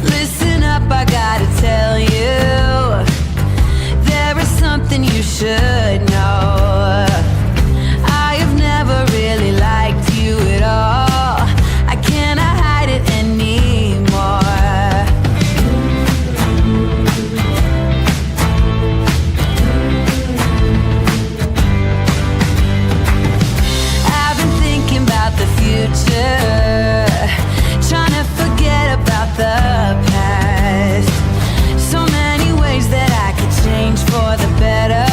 Listen up, I gotta tell you, there is something you should know. I have never really liked you at all. I cannot hide it anymore. I've been thinking about the future, trying to forget about the past. So many ways that I could change for the better.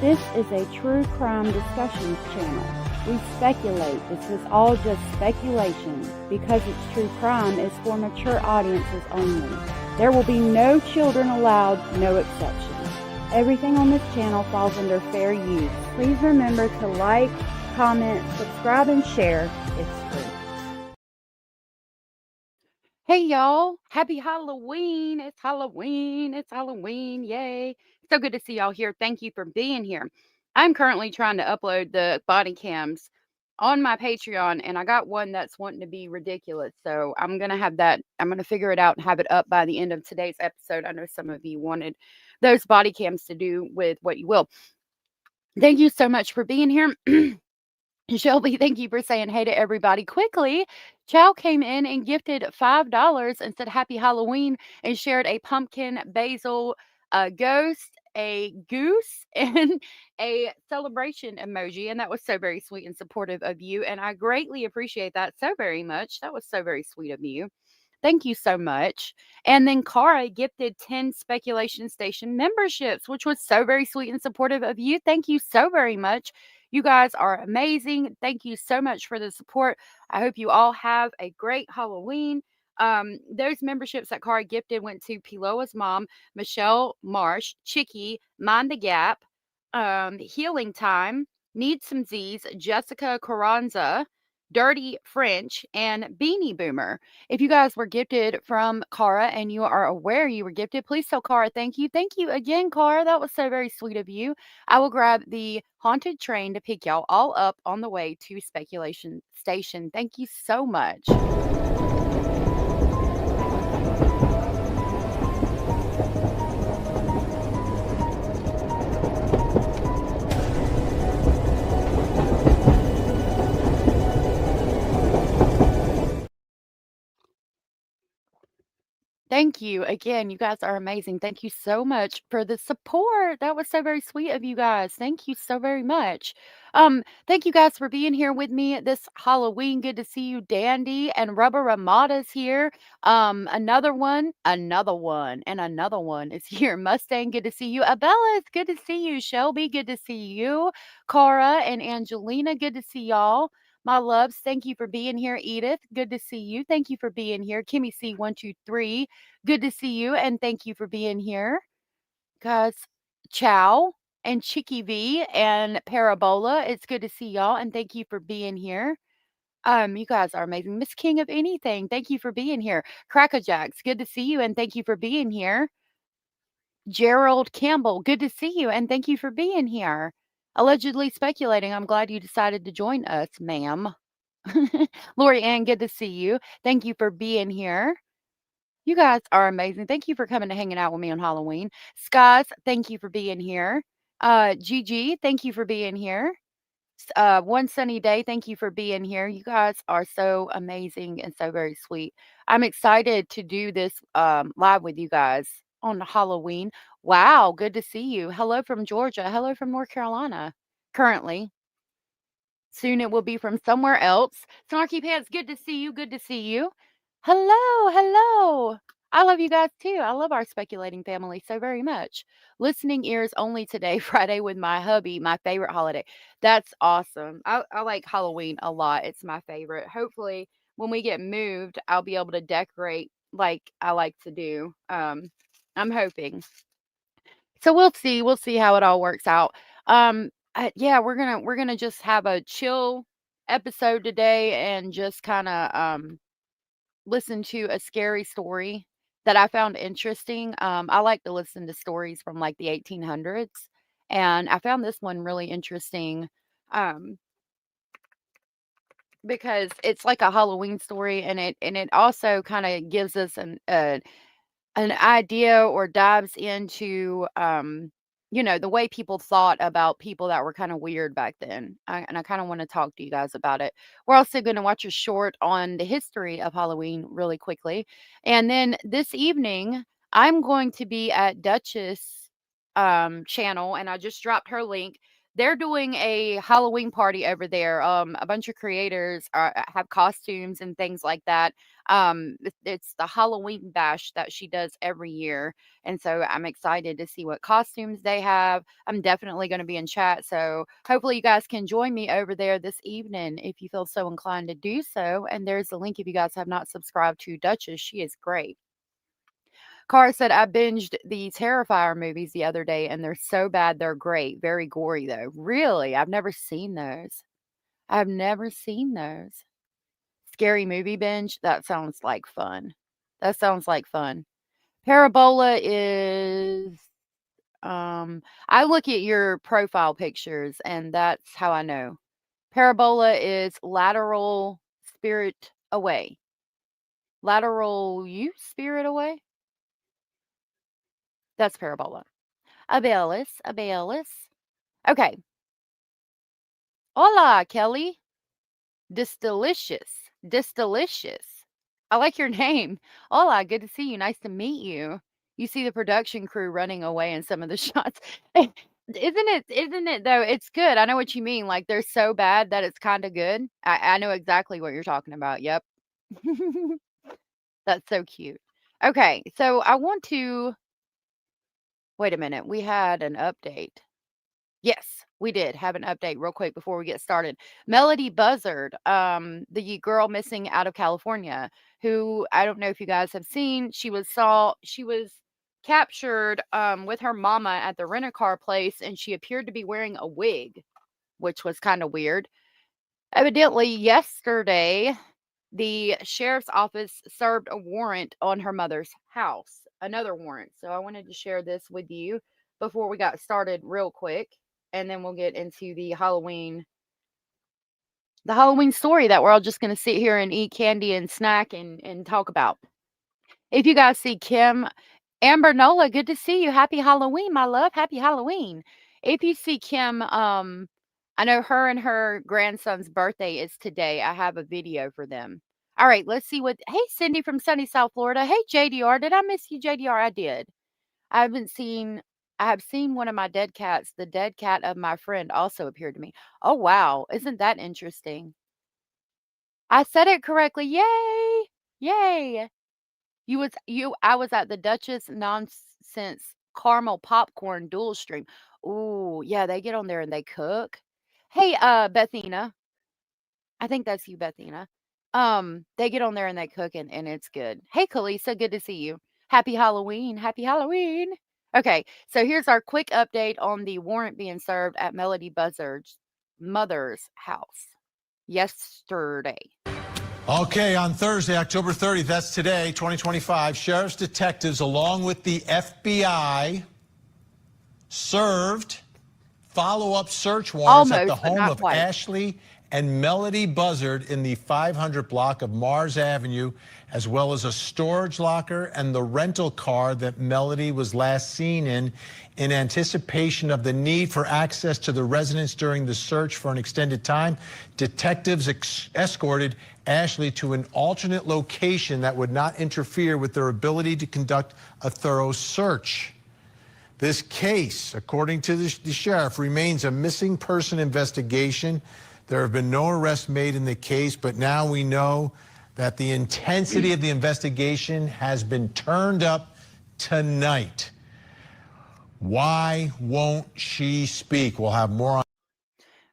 This is a true crime discussions channel. We speculate. This is all just speculation. Because it's true crime, it's for mature audiences only. There will be no children allowed, no exceptions. Everything on this channel falls under fair use. Please remember to like, comment, subscribe, and share. It's free. Hey y'all, happy Halloween. It's Halloween. It's Halloween. Yay. So good to see y'all here. Thank you for being here. I'm currently trying to upload the body cams on my Patreon, and I got one that's wanting to be ridiculous. So I'm going to have that. I'm going to figure it out and have it up by the end of today's episode. I know some of you wanted those body cams to do with what you will. Thank you so much for being here. Shelby, thank you for saying hey to everybody quickly. Chow came in and gifted $5 and said happy Halloween and shared a pumpkin basil ghost, a goose, and a celebration emoji. And that was so very sweet and supportive of you. And I greatly appreciate that so very much. That was so very sweet of you. Thank you so much. And then Cara gifted 10 Speculation Station memberships, which was so very sweet and supportive of you. Thank you so very much. You guys are amazing. Thank you so much for the support. I hope you all have a great Halloween. Those memberships that Cara gifted went to Piloa's mom, Michelle Marsh, Chicky, Mind the Gap, Healing Time, Need Some Z's, Jessica Carranza, Dirty French, and Beanie Boomer. If you guys were gifted from Cara and you are aware you were gifted, please tell Cara thank you. Thank you again, Cara. That was so very sweet of you. I will grab the haunted train to pick y'all all up on the way to Speculation Station. Thank you so much. Thank you again. You guys are amazing. Thank you so much for the support. That was so very sweet of you guys. Thank you so very much. Thank you guys for being here with me this Halloween. Good to see you, Dandy and Rubber Ramada's here. Another one, and another one is here. Mustang, good to see you. Abella, it's good to see you. Shelby, good to see you. Cara and Angelina, good to see y'all. My loves, thank you for being here. Edith, good to see you. Thank you for being here. Kimmy C123, good to see you. And thank you for being here. Guys, Chow and Chicky V and Parabola, it's good to see y'all. And thank you for being here. You guys are amazing. Miss King of Anything, thank you for being here. Crackerjacks, good to see you. And thank you for being here. Gerald Campbell, good to see you. And thank you for being here. Allegedly speculating, I'm glad you decided to join us, ma'am. Lori Ann, good to see you. Thank you for being here. You guys are amazing. Thank you for coming and hanging out with me on Halloween. Skies, thank you for being here. Gigi, thank you for being here. One sunny day, thank you for being here. You guys are so amazing and so very sweet. I'm excited to do this live with you guys on Halloween. Wow, good to see you. Hello from Georgia. Hello from North Carolina. Currently. Soon it will be from somewhere else. Snarky Pants, good to see you. Good to see you. Hello, hello. I love you guys too. I love our speculating family so very much. Listening ears only today, Friday with my hubby, my favorite holiday. That's awesome. I like Halloween a lot. It's my favorite. Hopefully, when we get moved, I'll be able to decorate like I like to do. I'm hoping. So we'll see. We'll see how it all works out. Yeah, we're gonna just have a chill episode today and just kind of listen to a scary story that I found interesting. I like to listen to stories from like the 1800s, and I found this one really interesting um, because it's like a Halloween story, and it also kind of gives us an idea or dives into the way people thought about people that were kind of weird back then. And I kind of want to talk to you guys about it. We're also going to watch a short on the history of Halloween really quickly. And then this evening, I'm going to be at Dutchess channel, and I just dropped her link. they're doing a Halloween party over there. A bunch of creators have costumes and things like that. It's the Halloween bash that she does every year, and so I'm excited to see what costumes they have. I'm definitely going to be in chat, so hopefully you guys can join me over there this evening if you feel so inclined to do so. And there's the link if you guys have not subscribed to Dutchess. She is great. Cara said, I binged the Terrifier movies the other day and they're so bad they're great. Very gory though. Really? I've never seen those. I've never seen those. Scary movie binge? That sounds like fun. That sounds like fun. Parabola is I look at your profile pictures and that's how I know. Parabola is lateral spirit away. Lateral you spirit away? That's Parabola. Abelis. Okay. Hola, Kelly. Disdelicious. I like your name. Hola, good to see you. Nice to meet you. You see the production crew running away in some of the shots. Isn't it though? It's good. I know what you mean. Like they're so bad that it's kind of good. I know exactly what you're talking about. Yep. That's so cute. Okay, so I want to wait a minute. We had an update. Yes, we did have an update real quick before we get started. Melodee Buzzard, the girl missing out of California, who I don't know if you guys have seen. She was captured with her mama at the rent-a-car place, and she appeared to be wearing a wig, which was kind of weird. Evidently, yesterday, the sheriff's office served a warrant on her mother's house, another warrant. So I wanted to share this with you before we got started real quick, and then we'll get into the Halloween story that we're all just going to sit here and eat candy and snack and talk about. If you guys see Kim, Amber Nola, good to see you. Happy Halloween, my love. Happy Halloween. If you see Kim, I know her and her grandson's birthday is today. I have a video for them. All right, let's see what. Hey, Cindy from sunny South Florida. Hey, JDR. Did I miss you, JDR? I did. I have seen one of my dead cats. The dead cat of my friend also appeared to me. Oh, wow. Isn't that interesting? I said it correctly. Yay. Yay. I was at the Dutchess Nonsense Caramel Popcorn dual stream. Ooh, yeah, they get on there and they cook. Hey, Bethina. I think that's you, Bethina. They get on there and they cook and it's good. Hey, Kalisa, good to see you. Happy Halloween. Happy Halloween. Okay, so here's our quick update on the warrant being served at Melodee Buzzard's mother's house yesterday. Okay, on Thursday, October 30th, that's today, 2025, sheriff's detectives, along with the FBI, served follow-up search warrants at the home of Ashley and Melodee Buzzard in the 500 block of Mars Avenue, as well as a storage locker and the rental car that Melodee was last seen in anticipation of the need for access to the residence during the search for an extended time. Detectives escorted Ashley to an alternate location that would not interfere with their ability to conduct a thorough search. This case, according to the sheriff, remains a missing person investigation. There have been no arrests made in the case, but now we know that the intensity of the investigation has been turned up tonight. Why won't she speak? We'll have more on.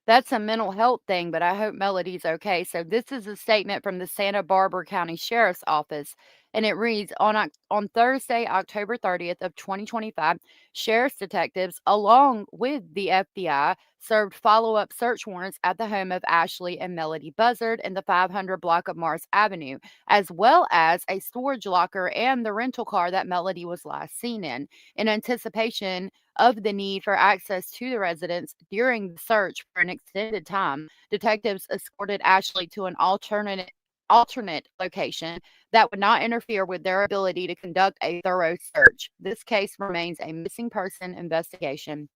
That's a mental health thing, but I hope Melodee's okay. So this is a statement from the Santa Barbara County Sheriff's Office, and it reads, on Thursday, October 30th of 2025, sheriff's detectives, along with the FBI, served follow-up search warrants at the home of Ashley and Melodee Buzzard in the 500 block of Mars Avenue, as well as a storage locker and the rental car that Melodee was last seen in anticipation of the need for access to the residence during the search for an extended time. Detectives escorted Ashley to an alternate location that would not interfere with their ability to conduct a thorough search. This case remains a missing person investigation,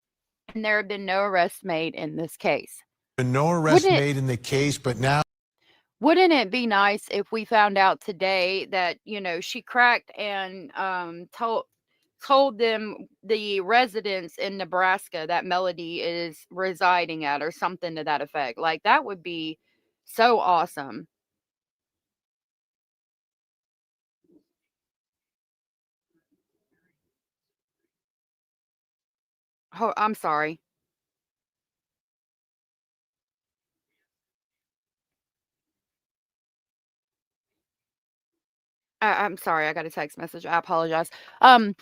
and there have been no arrests made in this case. No arrests made in the case, but now. Wouldn't it be nice if we found out today that, she cracked and told them the residents in Nebraska that Melodee is residing at, or something to that effect. Like, that would be so awesome. Oh, I'm sorry. I'm sorry, I got a text message. I apologize. Um,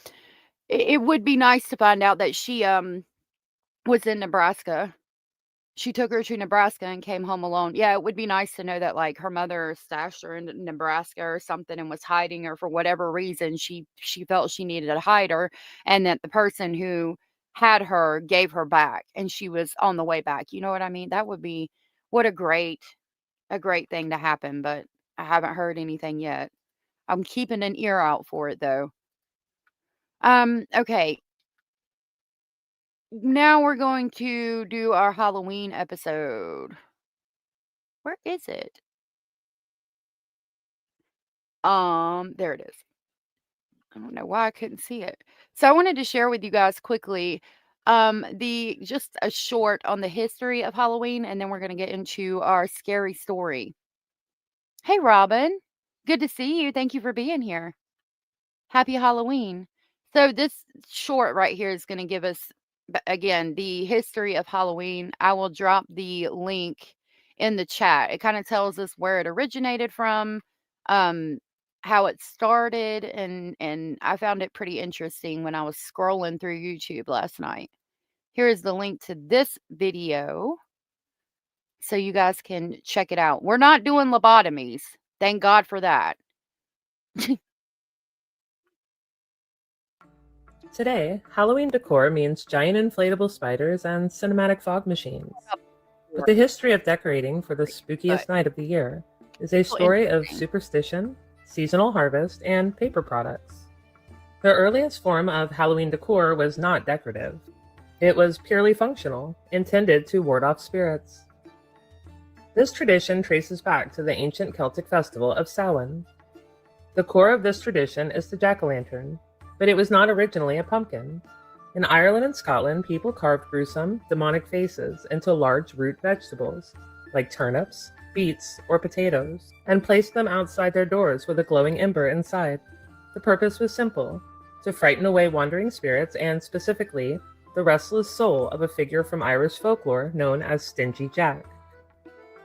it would be nice to find out that she was in Nebraska. She took her to Nebraska and came home alone. Yeah, it would be nice to know that, like, her mother stashed her in Nebraska or something and was hiding her for whatever reason. She felt she needed to hide her, and that the person who had her gave her back, and she was on the way back. You know what I mean? That would be what a great thing to happen, but I haven't heard anything yet. I'm keeping an ear out for it though. Okay. Now we're going to do our Halloween episode. Where is it? There it is. I don't know why I couldn't see it. So I wanted to share with you guys quickly the just a short on the history of Halloween, and then we're going to get into our scary story. Hey Robin, good to see you. Thank you for being here. Happy Halloween. So this short right here is going to give us again the history of Halloween. I will drop the link in the chat. It kind of tells us where it originated from, um, how it started, and I found it pretty interesting when I was scrolling through YouTube last night. Here is the link to this video so you guys can check it out. We're not doing lobotomies. Thank God for that. Today, Halloween decor means giant inflatable spiders and cinematic fog machines. But the history of decorating for the spookiest night of the year is a story of superstition, seasonal harvest, and paper products. The earliest form of Halloween decor was not decorative. It was purely functional, intended to ward off spirits. This tradition traces back to the ancient Celtic festival of Samhain. The core of this tradition is the jack-o'-lantern, but it was not originally a pumpkin. In Ireland and Scotland, people carved gruesome, demonic faces into large root vegetables, like turnips, beets, or potatoes, and placed them outside their doors with a glowing ember inside. The purpose was simple: to frighten away wandering spirits and, specifically, the restless soul of a figure from Irish folklore known as Stingy Jack.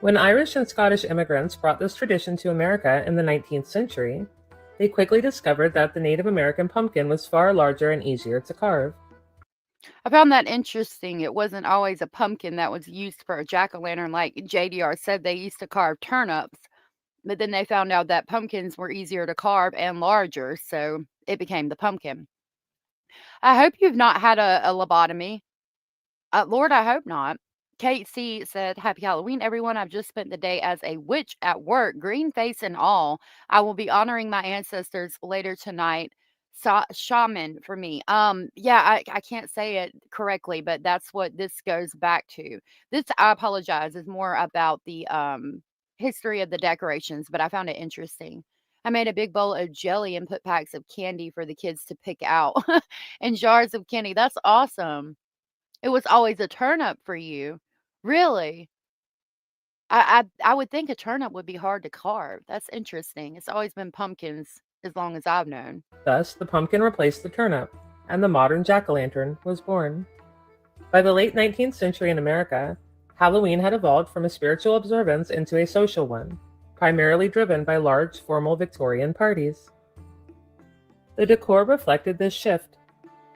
When Irish and Scottish immigrants brought this tradition to America in the 19th century, they quickly discovered that the Native American pumpkin was far larger and easier to carve. I found that interesting. It wasn't always a pumpkin that was used for a jack-o'-lantern. Like JDR said, they used to carve turnips, but then they found out that pumpkins were easier to carve and larger, so it became the pumpkin. I hope you've not had a lobotomy. Lord, I hope not. Kate C said, Happy Halloween, everyone. I've just spent the day as a witch at work, green face and all. I will be honoring my ancestors later tonight. Shaman for me. Yeah, I can't say it correctly, but that's what this goes back to. This, I apologize, is more about the history of the decorations, but I found it interesting. I made a big bowl of jelly and put packs of candy for the kids to pick out and jars of candy. That's awesome. It was always a turnip for you. Really? I would think a turnip would be hard to carve. That's interesting. It's always been pumpkins as long as I've known. Thus, the pumpkin replaced the turnip, and the modern jack-o'-lantern was born. By the late 19th century in America, Halloween had evolved from a spiritual observance into a social one, primarily driven by large, formal Victorian parties. The decor reflected this shift.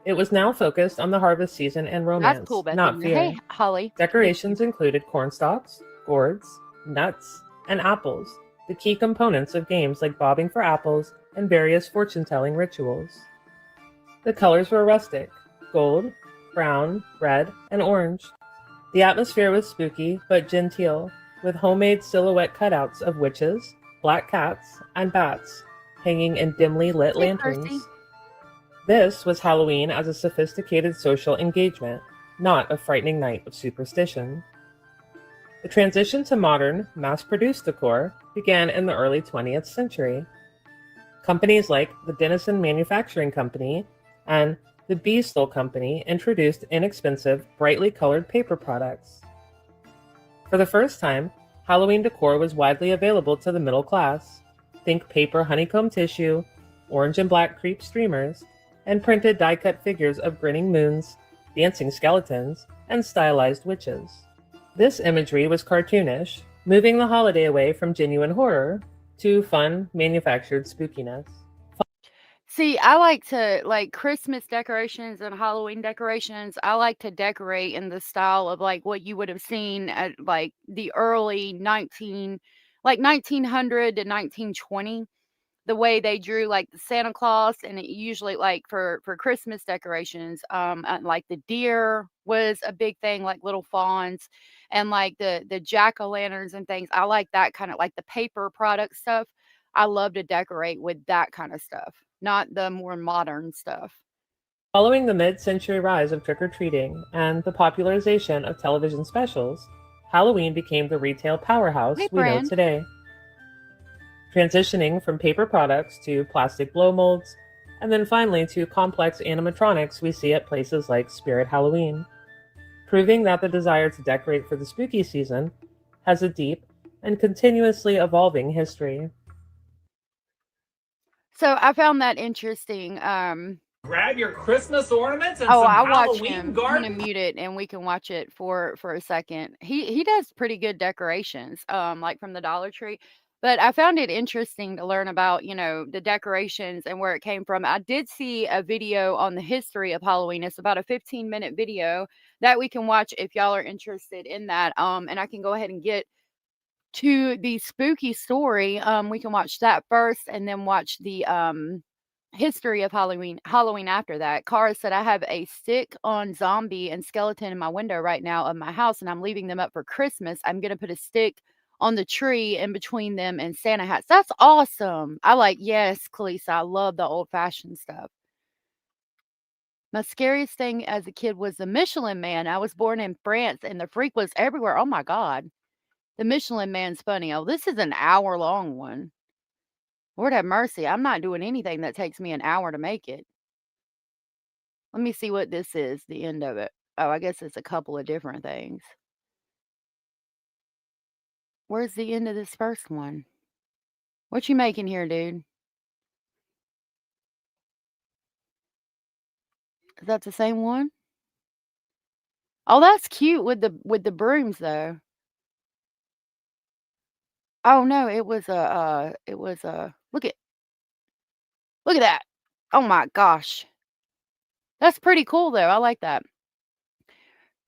It was now focused on the harvest season and romance, That's cool, Bethany. not fear. Hey, Holly. Decorations included cornstalks, gourds, nuts, and apples, the key components of games like bobbing for apples and various fortune-telling rituals. The colors were rustic: gold, brown, red, and orange. The atmosphere was spooky but genteel, with homemade silhouette cutouts of witches, black cats, and bats hanging in dimly lit lanterns. Percy. This was Halloween as a sophisticated social engagement, not a frightening night of superstition. The transition to modern, mass-produced decor began in the early 20th century. Companies like the Denison Manufacturing Company and the Beastol Company introduced inexpensive, brightly colored paper products. For the first time, Halloween decor was widely available to the middle class. Think paper honeycomb tissue, orange and black crepe streamers, and printed die-cut figures of grinning moons, dancing skeletons, and stylized witches. This imagery was cartoonish, moving the holiday away from genuine horror to fun, manufactured spookiness. See, I like Christmas decorations and Halloween decorations. I like to decorate in the style of like what you would have seen at like the early 1900 to 1920. The way they drew like the Santa Claus, and it usually like for Christmas decorations, like the deer was a big thing, like little fawns, and like the jack-o'-lanterns and things. I like that kind of like the paper product stuff. I love to decorate with that kind of stuff, not the more modern stuff. Following the mid-century rise of trick-or-treating and the popularization of television specials, Halloween became the retail powerhouse we know today. Transitioning from paper products to plastic blow molds, and then finally to complex animatronics we see at places like Spirit Halloween, proving that the desire to decorate for the spooky season has a deep and continuously evolving history. So I found that interesting. Grab your Christmas ornaments and some watch Halloween him. garden. I'm gonna mute it and we can watch it for a second. He does pretty good decorations, like from the Dollar Tree. But I found it interesting to learn about, the decorations and where it came from. I did see a video on the history of Halloween. It's about a 15-minute video that we can watch if y'all are interested in that. And I can go ahead and get to the spooky story. We can watch that first and then watch the history of Halloween after that. Cara said, I have a stick on zombie and skeleton in my window right now of my house, and I'm leaving them up for Christmas. I'm going to put a stick on the tree in between them and Santa hats. That's awesome. Yes, Kalisa, I love the old-fashioned stuff. My scariest thing as a kid was the Michelin Man. I was born in France, and the freak was everywhere. Oh, my God. The Michelin Man's funny. Oh, this is an hour-long one. Lord have mercy. I'm not doing anything that takes me an hour to make it. Let me see what this is, the end of it. Oh, I guess it's a couple of different things. Where's the end of this first one? What you making here, dude? Is that the same one? Oh, that's cute with the brooms though. Oh no, it was a look at that. Oh my gosh. That's pretty cool though. I like that.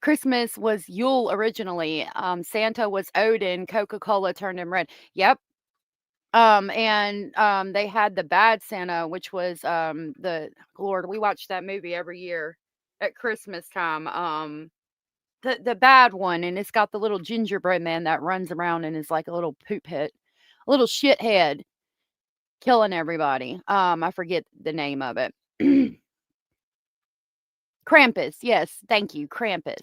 Christmas was Yule originally. Santa was Odin. Coca-Cola turned him red. Yep. They had the bad Santa, which was the Lord. We watched that movie every year at Christmas time. The bad one, and it's got the little gingerbread man that runs around and is like a little poop head, a little shithead, killing everybody. I forget the name of it. Krampus. Yes, thank you, Krampus.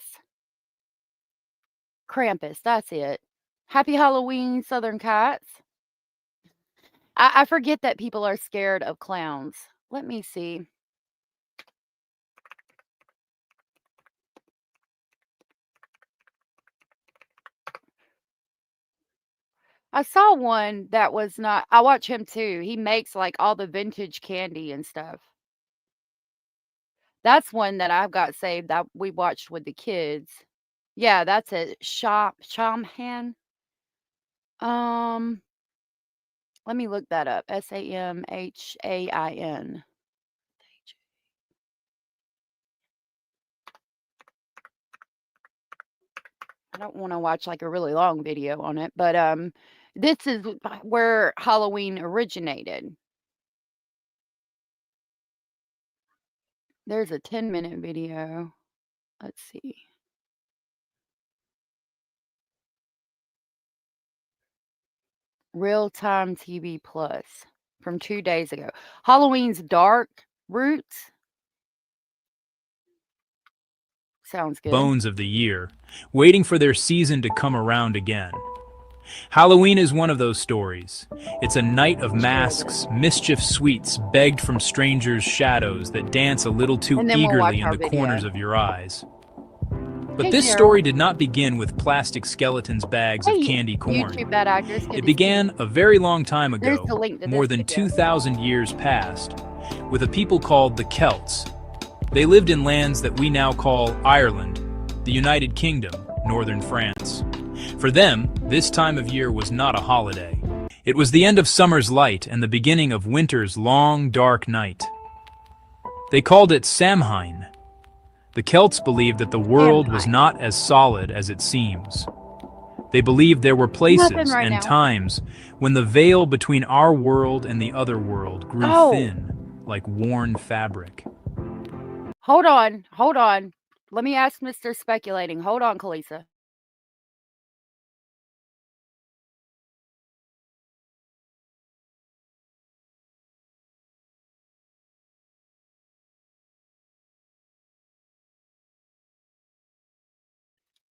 Krampus, that's it. Happy Halloween, Southern Cats. I forget that people are scared of clowns. Let me see. I saw one that was not. I watch him too. He makes like all the vintage candy and stuff. That's one that I've got saved that we watched with the kids. Yeah, that's a Shamhan. Let me look that up. Samhain. I don't want to watch like a really long video on it, but this is where Halloween originated. There's a 10-minute video. Let's see. Real-time TV Plus from 2 days ago. Halloween's Dark Roots. Sounds good. Bones of the year, waiting for their season to come around again. Halloween is one of those stories. It's a night of masks, mischief sweets begged from strangers' shadows that dance a little too eagerly in the corners of your eyes. But this story did not begin with plastic skeletons bags of candy corn. It began a very long time ago, more than 2,000 years past, with a people called the Celts. They lived in lands that we now call Ireland, the United Kingdom, northern France. For them, this time of year was not a holiday. It was the end of summer's light and the beginning of winter's long, dark night. They called it Samhain. The Celts believed that the world was not as solid as it seems. They believed there were places and times when the veil between our world and the other world grew thin, like worn fabric. Hold on. Let me ask Mr. Speculating. Hold on, Kalisa.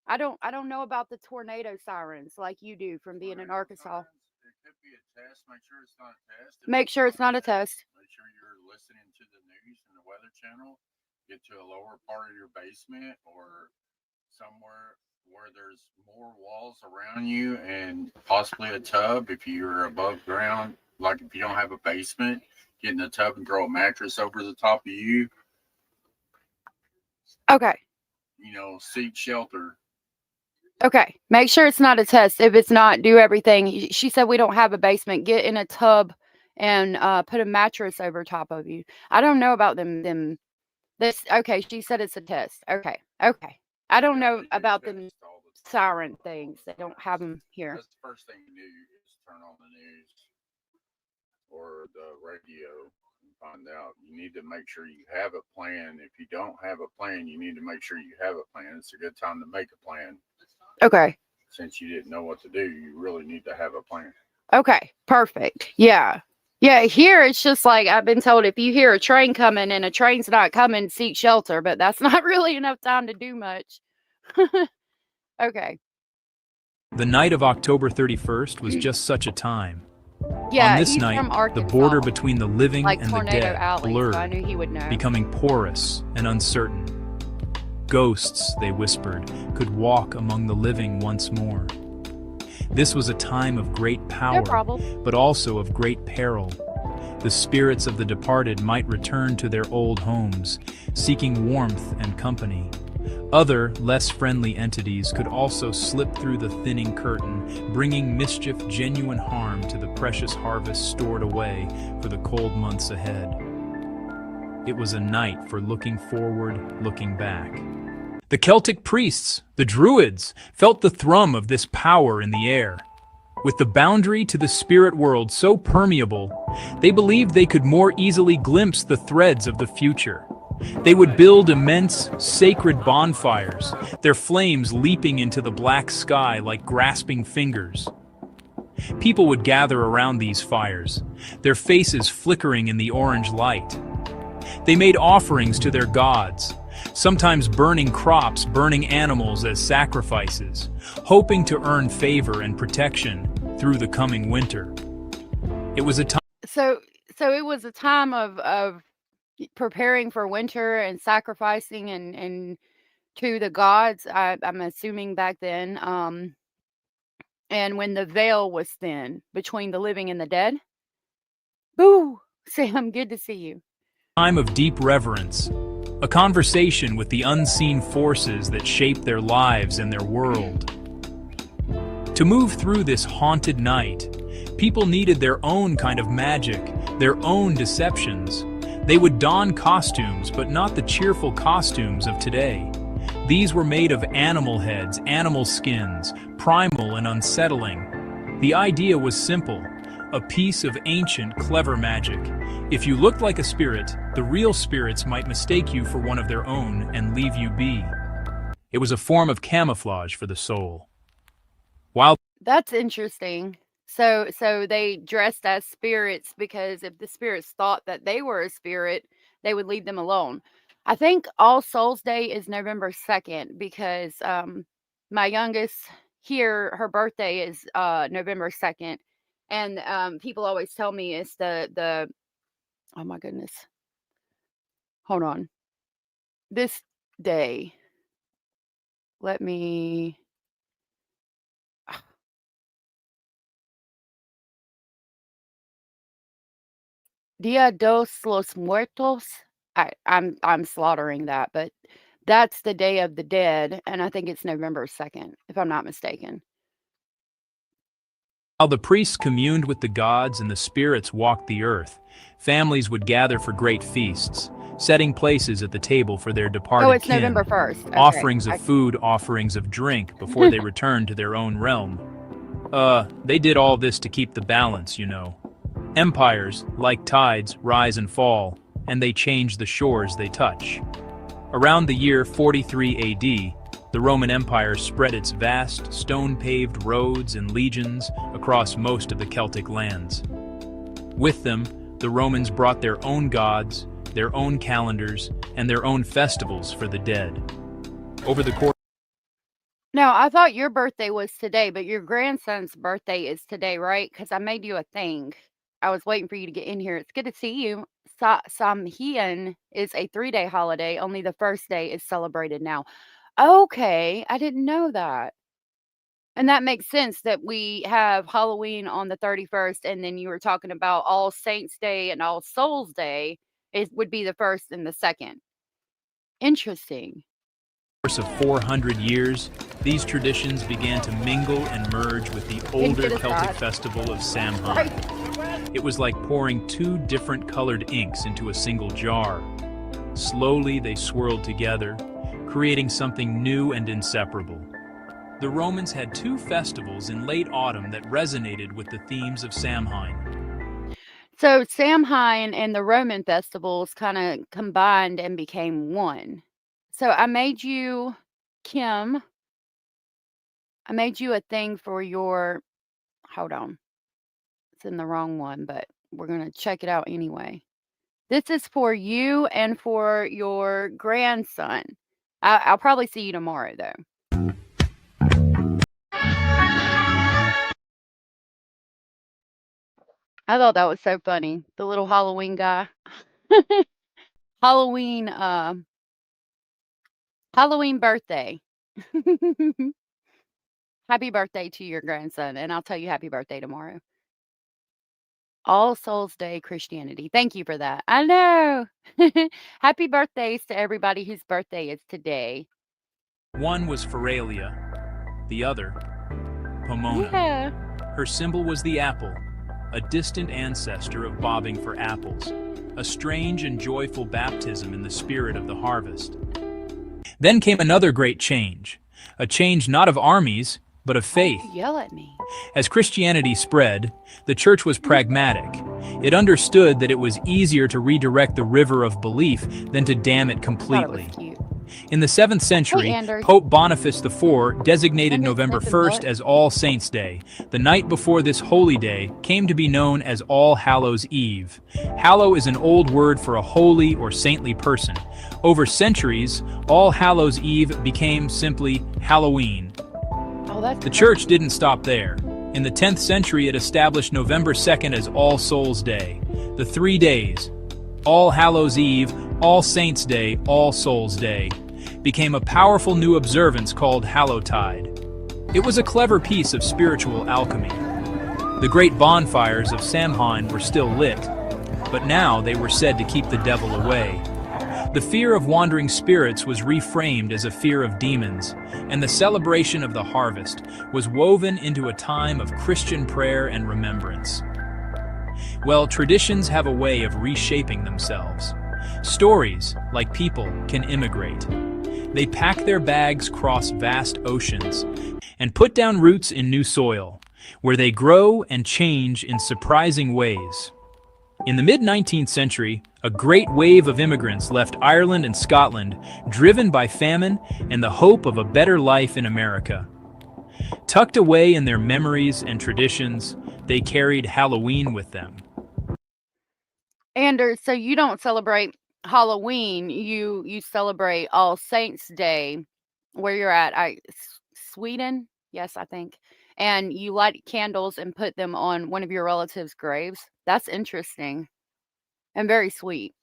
I don't know about the tornado sirens like you do from being in Arkansas. It could be a test. Make sure it's not a test. Make sure it's not a test. Make sure you're listening to the news and the Weather Channel. Get to a lower part of your basement or somewhere where there's more walls around you and possibly a tub. If you're above ground, like if you don't have a basement, get in a tub and throw a mattress over the top of you. Okay. Seek shelter. Okay. Make sure it's not a test. If it's not, do everything. She said we don't have a basement. Get in a tub and put a mattress over top of you. I don't know about them. Okay. She said it's a test. Okay. I don't know about them siren things. They don't have them here. That's the first thing you do is turn on the news or the radio and find out. You need to make sure you have a plan. If you don't have a plan, you need to make sure you have a plan. It's a good time to make a plan. Okay. Since you didn't know what to do, you really need to have a plan. Okay. Perfect. Yeah. Here it's just like I've been told if you hear a train coming and a train's not coming, seek shelter, but that's not really enough time to do much. Okay. The night of October 31st was just such a time. Yeah, on this night, the border between the living and the dead blurred, so I knew he would know. Becoming porous and uncertain. Ghosts, they whispered, could walk among the living once more. This was a time of great power, but also of great peril. The spirits of the departed might return to their old homes, seeking warmth and company. Other, less friendly entities could also slip through the thinning curtain, bringing mischief, genuine harm to the precious harvest stored away for the cold months ahead. It was a night for looking forward, looking back. The Celtic priests, the Druids, felt the thrum of this power in the air. With the boundary to the spirit world so permeable, they believed they could more easily glimpse the threads of the future. They would build immense, sacred bonfires, their flames leaping into the black sky like grasping fingers. People would gather around these fires, their faces flickering in the orange light. They made offerings to their gods, sometimes burning crops, burning animals as sacrifices, hoping to earn favor and protection through the coming winter. It was a time. So it was a time of preparing for winter and sacrificing and to the gods. I'm assuming back then. And when the veil was thin between the living and the dead. Boo, Sam, good to see you. Time of deep reverence, a conversation with the unseen forces that shape their lives and their world. To move through this haunted night, people needed their own kind of magic, their own deceptions. They would don costumes, but not the cheerful costumes of today. These were made of animal heads, animal skins, primal and unsettling. The idea was simple, a piece of ancient, clever magic. If you looked like a spirit, the real spirits might mistake you for one of their own and leave you be. It was a form of camouflage for the soul. That's interesting. So they dressed as spirits because if the spirits thought that they were a spirit, they would leave them alone. I think All Souls Day is November 2nd because my youngest, here, her birthday is November 2nd. And people always tell me it's the oh my goodness. Hold on. This day. Let me Dia dos los Muertos. I'm slaughtering that, but that's the Day of the Dead, and I think it's November 2nd, if I'm not mistaken. While the priests communed with the gods and the spirits walked the earth, families would gather for great feasts, setting places at the table for their departed Oh, it's kin, November 1st. Okay. offerings of food, offerings of drink before they returned to their own realm. They did all this to keep the balance, you know. Empires, like tides, rise and fall, and they change the shores they touch. Around the year 43 AD, the Roman Empire spread its vast, stone-paved roads and legions across most of the Celtic lands. With them, the Romans brought their own gods, their own calendars, and their own festivals for the dead. Over the course Now, I thought your birthday was today, but your grandson's birthday is today, right? Because I made you a thing. I was waiting for you to get in here. It's good to see you. Samhain is a 3-day holiday. Only the first day is celebrated now. Okay, I didn't know that. And that makes sense that we have Halloween on the 31st, and then you were talking about All Saints Day and All Souls Day. It would be the 1st and the 2nd. Interesting. Course of 400 years, these traditions began to mingle and merge with the older Celtic festival of Samhain. It was like pouring two different colored inks into a single jar. Slowly they swirled together, creating something new and inseparable. The Romans had two festivals in late autumn that resonated with the themes of Samhain. So Samhain and the Roman festivals kind of combined and became one. So I made you, Kim, I made you a thing for your, hold on. It's in the wrong one, but we're going to check it out anyway. This is for you and for your grandson. I'll probably see you tomorrow, though. I thought that was so funny. The little Halloween guy. Halloween birthday. Happy birthday to your grandson, and I'll tell you happy birthday tomorrow. All Souls Day Christianity. Thank you for that. I know. Happy birthdays to everybody whose birthday is today. One was Feralia, the other, Pomona. Yeah. Her symbol was the apple, a distant ancestor of bobbing for apples, a strange and joyful baptism in the spirit of the harvest. Then came another great change, a change not of armies, but of faith. Yell at me. As Christianity spread, the church was pragmatic. It understood that it was easier to redirect the river of belief than to dam it completely. In the 7th century, Pope Boniface IV designated November 1st as All Saints' Day, the night before this holy day came to be known as All Hallows' Eve. Hallow is an old word for a holy or saintly person. Over centuries, All Hallows' Eve became simply Halloween. The church didn't stop there. In the 10th century, it established November 2nd as All Souls' Day. The 3 days, All Hallows' Eve, All Saints' Day, All Souls' Day, became a powerful new observance called Hallowtide. It was a clever piece of spiritual alchemy. The great bonfires of Samhain were still lit, but now they were said to keep the devil away. The fear of wandering spirits was reframed as a fear of demons, and the celebration of the harvest was woven into a time of Christian prayer and remembrance. Well, traditions have a way of reshaping themselves. Stories, like people, can immigrate. They pack their bags across vast oceans and put down roots in new soil, where they grow and change in surprising ways. In the mid-19th century, a great wave of immigrants left Ireland and Scotland, driven by famine and the hope of a better life in America. Tucked away in their memories and traditions, they carried Halloween with them. Anders, so you don't celebrate Halloween, you celebrate All Saints' Day where you're at. Sweden? Yes, I think. And you light candles and put them on one of your relatives' graves. That's interesting and very sweet.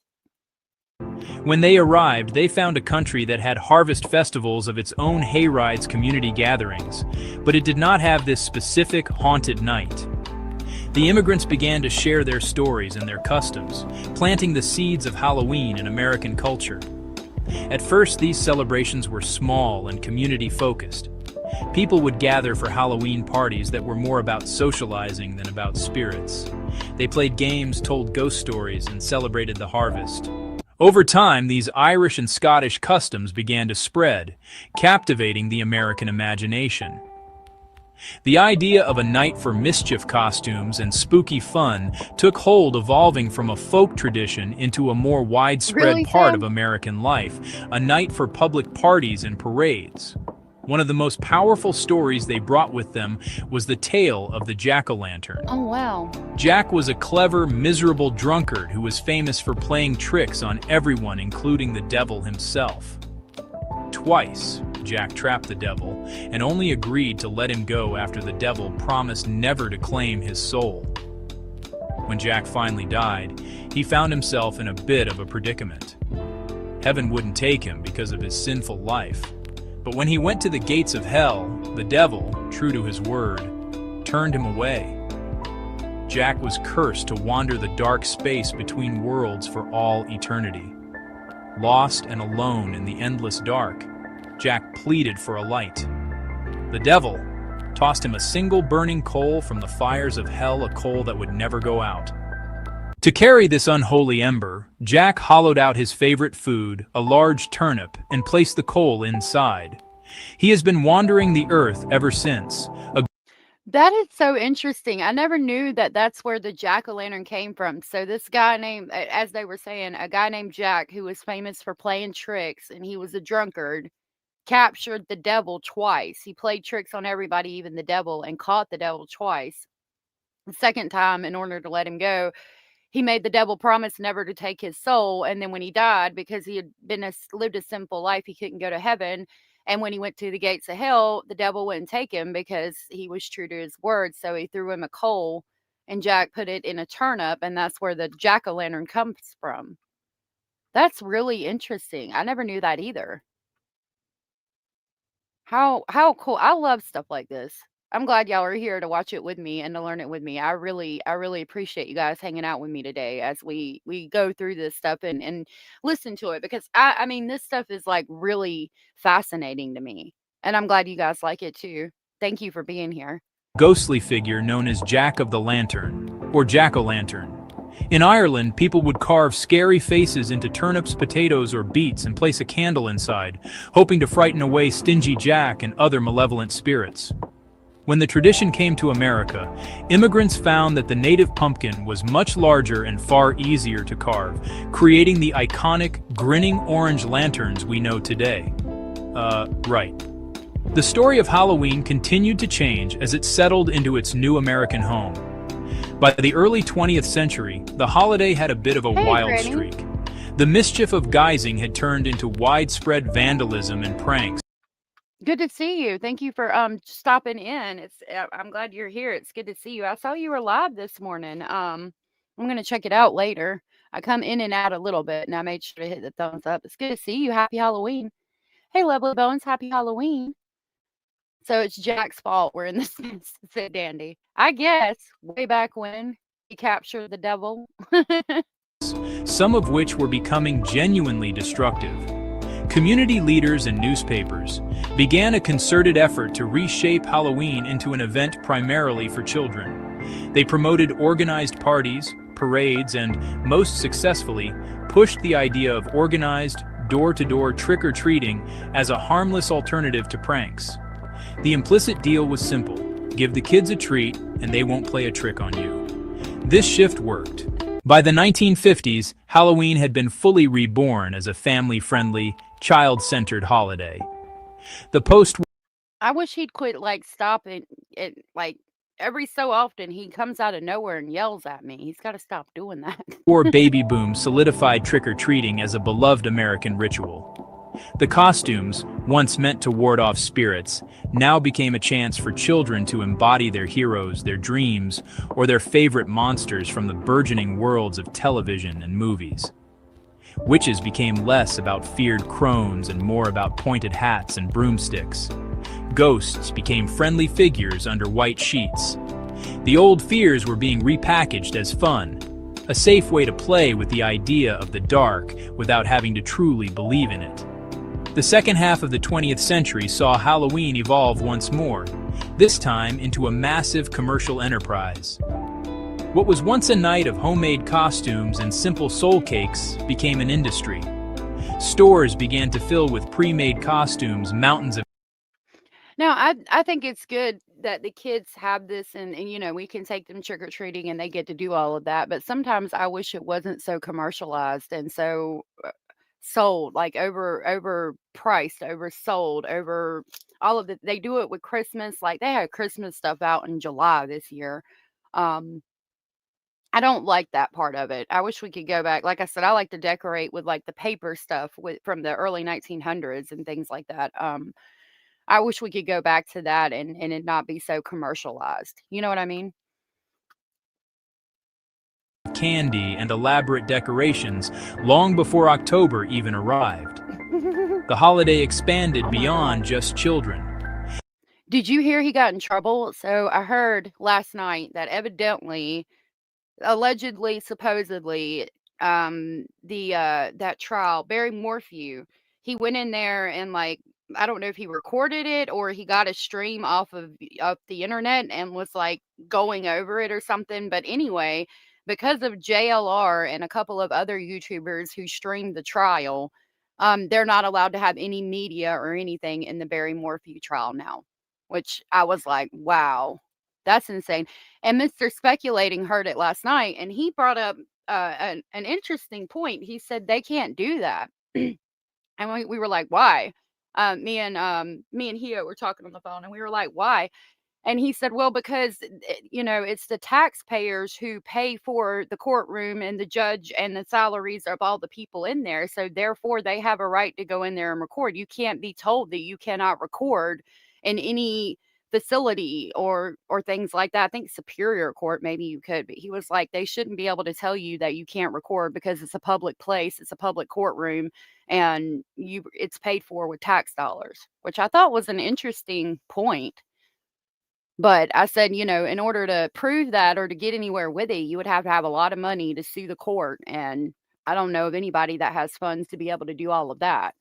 When they arrived, they found a country that had harvest festivals of its own hayrides community gatherings, but it did not have this specific haunted night. The immigrants began to share their stories and their customs, planting the seeds of Halloween in American culture. At first, these celebrations were small and community-focused. People would gather for Halloween parties that were more about socializing than about spirits. They played games, told ghost stories, and celebrated the harvest. Over time, these Irish and Scottish customs began to spread, captivating the American imagination. The idea of a night for mischief costumes and spooky fun took hold, evolving from a folk tradition into a more widespread part of American life, a night for public parties and parades. One of the most powerful stories they brought with them was the tale of the jack-o'-lantern. Oh, wow. Jack was a clever, miserable drunkard who was famous for playing tricks on everyone, including the devil himself. Twice, Jack trapped the devil and only agreed to let him go after the devil promised never to claim his soul. When Jack finally died, he found himself in a bit of a predicament. Heaven wouldn't take him because of his sinful life. But when he went to the gates of hell, the devil, true to his word, turned him away. Jack was cursed to wander the dark space between worlds for all eternity. Lost and alone in the endless dark, Jack pleaded for a light. The devil tossed him a single burning coal from the fires of hell, a coal that would never go out. To carry this unholy ember, Jack hollowed out his favorite food, a large turnip, and placed the coal inside. He has been wandering the earth ever since. That is so interesting. I never knew that that's where the jack-o'-lantern came from. So this guy named, as they were saying, a guy named Jack, who was famous for playing tricks, and he was a drunkard, captured the devil twice. He played tricks on everybody, even the devil, and caught the devil twice. The second time, in order to let him go, he made the devil promise never to take his soul. And then when he died, because he had lived a sinful life, he couldn't go to heaven. And when he went to the gates of hell, the devil wouldn't take him because he was true to his word. So he threw him a coal, and Jack put it in a turnip, and that's where the jack-o'-lantern comes from. That's really interesting. I never knew that either. How cool. I love stuff like this. I'm glad y'all are here to watch it with me and to learn it with me. I really appreciate you guys hanging out with me today as we go through this stuff and listen to it, because I mean, this stuff is like really fascinating to me, and I'm glad you guys like it too. Thank you for being here. Ghostly figure known as Jack of the Lantern, or jack-o'-lantern. In Ireland, people would carve scary faces into turnips, potatoes, or beets and place a candle inside, hoping to frighten away stingy Jack and other malevolent spirits. When the tradition came to America, immigrants found that the native pumpkin was much larger and far easier to carve, creating the iconic grinning orange lanterns we know today. Right. The story of Halloween continued to change as it settled into its new American home. By the early 20th century, the holiday had a bit of a wild streak. The mischief of guising had turned into widespread vandalism and pranks. Good to see you. Thank you for stopping in. I'm glad you're here. It's good to see you. I saw you were live this morning. I'm gonna check it out later. I come in and out a little bit, and I made sure to hit the thumbs up. It's good to see you. Happy Halloween. Hey, Lovely Bones. Happy Halloween. So it's Jack's fault we're in this mess, said Dandy. I guess way back when he captured the devil. Some of which were becoming genuinely destructive. Community leaders and newspapers began a concerted effort to reshape Halloween into an event primarily for children. They promoted organized parties, parades, and, most successfully, pushed the idea of organized, door-to-door trick-or-treating as a harmless alternative to pranks. The implicit deal was simple: give the kids a treat, and they won't play a trick on you. This shift worked. By the 1950s, Halloween had been fully reborn as a family-friendly, child-centered holiday. The post- I wish he'd quit stopping it every so often he comes out of nowhere and yells at me. He's got to stop doing that. War baby boom solidified trick-or-treating as a beloved American ritual. The costumes, once meant to ward off spirits, now became a chance for children to embody their heroes, their dreams, or their favorite monsters from the burgeoning worlds of television and movies. Witches became less about feared crones and more about pointed hats and broomsticks. Ghosts became friendly figures under white sheets. The old fears were being repackaged as fun, a safe way to play with the idea of the dark without having to truly believe in it. The second half of the 20th century saw Halloween evolve once more, this time into a massive commercial enterprise. What was once a night of homemade costumes and simple soul cakes became an industry. Stores began to fill with pre-made costumes, mountains of... Now, I think it's good that the kids have this and we can take them trick-or-treating and they get to do all of that. But sometimes I wish it wasn't so commercialized and so sold, like overpriced, oversold, over all of they do it with Christmas. Like they had Christmas stuff out in July this year. I don't like that part of it. I wish we could go back. Like I said, I like to decorate with like the paper stuff from the early 1900s and things like that. I wish we could go back to that and it not be so commercialized. You know what I mean? Candy and elaborate decorations long before October even arrived. The holiday expanded beyond just children. Did you hear he got in trouble? So I heard last night that evidently, allegedly, supposedly, that trial, Barry Morphew, he went in there and like, I don't know if he recorded it or he got a stream off of the internet and was like going over it or something. But anyway, because of JLR and a couple of other YouTubers who streamed the trial, they're not allowed to have any media or anything in the Barry Morphew trial now, which I was like, wow, that's insane. And Mr. Speculating heard it last night and he brought up an interesting point. He said they can't do that. And we were like, why? Me and Hio were talking on the phone and we were like, why? And he said, well, because, it's the taxpayers who pay for the courtroom and the judge and the salaries of all the people in there. So therefore they have a right to go in there and record. You can't be told that you cannot record in any facility or things like that. I think Superior Court, maybe you could, but he was like, they shouldn't be able to tell you that you can't record because it's a public place, it's a public courtroom, and it's paid for with tax dollars, which I thought was an interesting point. But I said, in order to prove that or to get anywhere with it, you would have to have a lot of money to sue the court. And I don't know of anybody that has funds to be able to do all of that.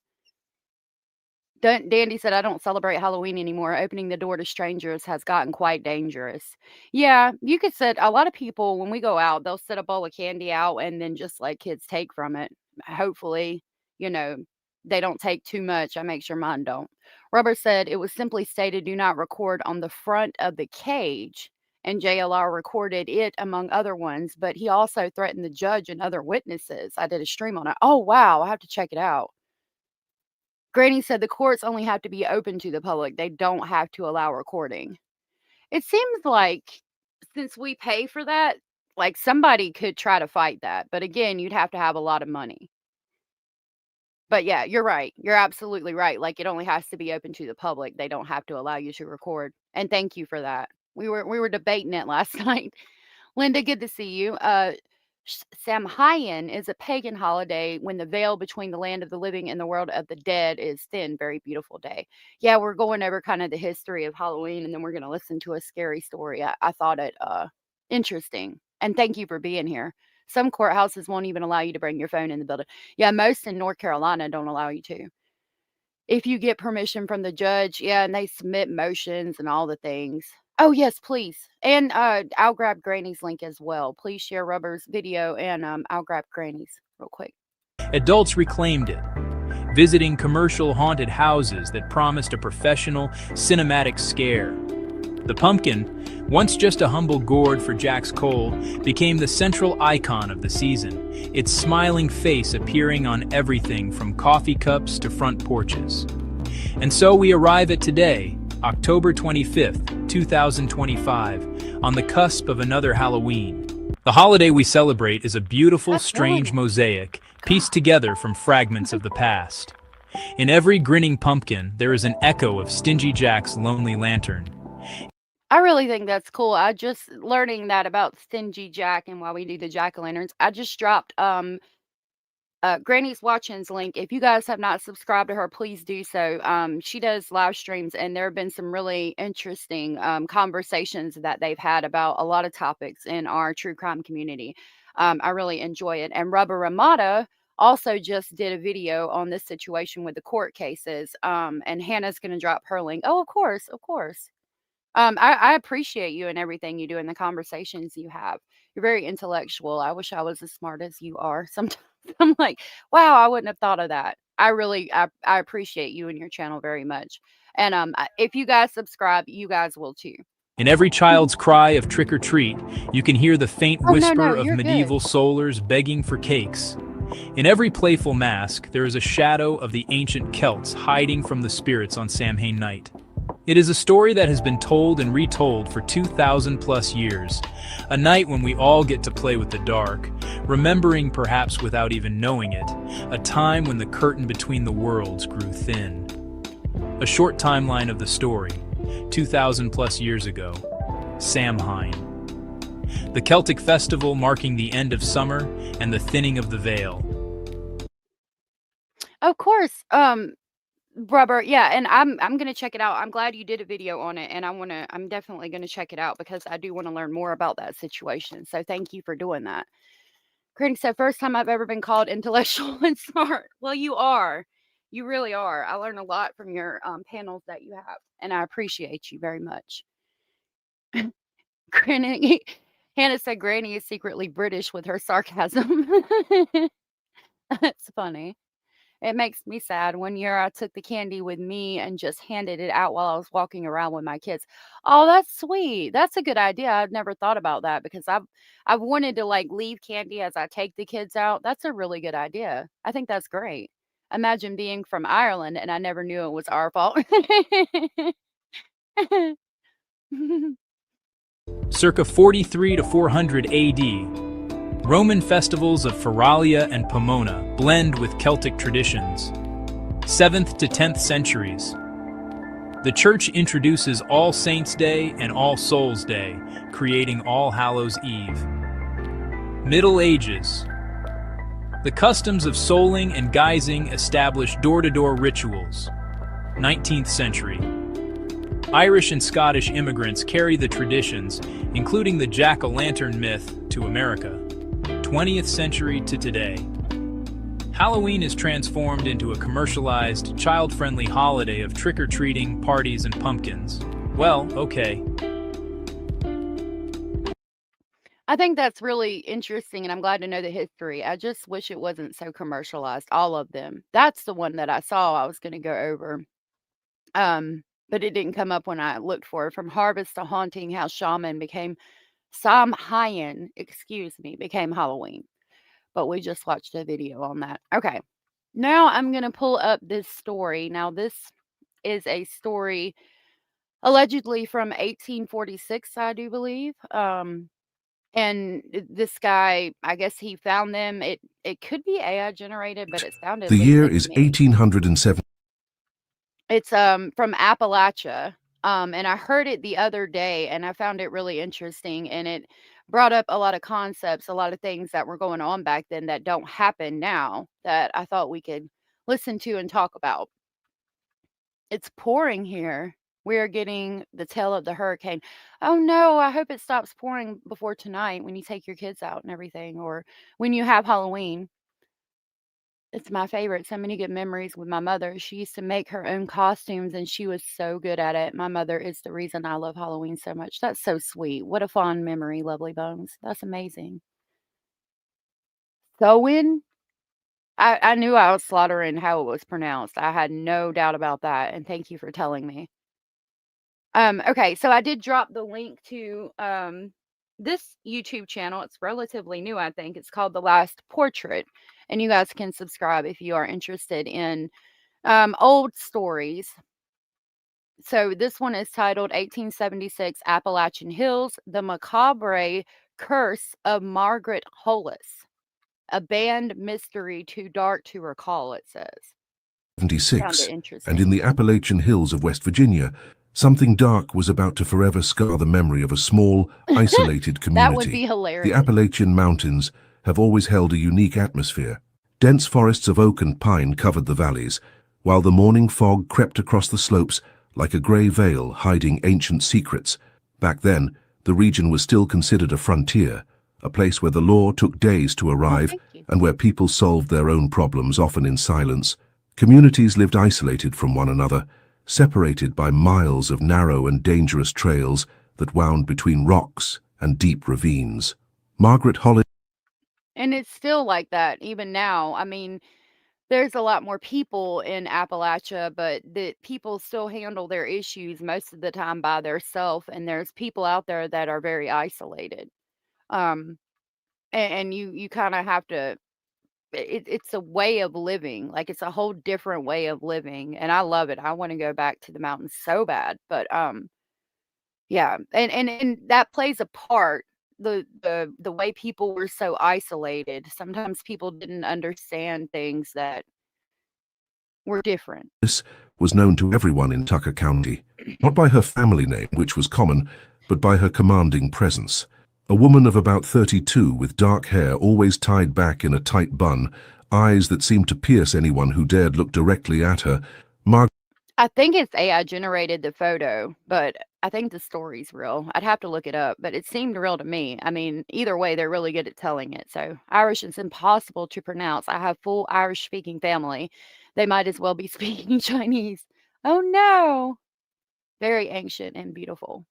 Dandy said, I don't celebrate Halloween anymore. Opening the door to strangers has gotten quite dangerous. Yeah, you could set a lot of people when we go out, they'll set a bowl of candy out and then just let kids take from it. Hopefully, they don't take too much. I make sure mine don't. Rubber said it was simply stated, do not record on the front of the cage. And JLR recorded it among other ones, but he also threatened the judge and other witnesses. I did a stream on it. Oh, wow. I have to check it out. Granny said the courts only have to be open to the public. They don't have to allow recording. It seems like since we pay for that, like somebody could try to fight that. But again, you'd have to have a lot of money. But yeah, you're right. You're absolutely right. Like it only has to be open to the public. They don't have to allow you to record. And thank you for that. We were debating it last night. Linda, good to see you. Samhain is a pagan holiday when the veil between the land of the living and the world of the dead is thin. Very beautiful day. Yeah, we're going over kind of the history of Halloween, and then we're going to listen to a scary story. I thought it interesting. And thank you for being here. Some courthouses won't even allow you to bring your phone in the building. Yeah, most in North Carolina don't allow you to. If you get permission from the judge, yeah, and they submit motions and all the things. Oh, yes, please. And I'll grab Granny's link as well. Please share Rubber's video and I'll grab Granny's real quick. Adults reclaimed it, visiting commercial haunted houses that promised a professional cinematic scare. The pumpkin, once just a humble gourd for Jack's Cole, became the central icon of the season, its smiling face appearing on everything from coffee cups to front porches. And so we arrive at today, October 25th, 2025, on the cusp of another Halloween. The holiday we celebrate is a beautiful, strange mosaic pieced together from fragments of the past. In every grinning pumpkin, there is an echo of Stingy Jack's lonely lantern. I really think that's cool. I just learning that about Stingy Jack and why we do the jack-o'-lanterns. I just dropped Granny's Watchings link. If you guys have not subscribed to her, please do so. She does live streams, and there have been some really interesting conversations that they've had about a lot of topics in our true crime community. I really enjoy it. And Rubber Ramada also just did a video on this situation with the court cases. And Hannah's going to drop her link. Oh, of course, of course. I appreciate you and everything you do and the conversations you have. You're very intellectual. I wish I was as smart as you are. Sometimes I'm like, wow, I wouldn't have thought of that. I appreciate you and your channel very much. And if you guys subscribe, you guys will too. In every child's cry of trick or treat, you can hear the faint whisper of you're medieval good. soldiers begging for cakes. In every playful mask, there is a shadow of the ancient Celts hiding from the spirits on Samhain night. It is a story that has been told and retold for 2,000 plus years, a night when we all get to play with the dark, remembering perhaps without even knowing it, a time when the curtain between the worlds grew thin. A short timeline of the story, 2,000 plus years ago, Samhain. The Celtic festival marking the end of summer and the thinning of the veil. Of course, Rubber, yeah, and I'm gonna check it out. I'm glad you did a video on it, and I'm definitely gonna check it out because I do want to learn more about that situation. So thank you for doing that. Granny said, first time I've ever been called intellectual and smart. Well, you are. You really are. I learn a lot from your panels that you have, and I appreciate you very much. Granny, Hannah said Granny is secretly British with her sarcasm. That's funny. It makes me sad. One year I took the candy with me and just handed it out while I was walking around with my kids. Oh, that's sweet. That's a good idea. I've never thought about that because I've wanted to like leave candy as I take the kids out. That's a really good idea. I think that's great. Imagine being from Ireland and I never knew it was our fault. Circa 43 to 400 AD, Roman festivals of Feralia and Pomona blend with Celtic traditions. 7th to 10th centuries. The Church introduces All Saints' Day and All Souls' Day, creating All Hallows' Eve. Middle Ages. The customs of souling and guising establish door-to-door rituals. 19th century. Irish and Scottish immigrants carry the traditions, including the jack-o'-lantern myth, to America. 20th century to today. Halloween is transformed into a commercialized, child-friendly holiday of trick-or-treating, parties, and pumpkins. Well, okay. I think that's really interesting, and I'm glad to know the history. I just wish it wasn't so commercialized, all of them. That's the one that I saw I was going to go over. But it didn't come up when I looked for it. From Harvest to Haunting, how Shaman became Samhain, became Halloween. But we just watched a video on that. Okay. Now I'm going to pull up this story. Now this is a story allegedly from 1846, I do believe. And this guy, I guess he found them. It could be AI generated, but it sounded The year legit is to me. 1807. It's from Appalachia. And I heard it the other day and I found it really interesting, and it brought up a lot of concepts, a lot of things that were going on back then that don't happen now that I thought we could listen to and talk about. It's pouring here. We are getting the tail of the hurricane. Oh no, I hope it stops pouring before tonight when you take your kids out and everything, or when you have Halloween. It's my favorite. So many good memories with my mother. She used to make her own costumes and she was so good at it. My mother is the reason I love Halloween so much. That's so sweet. What a fond memory, Lovely Bones. That's amazing. Sewin? I knew I was slaughtering how it was pronounced. I had no doubt about that. And thank you for telling me. Okay, so I did drop the link to this YouTube channel. It's relatively new, I think. It's called The Last Portrait. And you guys can subscribe if you are interested in old stories. So this one is titled 1876 Appalachian Hills, The Macabre Curse of Margaret Hollis. A band mystery too dark to recall, it says. 1976, and in the Appalachian hills of West Virginia, something dark was about to forever scar the memory of a small, isolated community. That would be hilarious. The Appalachian Mountains have always held a unique atmosphere. Dense forests of oak and pine covered the valleys, while the morning fog crept across the slopes like a grey veil hiding ancient secrets. Back then, the region was still considered a frontier, a place where the law took days to arrive and where people solved their own problems, often in silence. Communities lived isolated from one another, separated by miles of narrow and dangerous trails that wound between rocks and deep ravines. Margaret Hollis. And it's still like that even now. I mean, there's a lot more people in Appalachia, but the people still handle their issues most of the time by themselves, and there's people out there that are very isolated. And you kind of have to, it's a way of living. Like, it's a whole different way of living, and I love it. I want to go back to the mountains so bad, but yeah, and that plays a part. The way people were so isolated. Sometimes people didn't understand things that were different. This was known to everyone in Tucker County, not by her family name, which was common, but by her commanding presence. A woman of about 32 with dark hair always tied back in a tight bun, eyes that seemed to pierce anyone who dared look directly at her. I think it's AI generated the photo, but I think the story's real. I'd have to look it up, but it seemed real to me. I mean, either way, they're really good at telling it. So Irish is impossible to pronounce. I have full Irish-speaking family. They might as well be speaking Chinese. Oh, no. Very ancient and beautiful.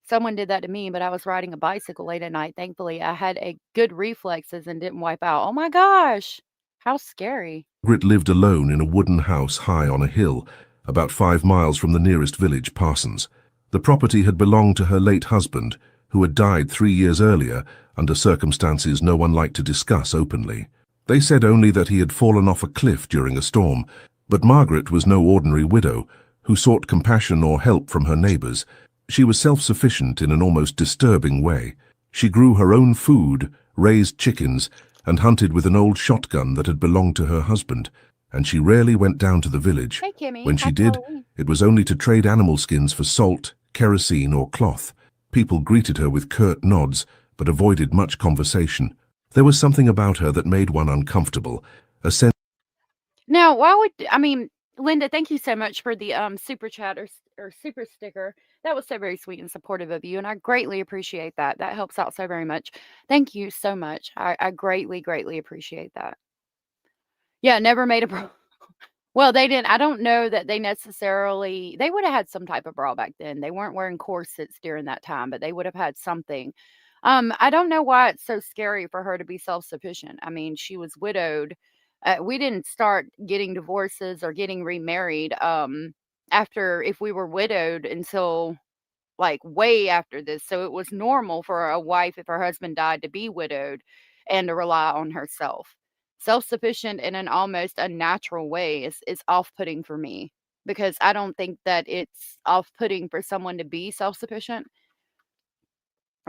Someone did that to me, but I was riding a bicycle late at night. Thankfully, I had a good reflexes and didn't wipe out. Oh, my gosh. How scary. Margaret lived alone in a wooden house high on a hill, about 5 miles from the nearest village, Parsons. The property had belonged to her late husband, who had died 3 years earlier under circumstances no one liked to discuss openly. They said only that he had fallen off a cliff during a storm, but Margaret was no ordinary widow who sought compassion or help from her neighbors. She was self-sufficient in an almost disturbing way. She grew her own food, raised chickens, and hunted with an old shotgun that had belonged to her husband, and she rarely went down to the village. Hey, Kimmy. When she did, it was only to trade animal skins for salt, kerosene, or cloth. People greeted her with curt nods, but avoided much conversation. There was something about her that made one uncomfortable, a sense. Now, Linda, thank you so much for the super chat or super sticker. That was so very sweet and supportive of you, and I greatly appreciate that. That helps out so very much. Thank you so much. I greatly, greatly appreciate that. Yeah, never made a bra. Well, they didn't. I don't know that they necessarily. They would have had some type of bra back then. They weren't wearing corsets during that time, but they would have had something. I don't know why it's so scary for her to be self-sufficient. I mean, she was widowed. We didn't start getting divorces or getting remarried after, if we were widowed, until like way after this. So it was normal for a wife, if her husband died, to be widowed and to rely on herself. Self-sufficient in an almost unnatural way is off-putting for me, because I don't think that it's off-putting for someone to be self-sufficient.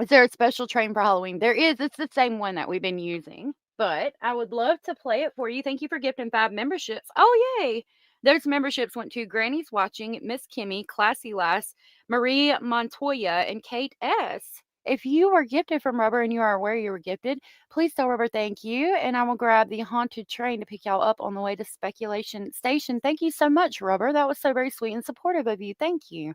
Is there a special train for Halloween? There is. It's the same one that we've been using, but I would love to play it for you. Thank you for gifting 5 memberships. Oh, yay. Those memberships went to Granny's Watching, Miss Kimmy, Classy Lass, Marie Montoya, and Kate S. If you were gifted from Rubber and you are aware you were gifted, please tell Rubber thank you, and I will grab the haunted train to pick y'all up on the way to Speculation Station. Thank you so much, Rubber. That was so very sweet and supportive of you. Thank you.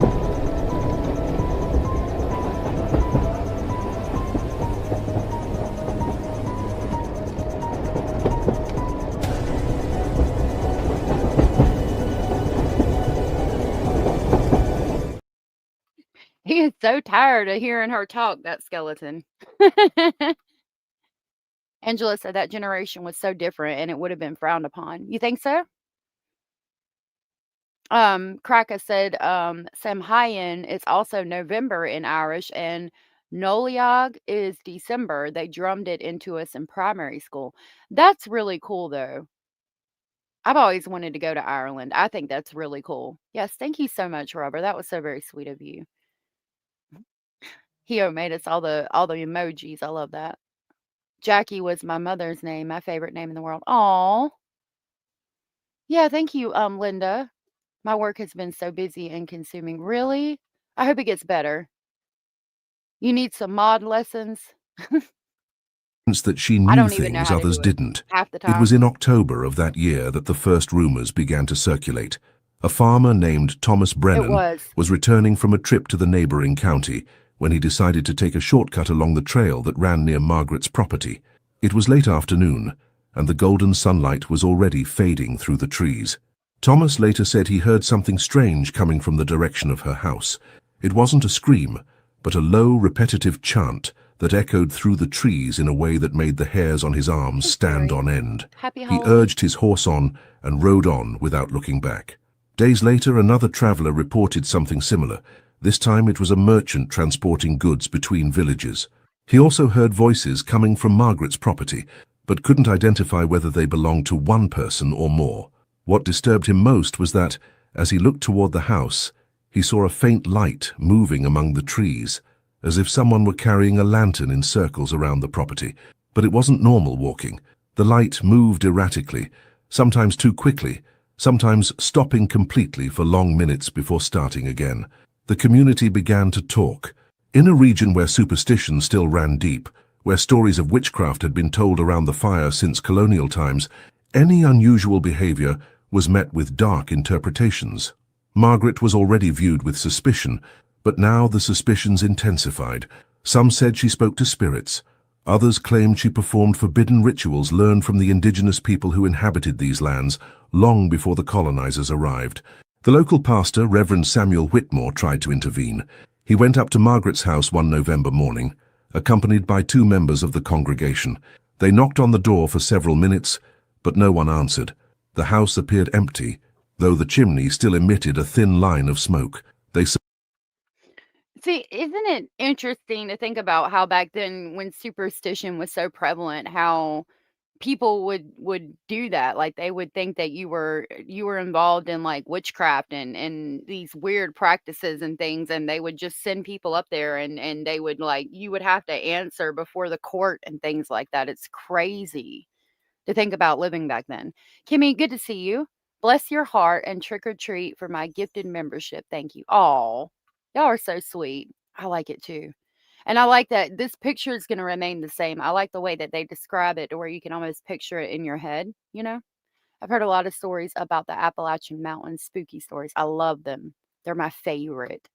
He is so tired of hearing her talk, that skeleton. Angela said that generation was so different and it would have been frowned upon. You think so? Kraka said Samhain is also November in Irish, and Noliag is December. They drummed it into us in primary school. That's really cool, though. I've always wanted to go to Ireland. I think that's really cool. Yes, thank you so much, Robert. That was so very sweet of you. He made us all the emojis. I love that. Jackie was my mother's name, my favorite name in the world. Aw. Yeah, thank you, Linda. My work has been so busy and consuming. Really? I hope it gets better. You need some mod lessons? That she I knew don't even know things how to others do it didn't. half the It was time. in October of that year that the first rumors began to circulate. A farmer named Thomas It Brennan was. was returning from a trip to the neighboring county when he decided to take a shortcut along the trail that ran near Margaret's property. It was late afternoon, and the golden sunlight was already fading through the trees. Thomas later said he heard something strange coming from the direction of her house. It wasn't a scream, but a low, repetitive chant that echoed through the trees in a way that made the hairs on his arms stand on end. Happy He Halloween. urged his horse on and rode on without looking back. Days later, another traveler reported something similar. This time it was a merchant transporting goods between villages. He also heard voices coming from Margaret's property, but couldn't identify whether they belonged to one person or more. What disturbed him most was that, as he looked toward the house, he saw a faint light moving among the trees, as if someone were carrying a lantern in circles around the property. But it wasn't normal walking. The light moved erratically, sometimes too quickly, sometimes stopping completely for long minutes before starting again. The community began to talk. In a region where superstition still ran deep, where stories of witchcraft had been told around the fire since colonial times, any unusual behavior was met with dark interpretations. Margaret was already viewed with suspicion, but now the suspicions intensified. Some said she spoke to spirits. Others claimed she performed forbidden rituals learned from the indigenous people who inhabited these lands long before the colonizers arrived. The local pastor, Reverend Samuel Whitmore, tried to intervene. He went up to Margaret's house one November morning, accompanied by 2 members of the congregation. They knocked on the door for several minutes, but no one answered. The house appeared empty, though the chimney still emitted a thin line of smoke. They See, isn't it interesting to think about how back then when superstition was so prevalent, how people would do that? Like they would think that you were involved in like witchcraft and these weird practices and things, and they would just send people up there and they would like you would have to answer before the court and things like that. It's crazy to think about living back then. Kimmy, good to see you. Bless your heart and trick or treat for my gifted membership. Thank you. All. Y'all are so sweet. I like it too. And I like that this picture is going to remain the same. I like the way that they describe it to where you can almost picture it in your head, you know? I've heard a lot of stories about the Appalachian Mountains, spooky stories. I love them. They're my favorite.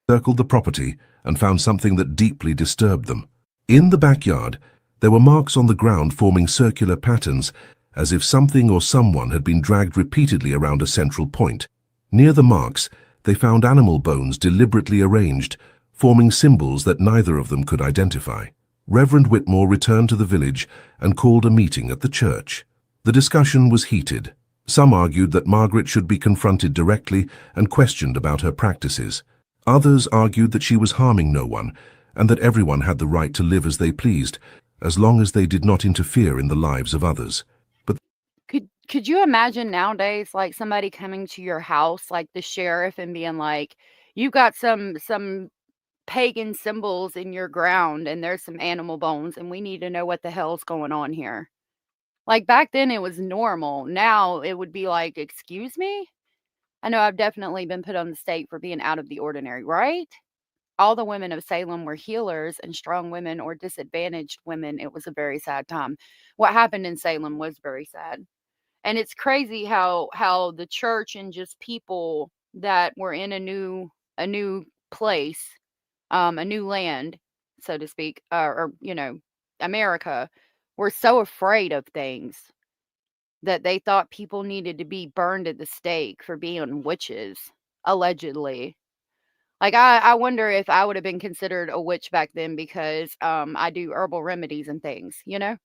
circled the property and found something that deeply disturbed them. In the backyard, there were marks on the ground forming circular patterns, as if something or someone had been dragged repeatedly around a central point. Near the marks, they found animal bones deliberately arranged, forming symbols that neither of them could identify. Reverend Whitmore returned to the village and called a meeting at the church. The discussion was heated. Some argued that Margaret should be confronted directly and questioned about her practices. Others argued that she was harming no one and that everyone had the right to live as they pleased, as long as they did not interfere in the lives of others. But Could you imagine nowadays, like somebody coming to your house, like the sheriff, and being like, "You got some pagan symbols in your ground, and there's some animal bones, and we need to know what the hell's going on here." Like back then, it was normal. Now it would be like, "Excuse me." I know I've definitely been put on the stake for being out of the ordinary, right? All the women of Salem were healers and strong women or disadvantaged women. It was a very sad time. What happened in Salem was very sad. And it's crazy how the church and just people that were in a new place, a new land, so to speak, or America, were so afraid of things that they thought people needed to be burned at the stake for being witches, allegedly. Like I wonder if I would have been considered a witch back then because I do herbal remedies and things, you know?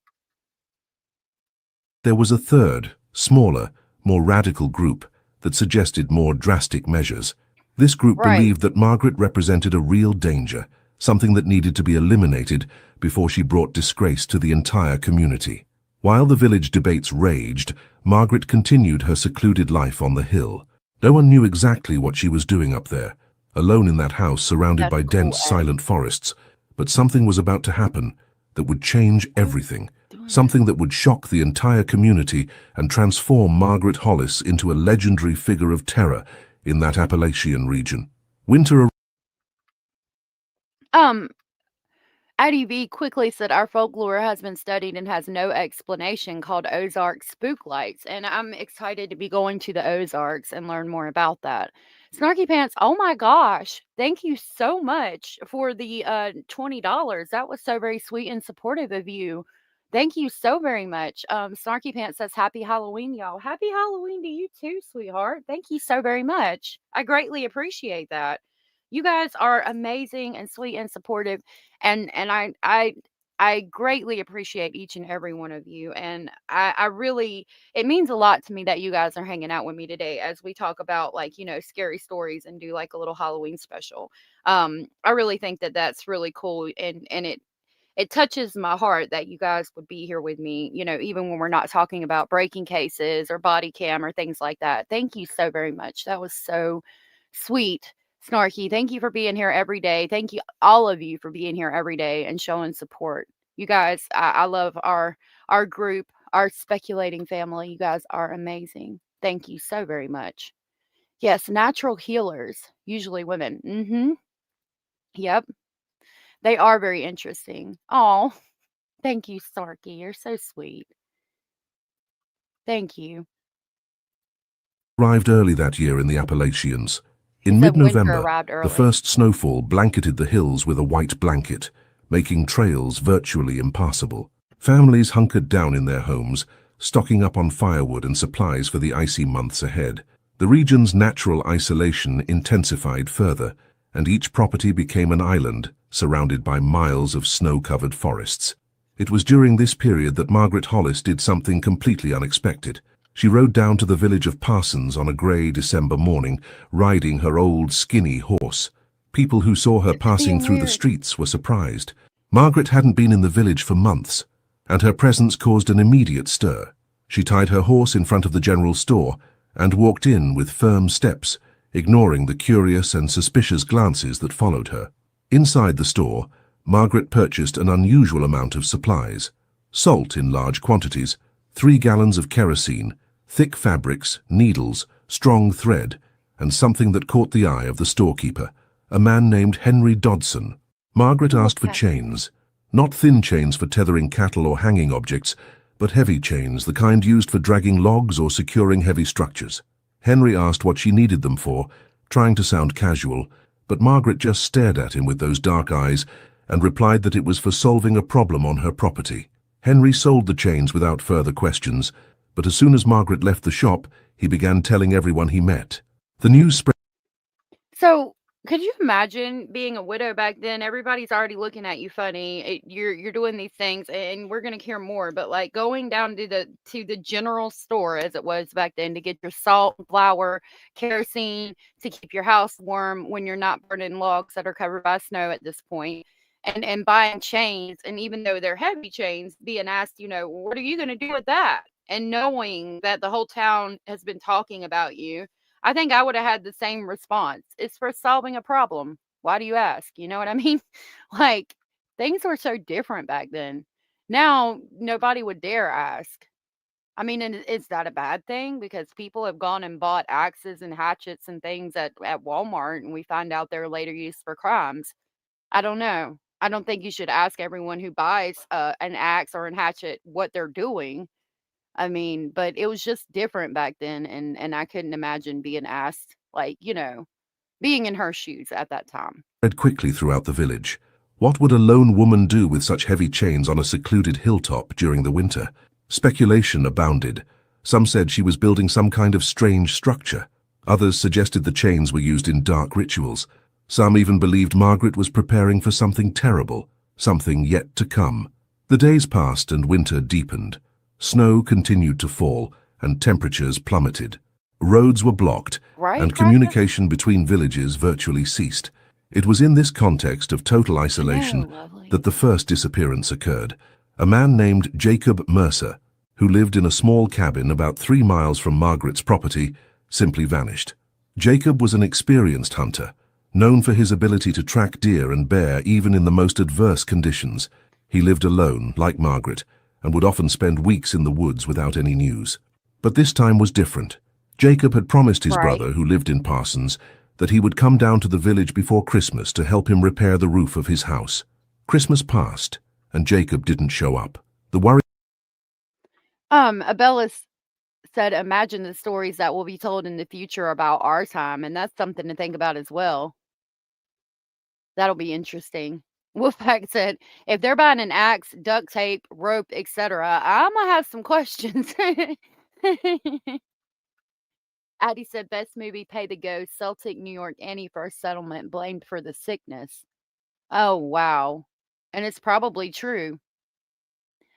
there was a third, smaller, more radical group that suggested more drastic measures. This group Right. believed that Margaret represented a real danger, something that needed to be eliminated before she brought disgrace to the entire community. While the village debates raged, Margaret continued her secluded life on the hill. No one knew exactly what she was doing up there, alone in that house surrounded That's by cool, dense, Ed. silent forests. But something was about to happen that would change everything. something that would shock the entire community and transform Margaret Hollis into a legendary figure of terror in that Appalachian region. Winter IDV quickly said our folklore has been studied and has no explanation, called Ozark Spook Lights, and I'm excited to be going to the Ozarks and learn more about that. Snarky Pants, oh my gosh, thank you so much for the $20. That was so very sweet and supportive of you. Thank you so very much. Snarky Pants says, happy Halloween, y'all. Happy Halloween to you too, sweetheart. Thank you so very much. I greatly appreciate that. You guys are amazing and sweet and supportive, and I greatly appreciate each and every one of you, and I really, it means a lot to me that you guys are hanging out with me today as we talk about, like, you know, scary stories and do like a little Halloween special. I really think that that's really cool, and it touches my heart that you guys would be here with me, you know, even when we're not talking about breaking cases or body cam or things like that. Thank you so very much. That was so sweet. Snarky, thank you for being here every day. Thank you, all of you, for being here every day and showing support. You guys, I love our group, our speculating family. You guys are amazing. Thank you so very much. Yes, natural healers, usually women. Yep. They are very interesting. Oh, thank you, Snarky. You're so sweet. Thank you. Arrived early that year in the Appalachians. In mid-November, the first snowfall blanketed the hills with a white blanket, making trails virtually impassable. Families hunkered down in their homes, stocking up on firewood and supplies for the icy months ahead. The region's natural isolation intensified further, and each property became an island surrounded by miles of snow-covered forests. It was during this period that Margaret Hollis did something completely unexpected. She rode down to the village of Parsons on a grey December morning, riding her old, skinny horse. People who saw her passing through the streets were surprised. Margaret hadn't been in the village for months, and her presence caused an immediate stir. She tied her horse in front of the general store and walked in with firm steps, ignoring the curious and suspicious glances that followed her. Inside the store, Margaret purchased an unusual amount of supplies: salt in large quantities, 3 gallons of kerosene, thick fabrics, needles, strong thread, and something that caught the eye of the storekeeper, a man named Henry Dodson. Margaret asked for chains, not thin chains for tethering cattle or hanging objects, but heavy chains, the kind used for dragging logs or securing heavy structures. Henry asked what she needed them for, trying to sound casual, but Margaret just stared at him with those dark eyes and replied that it was for solving a problem on her property. Henry sold the chains without further questions, but as soon as Margaret left the shop, he began telling everyone he met. The news spread. So, could you imagine being a widow back then? Everybody's already looking at you funny. You're doing these things, and we're gonna hear more. But like going down to the general store, as it was back then, to get your salt, flour, kerosene to keep your house warm when you're not burning logs that are covered by snow at this point, and buying chains, and even though they're heavy chains, being asked, you know, what are you gonna do with that? And knowing that the whole town has been talking about you. I think I would have had the same response. It's for solving a problem. Why do you ask? You know what I mean? Like, things were so different back then. Now, nobody would dare ask. I mean, and is that a bad thing? Because people have gone and bought axes and hatchets and things at Walmart, and we find out they're later used for crimes. I don't know. I don't think you should ask everyone who buys an axe or a hatchet what they're doing. I mean, but it was just different back then, and I couldn't imagine being asked, like, you know, being in her shoes at that time. Spread quickly throughout the village. What would a lone woman do with such heavy chains on a secluded hilltop during the winter? Speculation abounded. Some said she was building some kind of strange structure. Others suggested the chains were used in dark rituals. Some even believed Margaret was preparing for something terrible, something yet to come. The days passed and winter deepened. Snow continued to fall, and temperatures plummeted. Roads were blocked, and communication between villages virtually ceased. It was in this context of total isolation that the first disappearance occurred. A man named Jacob Mercer, who lived in a small cabin about 3 miles from Margaret's property, simply vanished. Jacob was an experienced hunter, known for his ability to track deer and bear even in the most adverse conditions. He lived alone, like Margaret, and would often spend weeks in the woods without any news. But this time was different. Jacob had promised his brother, who lived in Parsons, that he would come down to the village before Christmas to help him repair the roof of his house. Christmas passed, and Jacob didn't show up. The worry... Abella said, imagine the stories that will be told in the future about our time, and that's something to think about as well. That'll be interesting. Wolfpack said, if they're buying an axe, duct tape, rope, etc., I'm going to have some questions. Addie said, best movie, Pay the Ghost, Celtic, New York, Annie first settlement, blamed for the sickness. Oh, wow. And it's probably true.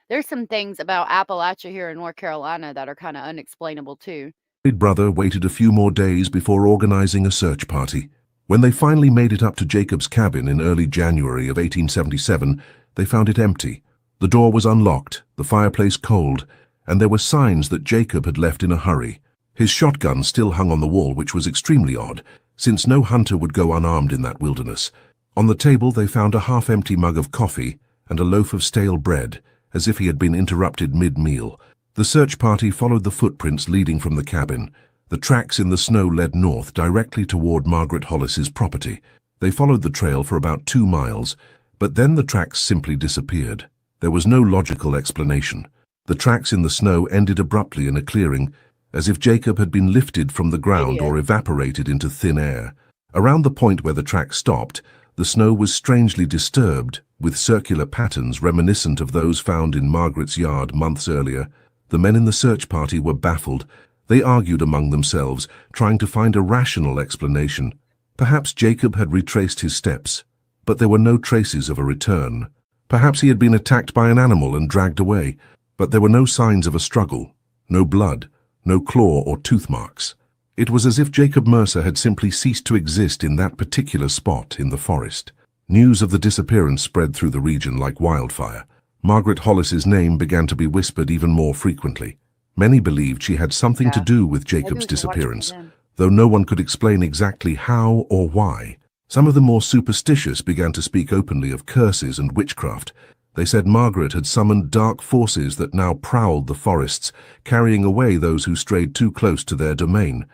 There's some things about Appalachia here in North Carolina that are kind of unexplainable, too. Brother waited a few more days before organizing a search party. When they finally made it up to Jacob's cabin in early January of 1877, they found it empty. The door was unlocked, the fireplace cold, and there were signs that Jacob had left in a hurry. His shotgun still hung on the wall, which was extremely odd, since no hunter would go unarmed in that wilderness. On the table they found a half-empty mug of coffee and a loaf of stale bread, as if he had been interrupted mid-meal. The search party followed the footprints leading from the cabin. The tracks in the snow led north directly toward Margaret Hollis's property. They followed the trail for about 2 miles, but then the tracks simply disappeared. There was no logical explanation. The tracks in the snow ended abruptly in a clearing, as if Jacob had been lifted from the ground or evaporated into thin air. Around the point where the track stopped, the snow was strangely disturbed, with circular patterns reminiscent of those found in Margaret's yard months earlier. The men in the search party were baffled. They argued among themselves, trying to find a rational explanation. Perhaps Jacob had retraced his steps, but there were no traces of a return. Perhaps he had been attacked by an animal and dragged away, but there were no signs of a struggle, no blood, no claw or tooth marks. It was as if Jacob Mercer had simply ceased to exist in that particular spot in the forest. News of the disappearance spread through the region like wildfire. Margaret Hollis's name began to be whispered even more frequently. Many believed she had something to do with Jacob's disappearance, though no one could explain exactly how or why. Some of the more superstitious began to speak openly of curses and witchcraft. They said Margaret had summoned dark forces that now prowled the forests, carrying away those who strayed too close to their domain.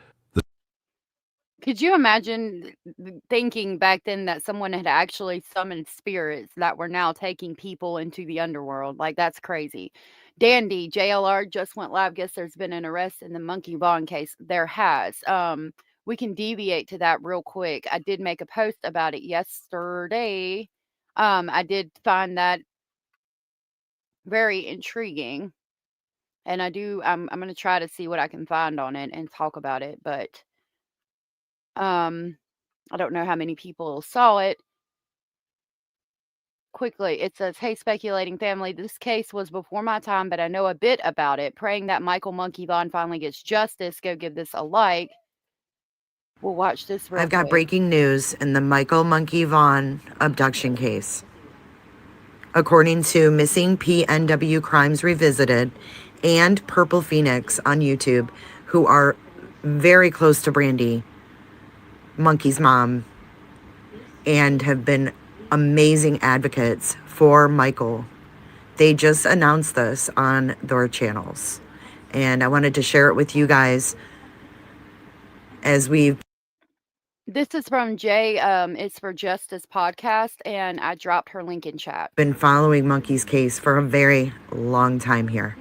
Could you imagine thinking back then that someone had actually summoned spirits that were now taking people into the underworld? Like, that's crazy. Dandy, JLR just went live. Guess there's been an arrest in the Micheal Vaughn case. There has. We can deviate to that real quick. I did make a post about it yesterday. I did find that very intriguing. And I'm going to try to see what I can find on it and talk about it. But I don't know how many people saw it. Quickly, it says, hey, speculating family, this case was before my time, but I know a bit about it. Praying that Micheal Monkey Vaughn finally gets justice. Go give this a like. We'll watch this real I've got quick. breaking news in the Micheal Monkey Vaughn abduction case. According to Missing PNW Crimes Revisited and Purple Phoenix on YouTube, who are very close to Brandy, Monkey's mom, and have been amazing advocates for Micheal. They just announced this on their channels, and I wanted to share it with you guys as we've... This is from Jay. It's for Justice podcast, and I dropped her link in chat. Been following Monkey's case for a very long time here.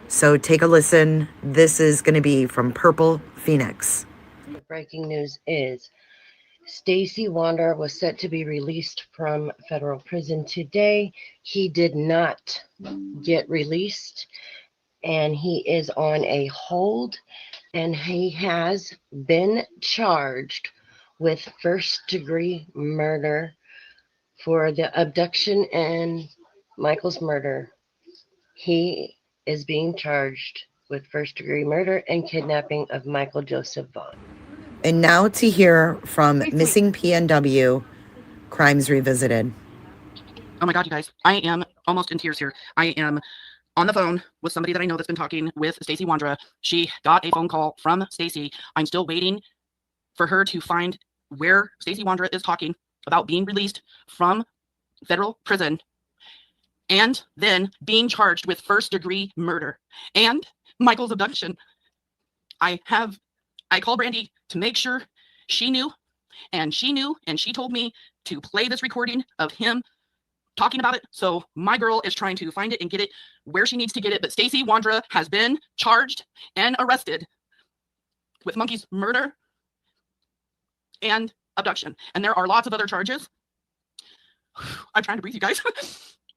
So take a listen. This is going to be from Purple Phoenix. The breaking news is Stacy Wander was set to be released from federal prison today. He did not get released, and he is on a hold, and he has been charged with first-degree murder for the abduction and Michael's murder. He is being charged with first-degree murder and kidnapping of Micheal Joseph Vaughn. And now to hear from Missing PNW Crimes Revisited. Oh my God, you guys. I am almost in tears here. I am on the phone with somebody that I know that's been talking with Stacy Wandra. She got a phone call from Stacy. I'm still waiting for her to find where Stacy Wandra is talking about being released from federal prison. and then being charged with first-degree murder and Michael's abduction. I called Brandy to make sure she knew, and she knew, and she told me to play this recording of him talking about it. So my girl is trying to find it and get it where she needs to get it. But Stacey Wandra has been charged and arrested with Monkey's murder and abduction. And there are lots of other charges. I'm trying to breathe, you guys.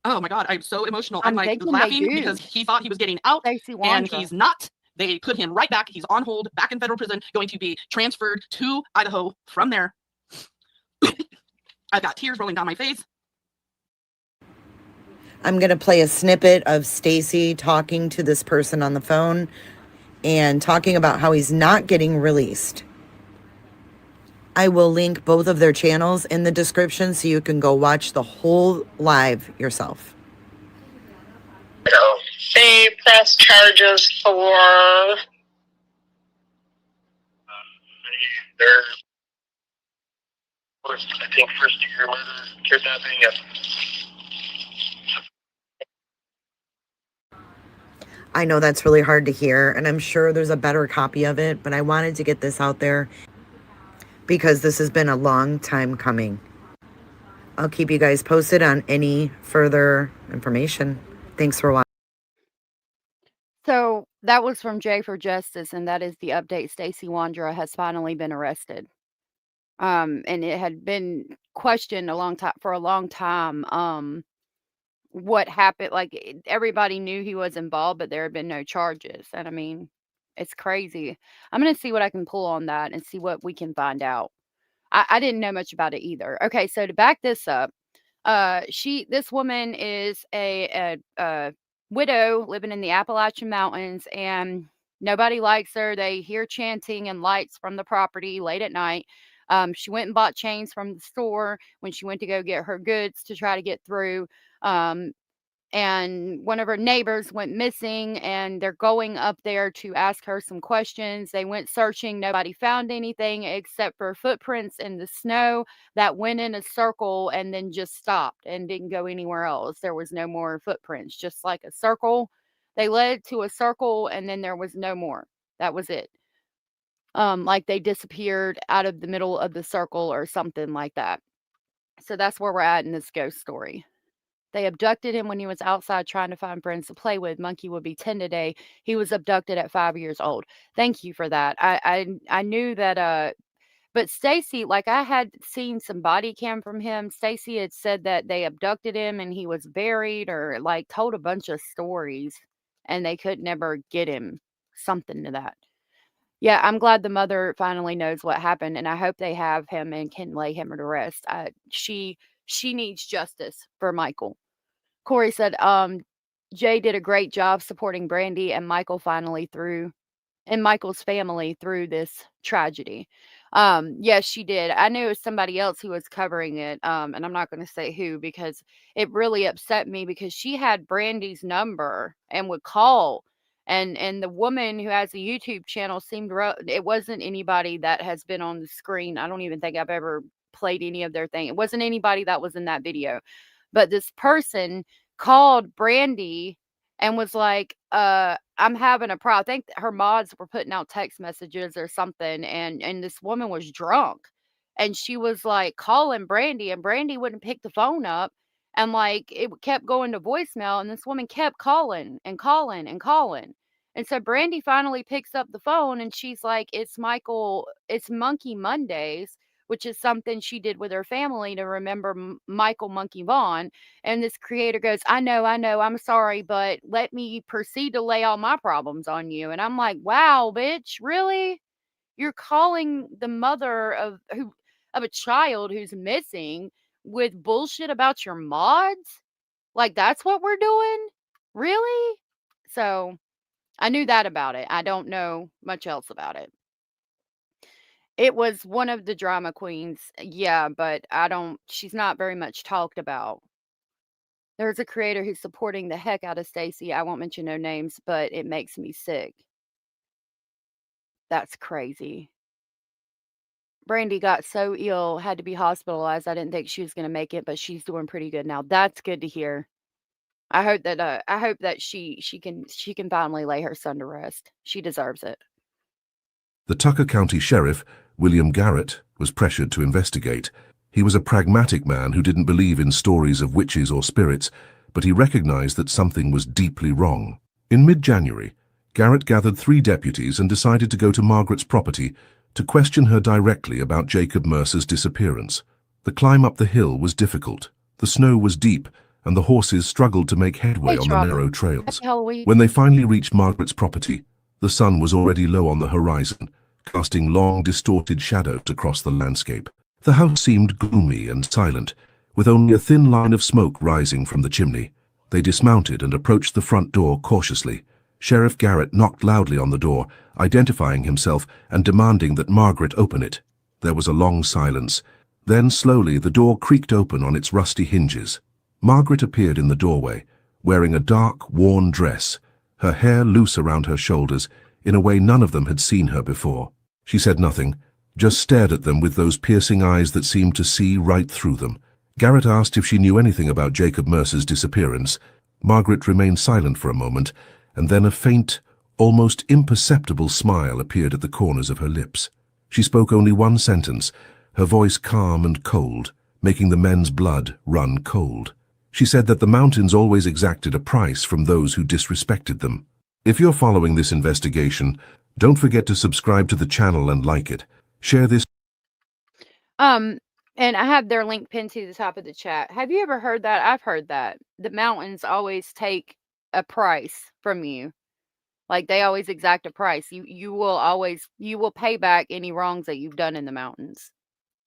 Oh my God, I'm so emotional. I'm like laughing because he thought he was getting out and he's not. They put him right back. He's on hold, back in federal prison, going to be transferred to Idaho from there. I've got tears rolling down my face. I'm going to play a snippet of Stacey talking to this person on the phone and talking about how he's not getting released. I will link both of their channels in the description so you can go watch the whole live yourself. They press charges for their, I think, first-degree murder, kidnapping, and I know that's really hard to hear, and I'm sure there's a better copy of it, but I wanted to get this out there because this has been a long time coming. I'll keep you guys posted on any further information. Thanks for watching. So that was from Jay for Justice, and that is the update. Stacey Wandra has finally been arrested. And it had been questioned for a long time. What happened? Like everybody knew he was involved, but there had been no charges. And I mean, it's crazy. I'm gonna see what I can pull on that and see what we can find out. I didn't know much about it either. Okay, so to back this up, this woman is a widow living in the Appalachian Mountains, and nobody likes her. They hear chanting and lights from the property late at night. She went and bought chains from the store when she went to go get her goods to try to get through. And one of her neighbors went missing, and they're going up there to ask her some questions. They went searching. Nobody found anything except for footprints in the snow that went in a circle and then just stopped and didn't go anywhere else. There was no more footprints, just like a circle. They led to a circle and then there was no more. That was it. Like they disappeared out of the middle of the circle or something like that. So that's where we're at in this ghost story. They abducted him when he was outside trying to find friends to play with. Monkey would be 10 today. He was abducted at 5 years old. Thank you for that. I knew that, but Stacey, like I had seen some body cam from him. Stacey had said that they abducted him and he was buried, or like told a bunch of stories and they could never get him. Something to that. Yeah, I'm glad the mother finally knows what happened, and I hope they have him and can lay him to rest. She needs justice for Michael. Corey said, Jay did a great job supporting Brandy and Michael's family through this tragedy. Yes, she did. I knew it was somebody else who was covering it. And I'm not going to say who because it really upset me because she had Brandy's number and would call. And the woman who has a YouTube channel it wasn't anybody that has been on the screen. I don't even think I've ever played any of their thing. It wasn't anybody that was in that video. But this person called Brandy and was like, I'm having a problem. I think her mods were putting out text messages or something. And this woman was drunk. And she was like calling Brandy, and Brandy wouldn't pick the phone up. And like it kept going to voicemail. And this woman kept calling and calling and calling. And so Brandy finally picks up the phone and she's like, it's Monkey Mondays, which is something she did with her family to remember Micheal Monkey Vaughn. And this creator goes, I know, I'm sorry, but let me proceed to lay all my problems on you. And I'm like, wow, bitch, really? You're calling the mother of a child who's missing with bullshit about your mods? Like, that's what we're doing? Really? So I knew that about it. I don't know much else about it. It was one of the drama queens. Yeah, but she's not very much talked about. There's a creator who's supporting the heck out of Stacey. I won't mention no names, but it makes me sick. That's crazy. Brandy got so ill, had to be hospitalized. I didn't think she was going to make it, but she's doing pretty good now. That's good to hear. I hope that she can finally lay her son to rest. She deserves it. The Tucker County Sheriff, William Garrett, was pressured to investigate. He was a pragmatic man who didn't believe in stories of witches or spirits, but he recognized that something was deeply wrong. In mid-January, Garrett gathered 3 deputies and decided to go to Margaret's property to question her directly about Jacob Mercer's disappearance. The climb up the hill was difficult. The snow was deep, and the horses struggled to make headway on the narrow trails. When they finally reached Margaret's property, the sun was already low on the horizon, casting long, distorted shadows across the landscape. The house seemed gloomy and silent, with only a thin line of smoke rising from the chimney. They dismounted and approached the front door cautiously. Sheriff Garrett knocked loudly on the door, identifying himself and demanding that Margaret open it. There was a long silence. Then, slowly, the door creaked open on its rusty hinges. Margaret appeared in the doorway, wearing a dark, worn dress, her hair loose around her shoulders, in a way none of them had seen her before. She said nothing, just stared at them with those piercing eyes that seemed to see right through them. Garrett asked if she knew anything about Jacob Mercer's disappearance. Margaret remained silent for a moment, and then a faint, almost imperceptible smile appeared at the corners of her lips. She spoke only one sentence, her voice calm and cold, making the men's blood run cold. She said that the mountains always exacted a price from those who disrespected them. If you're following this investigation, don't forget to subscribe to the channel and like it. Share this. And I have their link pinned to the top of the chat. Have you ever heard that? I've heard that. The mountains always take a price from you. Like they always exact a price. You will pay back any wrongs that you've done in the mountains.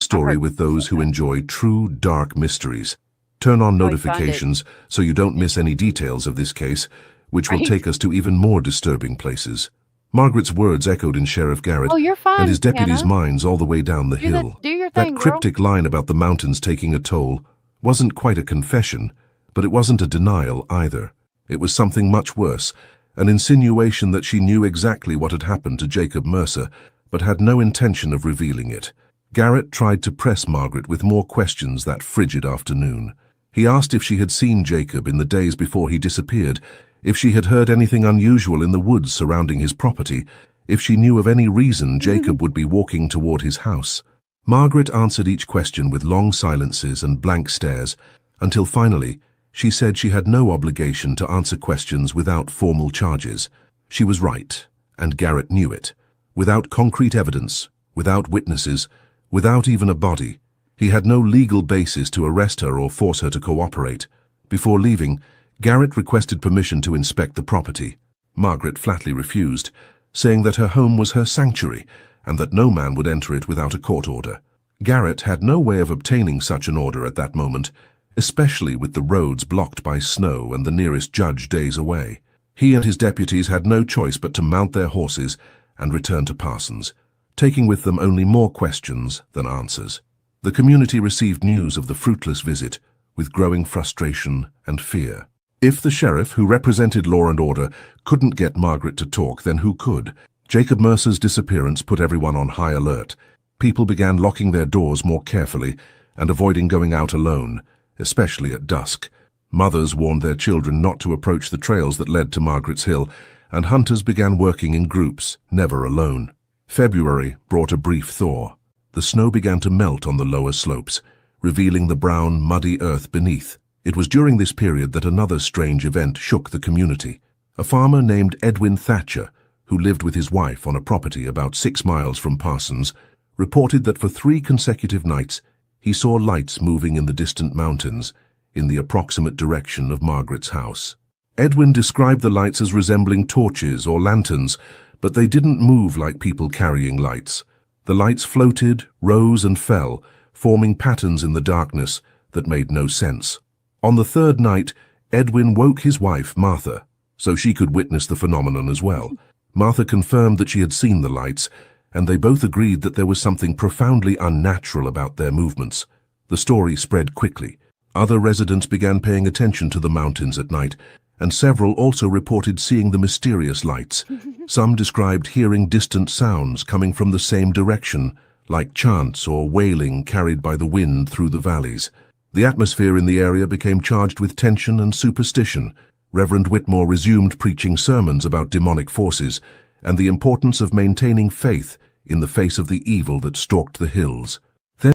Story with those who enjoy true dark mysteries. Turn on notifications so you don't miss any details of this case, which will take us to even more disturbing places. Margaret's words echoed in Sheriff Garrett and his deputies' minds all the way down the hill. That cryptic line about the mountains taking a toll wasn't quite a confession, but it wasn't a denial either. It was something much worse, an insinuation that she knew exactly what had happened to Jacob Mercer, but had no intention of revealing it. Garrett tried to press Margaret with more questions that frigid afternoon. He asked if she had seen Jacob in the days before he disappeared, if she had heard anything unusual in the woods surrounding his property, if she knew of any reason Jacob would be walking toward his house. Margaret answered each question with long silences and blank stares, until finally she said she had no obligation to answer questions without formal charges. She was right, and Garrett knew it. Without concrete evidence, without witnesses, without even a body, he had no legal basis to arrest her or force her to cooperate. Before leaving, Garrett requested permission to inspect the property. Margaret flatly refused, saying that her home was her sanctuary and that no man would enter it without a court order. Garrett had no way of obtaining such an order at that moment, especially with the roads blocked by snow and the nearest judge days away. He and his deputies had no choice but to mount their horses and return to Parsons, taking with them only more questions than answers. The community received news of the fruitless visit with growing frustration and fear. If the sheriff, who represented law and order, couldn't get Margaret to talk, then who could? Jacob Mercer's disappearance put everyone on high alert. People began locking their doors more carefully and avoiding going out alone, especially at dusk. Mothers warned their children not to approach the trails that led to Margaret's Hill, and hunters began working in groups, never alone. February brought a brief thaw. The snow began to melt on the lower slopes, revealing the brown, muddy earth beneath. It was during this period that another strange event shook the community. A farmer named Edwin Thatcher, who lived with his wife on a property about 6 miles from Parsons, reported that for 3 consecutive nights he saw lights moving in the distant mountains in the approximate direction of Margaret's house. Edwin described the lights as resembling torches or lanterns, but they didn't move like people carrying lights. The lights floated, rose and fell, forming patterns in the darkness that made no sense. On the 3rd night, Edwin woke his wife, Martha, so she could witness the phenomenon as well. Martha confirmed that she had seen the lights, and they both agreed that there was something profoundly unnatural about their movements. The story spread quickly. Other residents began paying attention to the mountains at night, and several also reported seeing the mysterious lights. Some described hearing distant sounds coming from the same direction, like chants or wailing carried by the wind through the valleys. The atmosphere in the area became charged with tension and superstition. Reverend Whitmore resumed preaching sermons about demonic forces and the importance of maintaining faith in the face of the evil that stalked the hills. Then,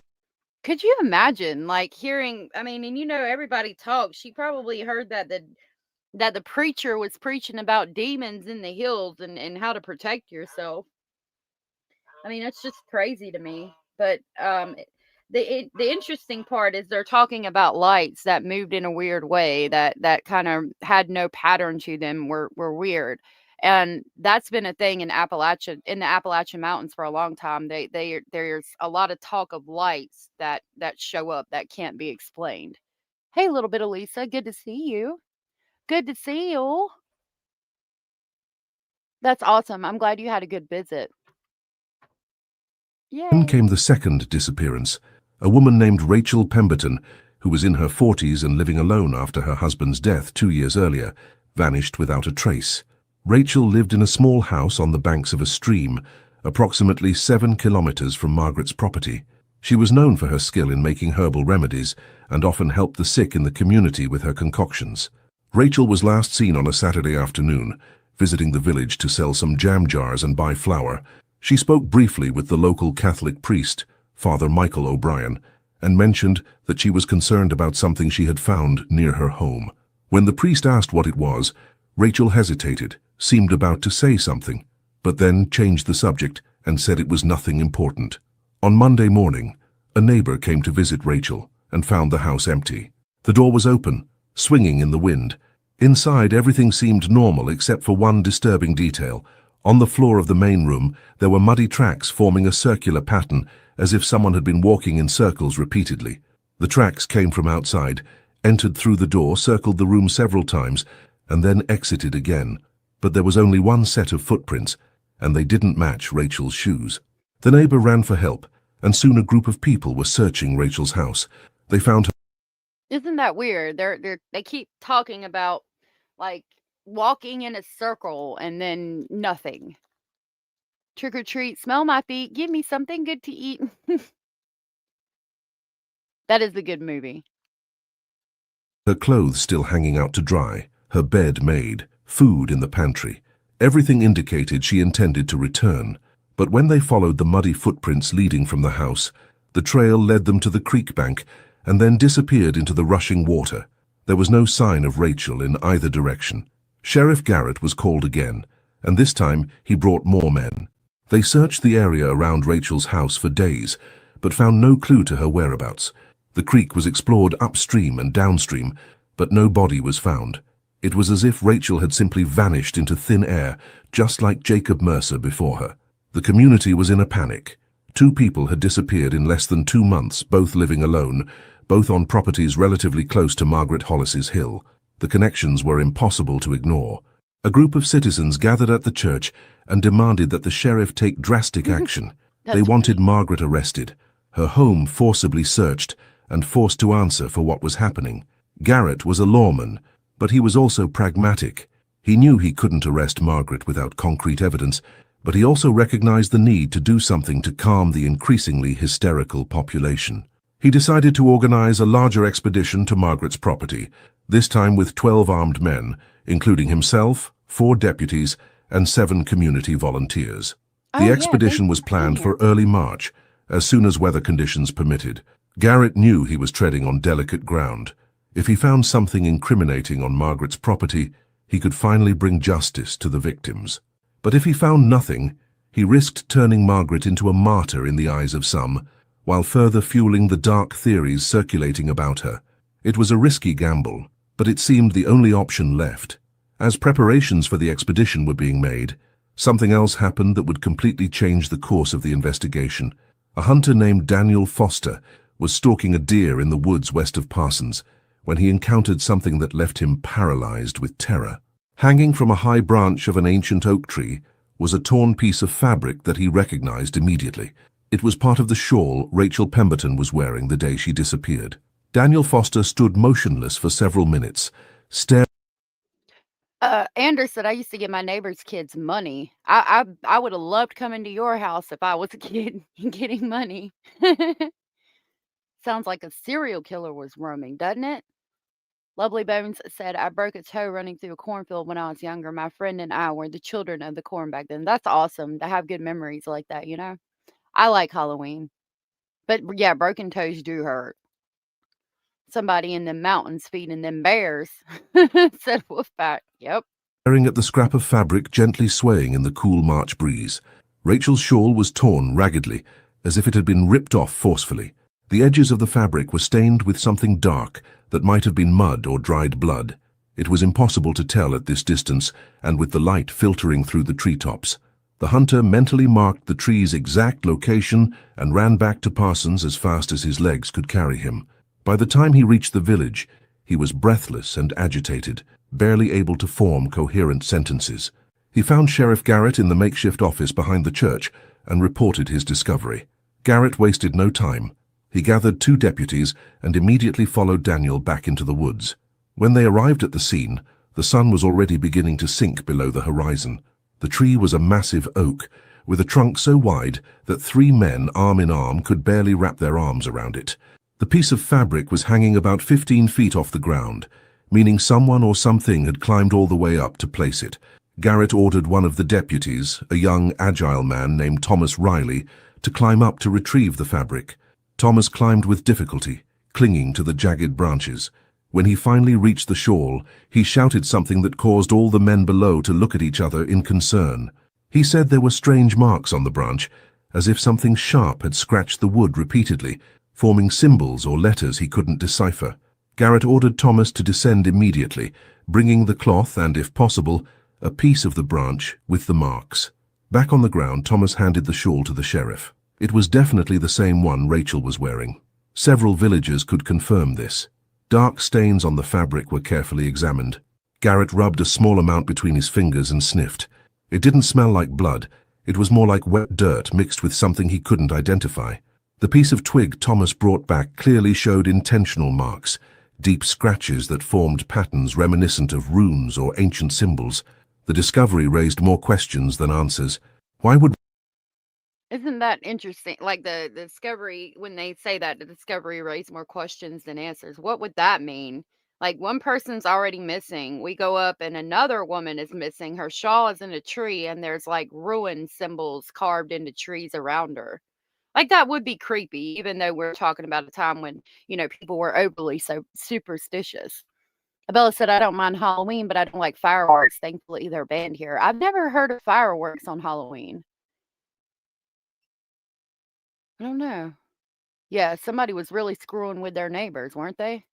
could you imagine, like, hearing, I mean, and everybody talks. She probably heard that the preacher was preaching about demons in the hills and how to protect yourself. I mean, that's just crazy to me. But the interesting part is they're talking about lights that moved in a weird way, that kind of had no pattern to them, were weird. And that's been a thing in Appalachia, in the Appalachian Mountains, for a long time. There's a lot of talk of lights that show up that can't be explained. Hey, little bit of Lisa, good to see you. Good to see you. That's awesome. I'm glad you had a good visit. Then Yay. came the second disappearance. A woman named Rachel Pemberton, who was in her 40s and living alone after her husband's death 2 years earlier, vanished without a trace. Rachel lived in a small house on the banks of a stream, approximately 7 kilometers from Margaret's property. She was known for her skill in making herbal remedies and often helped the sick in the community with her concoctions. Rachel was last seen on a Saturday afternoon, visiting the village to sell some jam jars and buy flour. She spoke briefly with the local Catholic priest, Father Micheal O'Brien, and mentioned that she was concerned about something she had found near her home. When the priest asked what it was, Rachel hesitated, seemed about to say something, but then changed the subject and said it was nothing important. On Monday morning, a neighbor came to visit Rachel and found the house empty. The door was open, swinging in the wind. Inside, everything seemed normal except for one disturbing detail. On the floor of the main room, there were muddy tracks forming a circular pattern, as if someone had been walking in circles repeatedly. The tracks came from outside, entered through the door, circled the room several times, and then exited again. But there was only one set of footprints, and they didn't match Rachel's shoes. The neighbor ran for help, and soon a group of people were searching Rachel's house. They found her. Isn't that weird? They keep talking about, like, walking in a circle and then nothing. Trick or treat, smell my feet, give me something good to eat. That is a good movie. Her clothes still hanging out to dry, her bed made, food in the pantry. Everything indicated she intended to return. But when they followed the muddy footprints leading from the house, the trail led them to the creek bank and then disappeared into the rushing water. There was no sign of Rachel in either direction. Sheriff Garrett was called again, and this time he brought more men. They searched the area around Rachel's house for days, but found no clue to her whereabouts. The creek was explored upstream and downstream, but no body was found. It was as if Rachel had simply vanished into thin air, just like Jacob Mercer before her. The community was in a panic. 2 people had disappeared in less than 2 months, both living alone, both on properties relatively close to Margaret Hollis's hill. The connections were impossible to ignore. A group of citizens gathered at the church and demanded that the sheriff take drastic action. They wanted Margaret arrested, her home forcibly searched, and forced to answer for what was happening. Garrett was a lawman, but he was also pragmatic. He knew he couldn't arrest Margaret without concrete evidence, but he also recognized the need to do something to calm the increasingly hysterical population. He decided to organize a larger expedition to Margaret's property, this time with 12 armed men, including himself, 4 deputies, and 7 community volunteers. The expedition was planned for early March, as soon as weather conditions permitted. Garrett knew he was treading on delicate ground. If he found something incriminating on Margaret's property, he could finally bring justice to the victims. But if he found nothing, he risked turning Margaret into a martyr in the eyes of some, while further fueling the dark theories circulating about her. It was a risky gamble, but it seemed the only option left. As preparations for the expedition were being made, something else happened that would completely change the course of the investigation. A hunter named Daniel Foster was stalking a deer in the woods west of Parsons when he encountered something that left him paralyzed with terror. Hanging from a high branch of an ancient oak tree was a torn piece of fabric that he recognized immediately. It was part of the shawl Rachel Pemberton was wearing the day she disappeared. Daniel Foster stood motionless for several minutes, staring. Anders said, I used to give my neighbor's kids money. I would have loved coming to your house if I was a kid and getting money. Sounds like a serial killer was roaming, doesn't it? Lovely Bones said, I broke a toe running through a cornfield when I was younger. My friend and I were the children of the corn back then. That's awesome to have good memories like that, you know? I like Halloween. But yeah, broken toes do hurt. Somebody in the mountains feeding them bears, said Wolfpack. Yep. Staring at the scrap of fabric gently swaying in the cool March breeze. Rachel's shawl was torn raggedly, as if it had been ripped off forcefully. The edges of the fabric were stained with something dark that might have been mud or dried blood. It was impossible to tell at this distance, and with the light filtering through the treetops. The hunter mentally marked the tree's exact location and ran back to Parsons as fast as his legs could carry him. By the time he reached the village, he was breathless and agitated, barely able to form coherent sentences. He found Sheriff Garrett in the makeshift office behind the church and reported his discovery. Garrett wasted no time. He gathered 2 deputies and immediately followed Daniel back into the woods. When they arrived at the scene, the sun was already beginning to sink below the horizon. The tree was a massive oak, with a trunk so wide that 3 men, arm in arm, could barely wrap their arms around it. The piece of fabric was hanging about 15 feet off the ground, meaning someone or something had climbed all the way up to place it. Garrett ordered one of the deputies, a young, agile man named Thomas Riley, to climb up to retrieve the fabric. Thomas climbed with difficulty, clinging to the jagged branches. When he finally reached the shawl, he shouted something that caused all the men below to look at each other in concern. He said there were strange marks on the branch, as if something sharp had scratched the wood repeatedly, forming symbols or letters he couldn't decipher. Garrett ordered Thomas to descend immediately, bringing the cloth and, if possible, a piece of the branch with the marks. Back on the ground, Thomas handed the shawl to the sheriff. It was definitely the same one Rachel was wearing. Several villagers could confirm this. Dark stains on the fabric were carefully examined. Garrett rubbed a small amount between his fingers and sniffed. It didn't smell like blood. It was more like wet dirt mixed with something he couldn't identify. The piece of twig Thomas brought back clearly showed intentional marks, deep scratches that formed patterns reminiscent of runes or ancient symbols. The discovery raised more questions than answers. Why would... Isn't that interesting? Like the discovery, when they say that the discovery raised more questions than answers, what would that mean? Like one person's already missing. We go up and another woman is missing. Her shawl is in a tree and there's like ruin symbols carved into trees around her. Like that would be creepy, even though we're talking about a time when, you know, people were overly so superstitious. Abella said, I don't mind Halloween, but I don't like fireworks. Thankfully, they're banned here. I've never heard of fireworks on Halloween. I don't know. Yeah, somebody was really screwing with their neighbors, weren't they?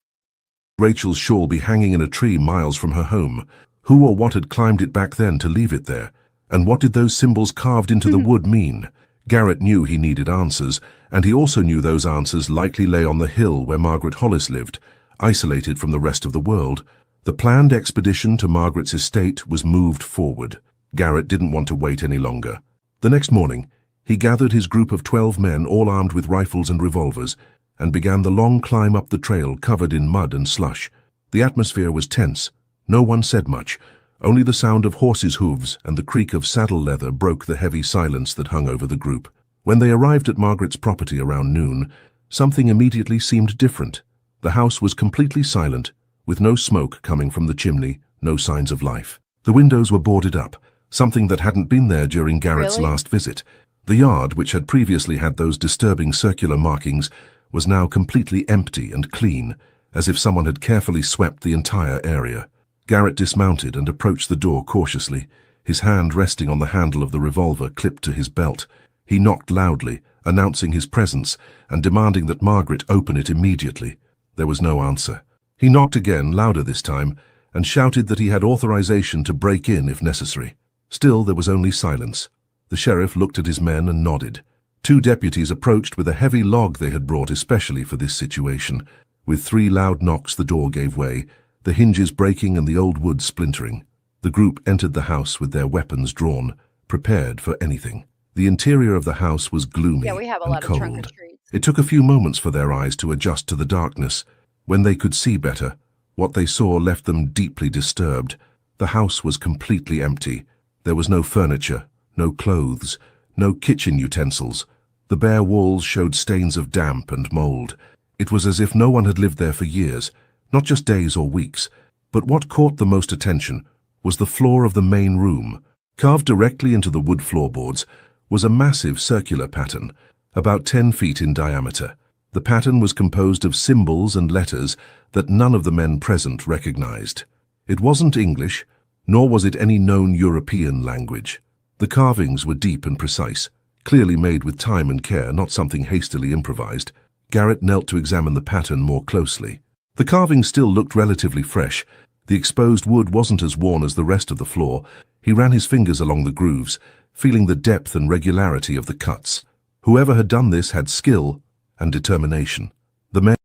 Rachel's shawl be hanging in a tree miles from her home? Who or what had climbed it back then to leave it there? And what did those symbols carved into the wood mean? Garrett knew he needed answers, and he also knew those answers likely lay on the hill where Margaret Hollis lived, isolated from the rest of the world. The planned expedition to Margaret's estate was moved forward. Garrett didn't want to wait any longer. The next morning, he gathered his group of 12 men, all armed with rifles and revolvers, and began the long climb up the trail covered in mud and slush. The atmosphere was tense. No one said much. Only the sound of horses' hooves and the creak of saddle leather broke the heavy silence that hung over the group. When they arrived at Margaret's property around noon, something immediately seemed different. The house was completely silent, with no smoke coming from the chimney, no signs of life. The windows were boarded up, something that hadn't been there during Garrett's last visit. The yard, which had previously had those disturbing circular markings, was now completely empty and clean, as if someone had carefully swept the entire area. Garrett dismounted and approached the door cautiously, his hand resting on the handle of the revolver clipped to his belt. He knocked loudly, announcing his presence and demanding that Margaret open it immediately. There was no answer. He knocked again, louder this time, and shouted that he had authorization to break in if necessary. Still, there was only silence. The sheriff looked at his men and nodded. 2 deputies approached with a heavy log they had brought especially for this situation. With 3 loud knocks, the door gave way, the hinges breaking and the old wood splintering. The group entered the house with their weapons drawn, prepared for anything. The interior of the house was gloomy and cold. It took a few moments for their eyes to adjust to the darkness. When they could see better, what they saw left them deeply disturbed. The house was completely empty. There was no furniture, no clothes, no kitchen utensils. The bare walls showed stains of damp and mold. It was as if no one had lived there for years, not just days or weeks. But what caught the most attention was the floor of the main room. Carved directly into the wood floorboards was a massive circular pattern, about 10 feet in diameter. The pattern was composed of symbols and letters that none of the men present recognized. It wasn't English, nor was it any known European language. The carvings were deep and precise, clearly made with time and care, not something hastily improvised. Garrett knelt to examine the pattern more closely. The carving still looked relatively fresh. The exposed wood wasn't as worn as the rest of the floor. He ran his fingers along the grooves, feeling the depth and regularity of the cuts. Whoever had done this had skill and determination. The men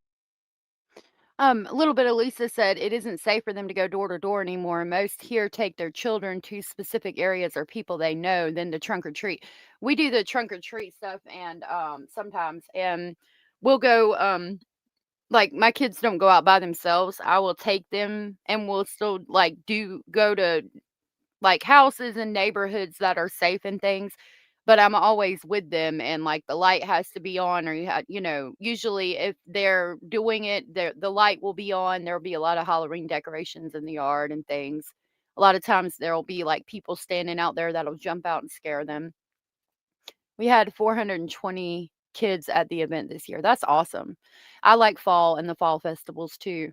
A little bit of Lisa said it isn't safe for them to go door to door anymore. Most here take their children to specific areas or people they know, then to trunk or treat. We do the trunk or treat stuff, and sometimes, and we'll go. Like my kids don't go out by themselves. I will take them, and we'll still like go to like houses and neighborhoods that are safe and things. But I'm always with them, and like the light has to be on, or usually if they're doing it, the light will be on. There'll be a lot of Halloween decorations in the yard and things. A lot of times there'll be like people standing out there that'll jump out and scare them. We had 420 kids at the event this year. That's awesome. I like fall and the fall festivals too.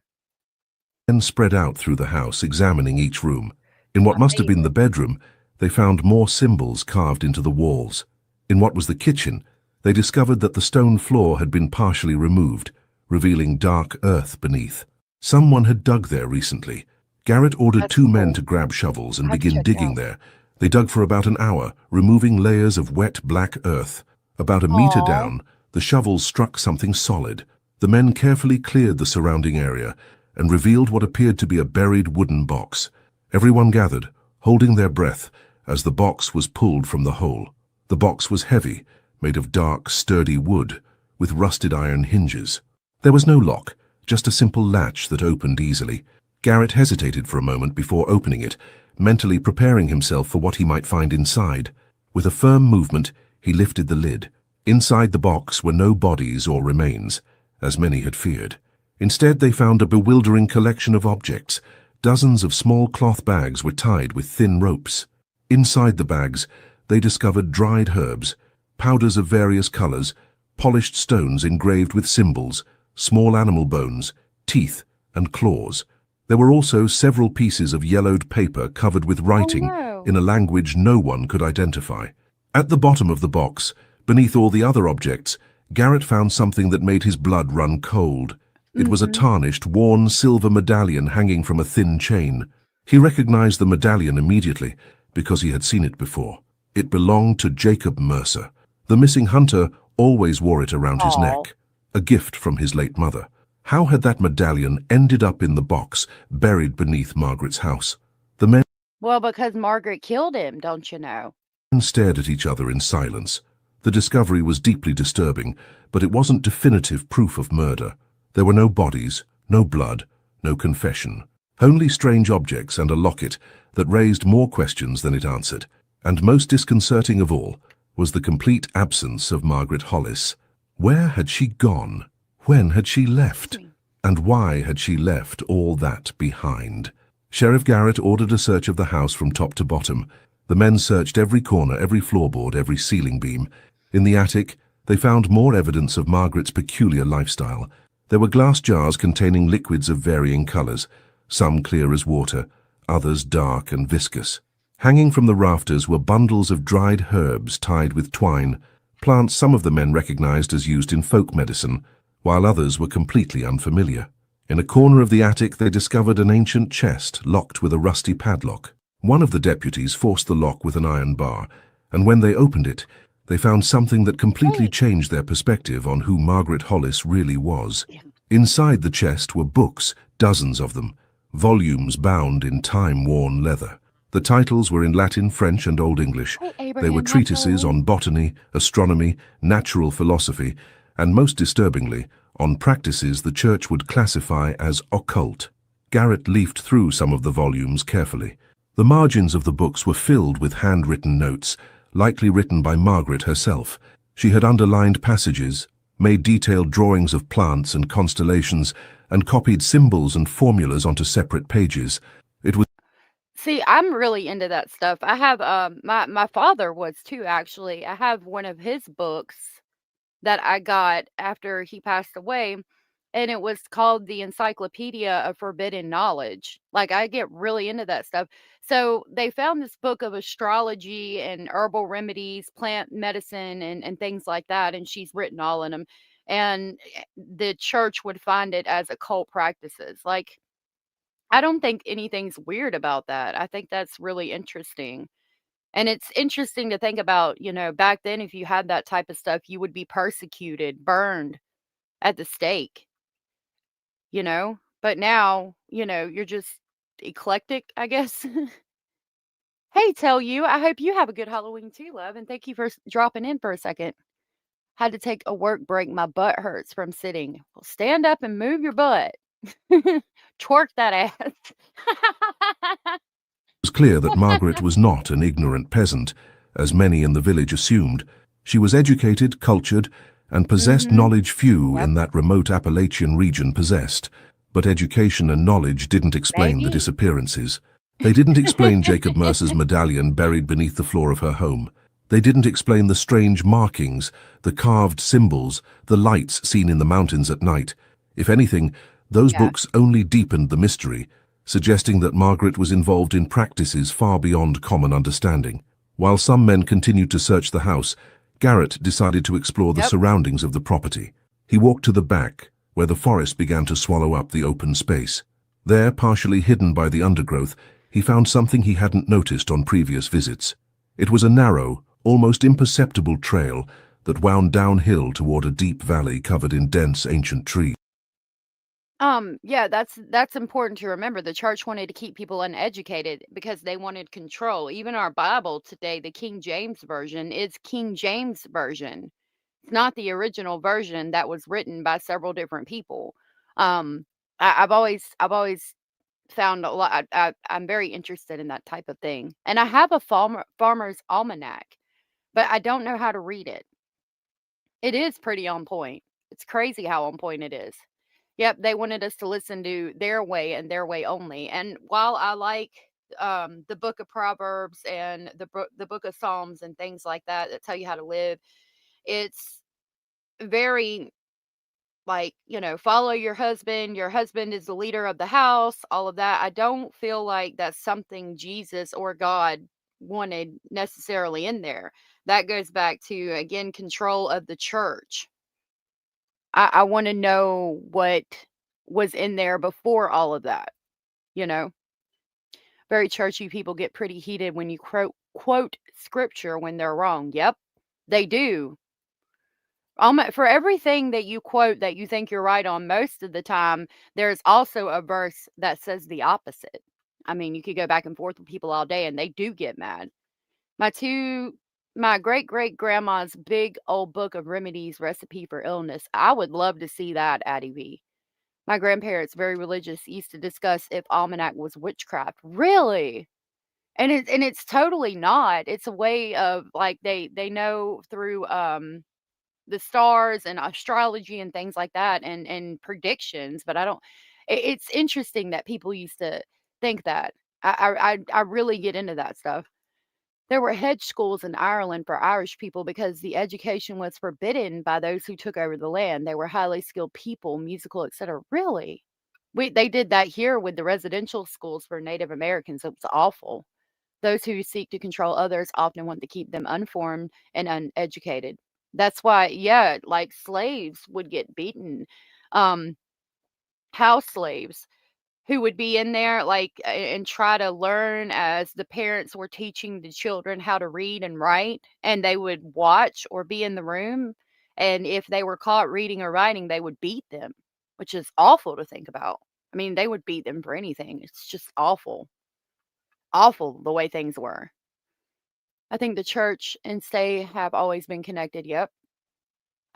spread out through the house, examining each room. In what must have been the bedroom, they found more symbols carved into the walls. In what was the kitchen, they discovered that the stone floor had been partially removed, revealing dark earth beneath. Someone had dug there recently. Garrett ordered two men to grab shovels and begin digging there. They dug for about an hour, removing layers of wet black earth. About a meter down, the shovels struck something solid. The men carefully cleared the surrounding area and revealed what appeared to be a buried wooden box. Everyone gathered, holding their breath, as the box was pulled from the hole. The box was heavy, made of dark, sturdy wood, with rusted iron hinges. There was no lock, just a simple latch that opened easily. Garrett hesitated for a moment before opening it, mentally preparing himself for what he might find inside. With a firm movement, he lifted the lid. Inside the box were no bodies or remains, as many had feared. Instead, they found a bewildering collection of objects. Dozens of small cloth bags were tied with thin ropes. Inside the bags, they discovered dried herbs, powders of various colors, polished stones engraved with symbols, small animal bones, teeth, and claws. There were also several pieces of yellowed paper covered with writing in a language no one could identify. At the bottom of the box, beneath all the other objects, Garrett found something that made his blood run cold. It was a tarnished, worn silver medallion hanging from a thin chain. He recognized the medallion immediately because he had seen it before. It belonged to Jacob Mercer. The missing hunter always wore it around his neck, a gift from his late mother. How had that medallion ended up in the box, buried beneath Margaret's house? The men Well, because Margaret killed him, don't you know? stared at each other in silence. The discovery was deeply disturbing, but it wasn't definitive proof of murder. There were no bodies, no blood, no confession. Only strange objects and a locket that raised more questions than it answered. And most disconcerting of all was the complete absence of Margaret Hollis. Where had she gone? When had she left? And why had she left all that behind? Sheriff Garrett ordered a search of the house from top to bottom. The men searched every corner, every floorboard, every ceiling beam. In the attic, they found more evidence of Margaret's peculiar lifestyle. There were glass jars containing liquids of varying colors, some clear as water, others dark and viscous. Hanging from the rafters were bundles of dried herbs tied with twine, plants some of the men recognized as used in folk medicine, while others were completely unfamiliar. In a corner of the attic, they discovered an ancient chest locked with a rusty padlock. One of the deputies forced the lock with an iron bar, and when they opened it, they found something that completely changed their perspective on who Margaret Hollis really was. Inside the chest were books, dozens of them, volumes bound in time-worn leather. The titles were in Latin, French, and Old English. They were treatises on botany, astronomy, natural philosophy, and most disturbingly, on practices the church would classify as occult. Garrett leafed through some of the volumes carefully. The margins of the books were filled with handwritten notes, likely written by Margaret herself. She had underlined passages, made detailed drawings of plants and constellations, and copied symbols and formulas onto separate pages. It was See, I'm really into that stuff. I have my father was too, actually. I have one of his books that I got after he passed away, and it was called The Encyclopedia of Forbidden Knowledge. Like, I get really into that stuff. So they found this book of astrology and herbal remedies, plant medicine, and things like that, and she's written all in them. And the church would find it as occult practices. Like, I don't think anything's weird about that. I think that's really interesting. And it's interesting to think about, back then, if you had that type of stuff, you would be persecuted, burned at the stake, But now, you're just eclectic, I guess. Hey, tell you, I hope you have a good Halloween too, love. And thank you for dropping in for a second. Had to take a work break. My butt hurts from sitting. Well, stand up and move your butt. Twerk that ass. was clear that Margaret was not an ignorant peasant, as many in the village assumed. She was educated, cultured, and possessed knowledge few in that remote Appalachian region possessed. But education and knowledge didn't explain the disappearances. They didn't explain Jacob Mercer's medallion buried beneath the floor of her home. They didn't explain the strange markings, the carved symbols, the lights seen in the mountains at night. If anything, those books only deepened the mystery, suggesting that Margaret was involved in practices far beyond common understanding. While some men continued to search the house, Garrett decided to explore the surroundings of the property. He walked to the back, where the forest began to swallow up the open space. There, partially hidden by the undergrowth, he found something he hadn't noticed on previous visits. It was a narrow, almost imperceptible trail that wound downhill toward a deep valley covered in dense ancient trees. Yeah, that's important to remember. The church wanted to keep people uneducated because they wanted control. Even our Bible today, the King James Version, is King James Version. It's not the original version that was written by several different people. I've always found a lot. I'm very interested in that type of thing, and I have a farmer's almanac, but I don't know how to read it. It is pretty on point. It's crazy how on point it is. Yep, they wanted us to listen to their way and their way only. And while I like the book of Proverbs and the book of Psalms and things like that tell you how to live, it's very like, follow your husband is the leader of the house, all of that. I don't feel like that's something Jesus or God wanted necessarily in there. That goes back to, again, control of the church. I want to know what was in there before all of that, Very churchy people get pretty heated when you quote scripture when they're wrong. Yep, they do. For everything that you quote that you think you're right on, most of the time, there's also a verse that says the opposite. I mean, you could go back and forth with people all day and they do get mad. My great-great-grandma's big old book of remedies, recipe for illness. I would love to see that, Addie V. My grandparents, very religious, used to discuss if almanac was witchcraft. Really? And it's totally not. It's a way of, like, they know through the stars and astrology and things like that and predictions, but I don't. It's interesting that people used to think that. I really get into that stuff. There were hedge schools in Ireland for Irish people because the education was forbidden by those who took over the land. They were highly skilled people, musical, etc. Really? They did that here with the residential schools for Native Americans. It was awful. Those who seek to control others often want to keep them uninformed and uneducated. That's why, yeah, like slaves would get beaten. House slaves who would be in there like and try to learn as the parents were teaching the children how to read and write, and they would watch or be in the room, and if they were caught reading or writing, they would beat them, which is awful to think about. I mean, they would beat them for anything. It's just awful the way things were. I think the church and state have always been connected. Yep,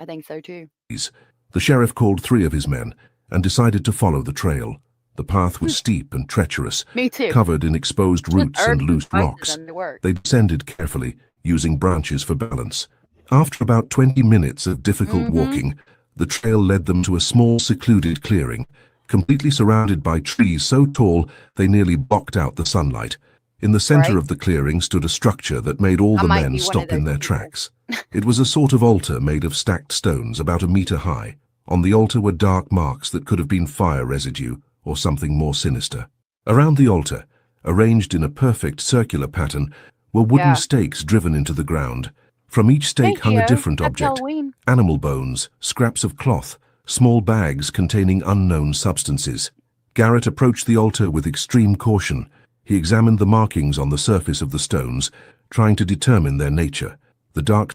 I think so too. The sheriff called 3 of his men and decided to follow the trail. The path was steep and treacherous, Me too. covered in exposed roots and loose rocks. They descended carefully, using branches for balance. After about 20 minutes of difficult walking, the trail led them to a small secluded clearing, completely surrounded by trees so tall they nearly blocked out the sunlight. In the center of the clearing stood a structure that made all the men stop in their tracks. It was a sort of altar made of stacked stones about a meter high. On the altar were dark marks that could have been fire residue or something more sinister. Around the altar, arranged in a perfect circular pattern, were wooden stakes driven into the ground. From each stake hung a different object: animal bones, scraps of cloth, small bags containing unknown substances. Garrett approached the altar with extreme caution. He examined the markings on the surface of the stones, trying to determine their nature. The dark...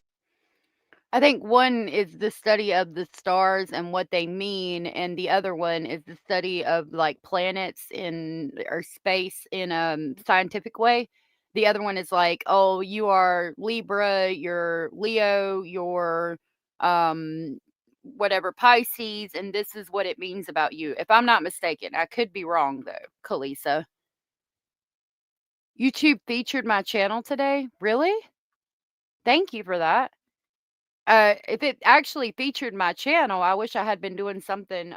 I think one is the study of the stars and what they mean, and the other one is the study of like planets in or space in a scientific way. The other one is like, oh, you are Libra, you're Leo, you're whatever Pisces, and this is what it means about you. If I'm not mistaken, I could be wrong though, Kalisa. YouTube featured my channel today. Really? Thank you for that. If it actually featured my channel, I wish I had been doing something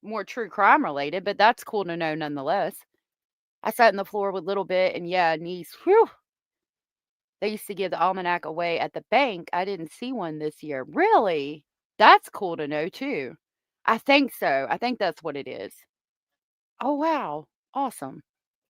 more true crime related, but that's cool to know nonetheless. I sat on the floor with little bit, and yeah, niece, whew. They used to give the almanac away at the bank. I didn't see one this year. Really? That's cool to know too. I think so. I think that's what it is. Oh, wow. Awesome.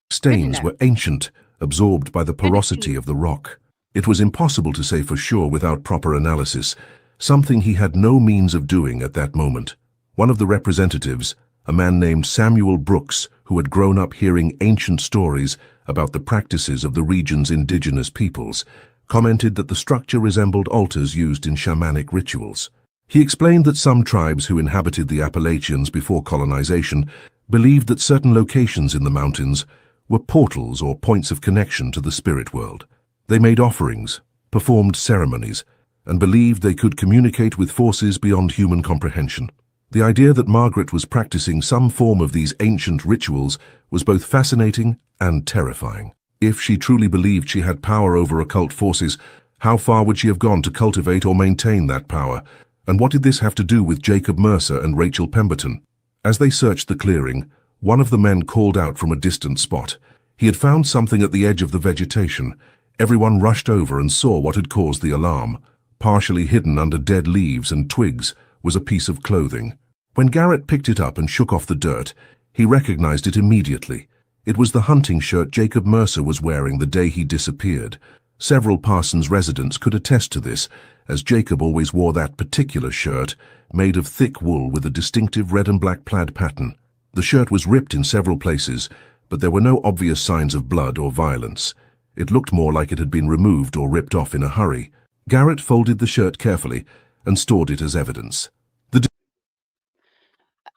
Stains were ancient, absorbed by the porosity of the rock. It was impossible to say for sure without proper analysis, something he had no means of doing at that moment. One of the representatives, a man named Samuel Brooks, who had grown up hearing ancient stories about the practices of the region's indigenous peoples, commented that the structure resembled altars used in shamanic rituals. He explained that some tribes who inhabited the Appalachians before colonization believed that certain locations in the mountains were portals or points of connection to the spirit world. They made offerings, performed ceremonies, and believed they could communicate with forces beyond human comprehension. The idea that Margaret was practicing some form of these ancient rituals was both fascinating and terrifying. If she truly believed she had power over occult forces, how far would she have gone to cultivate or maintain that power? And what did this have to do with Jacob Mercer and Rachel Pemberton? As they searched the clearing, one of the men called out from a distant spot. He had found something at the edge of the vegetation. Everyone rushed over and saw what had caused the alarm. Partially hidden under dead leaves and twigs was a piece of clothing. When Garrett picked it up and shook off the dirt, he recognized it immediately. It was the hunting shirt Jacob Mercer was wearing the day he disappeared. Several Parsons residents could attest to this, as Jacob always wore that particular shirt, made of thick wool with a distinctive red and black plaid pattern. The shirt was ripped in several places, but there were no obvious signs of blood or violence. It looked more like it had been removed or ripped off in a hurry. Garrett folded the shirt carefully and stored it as evidence.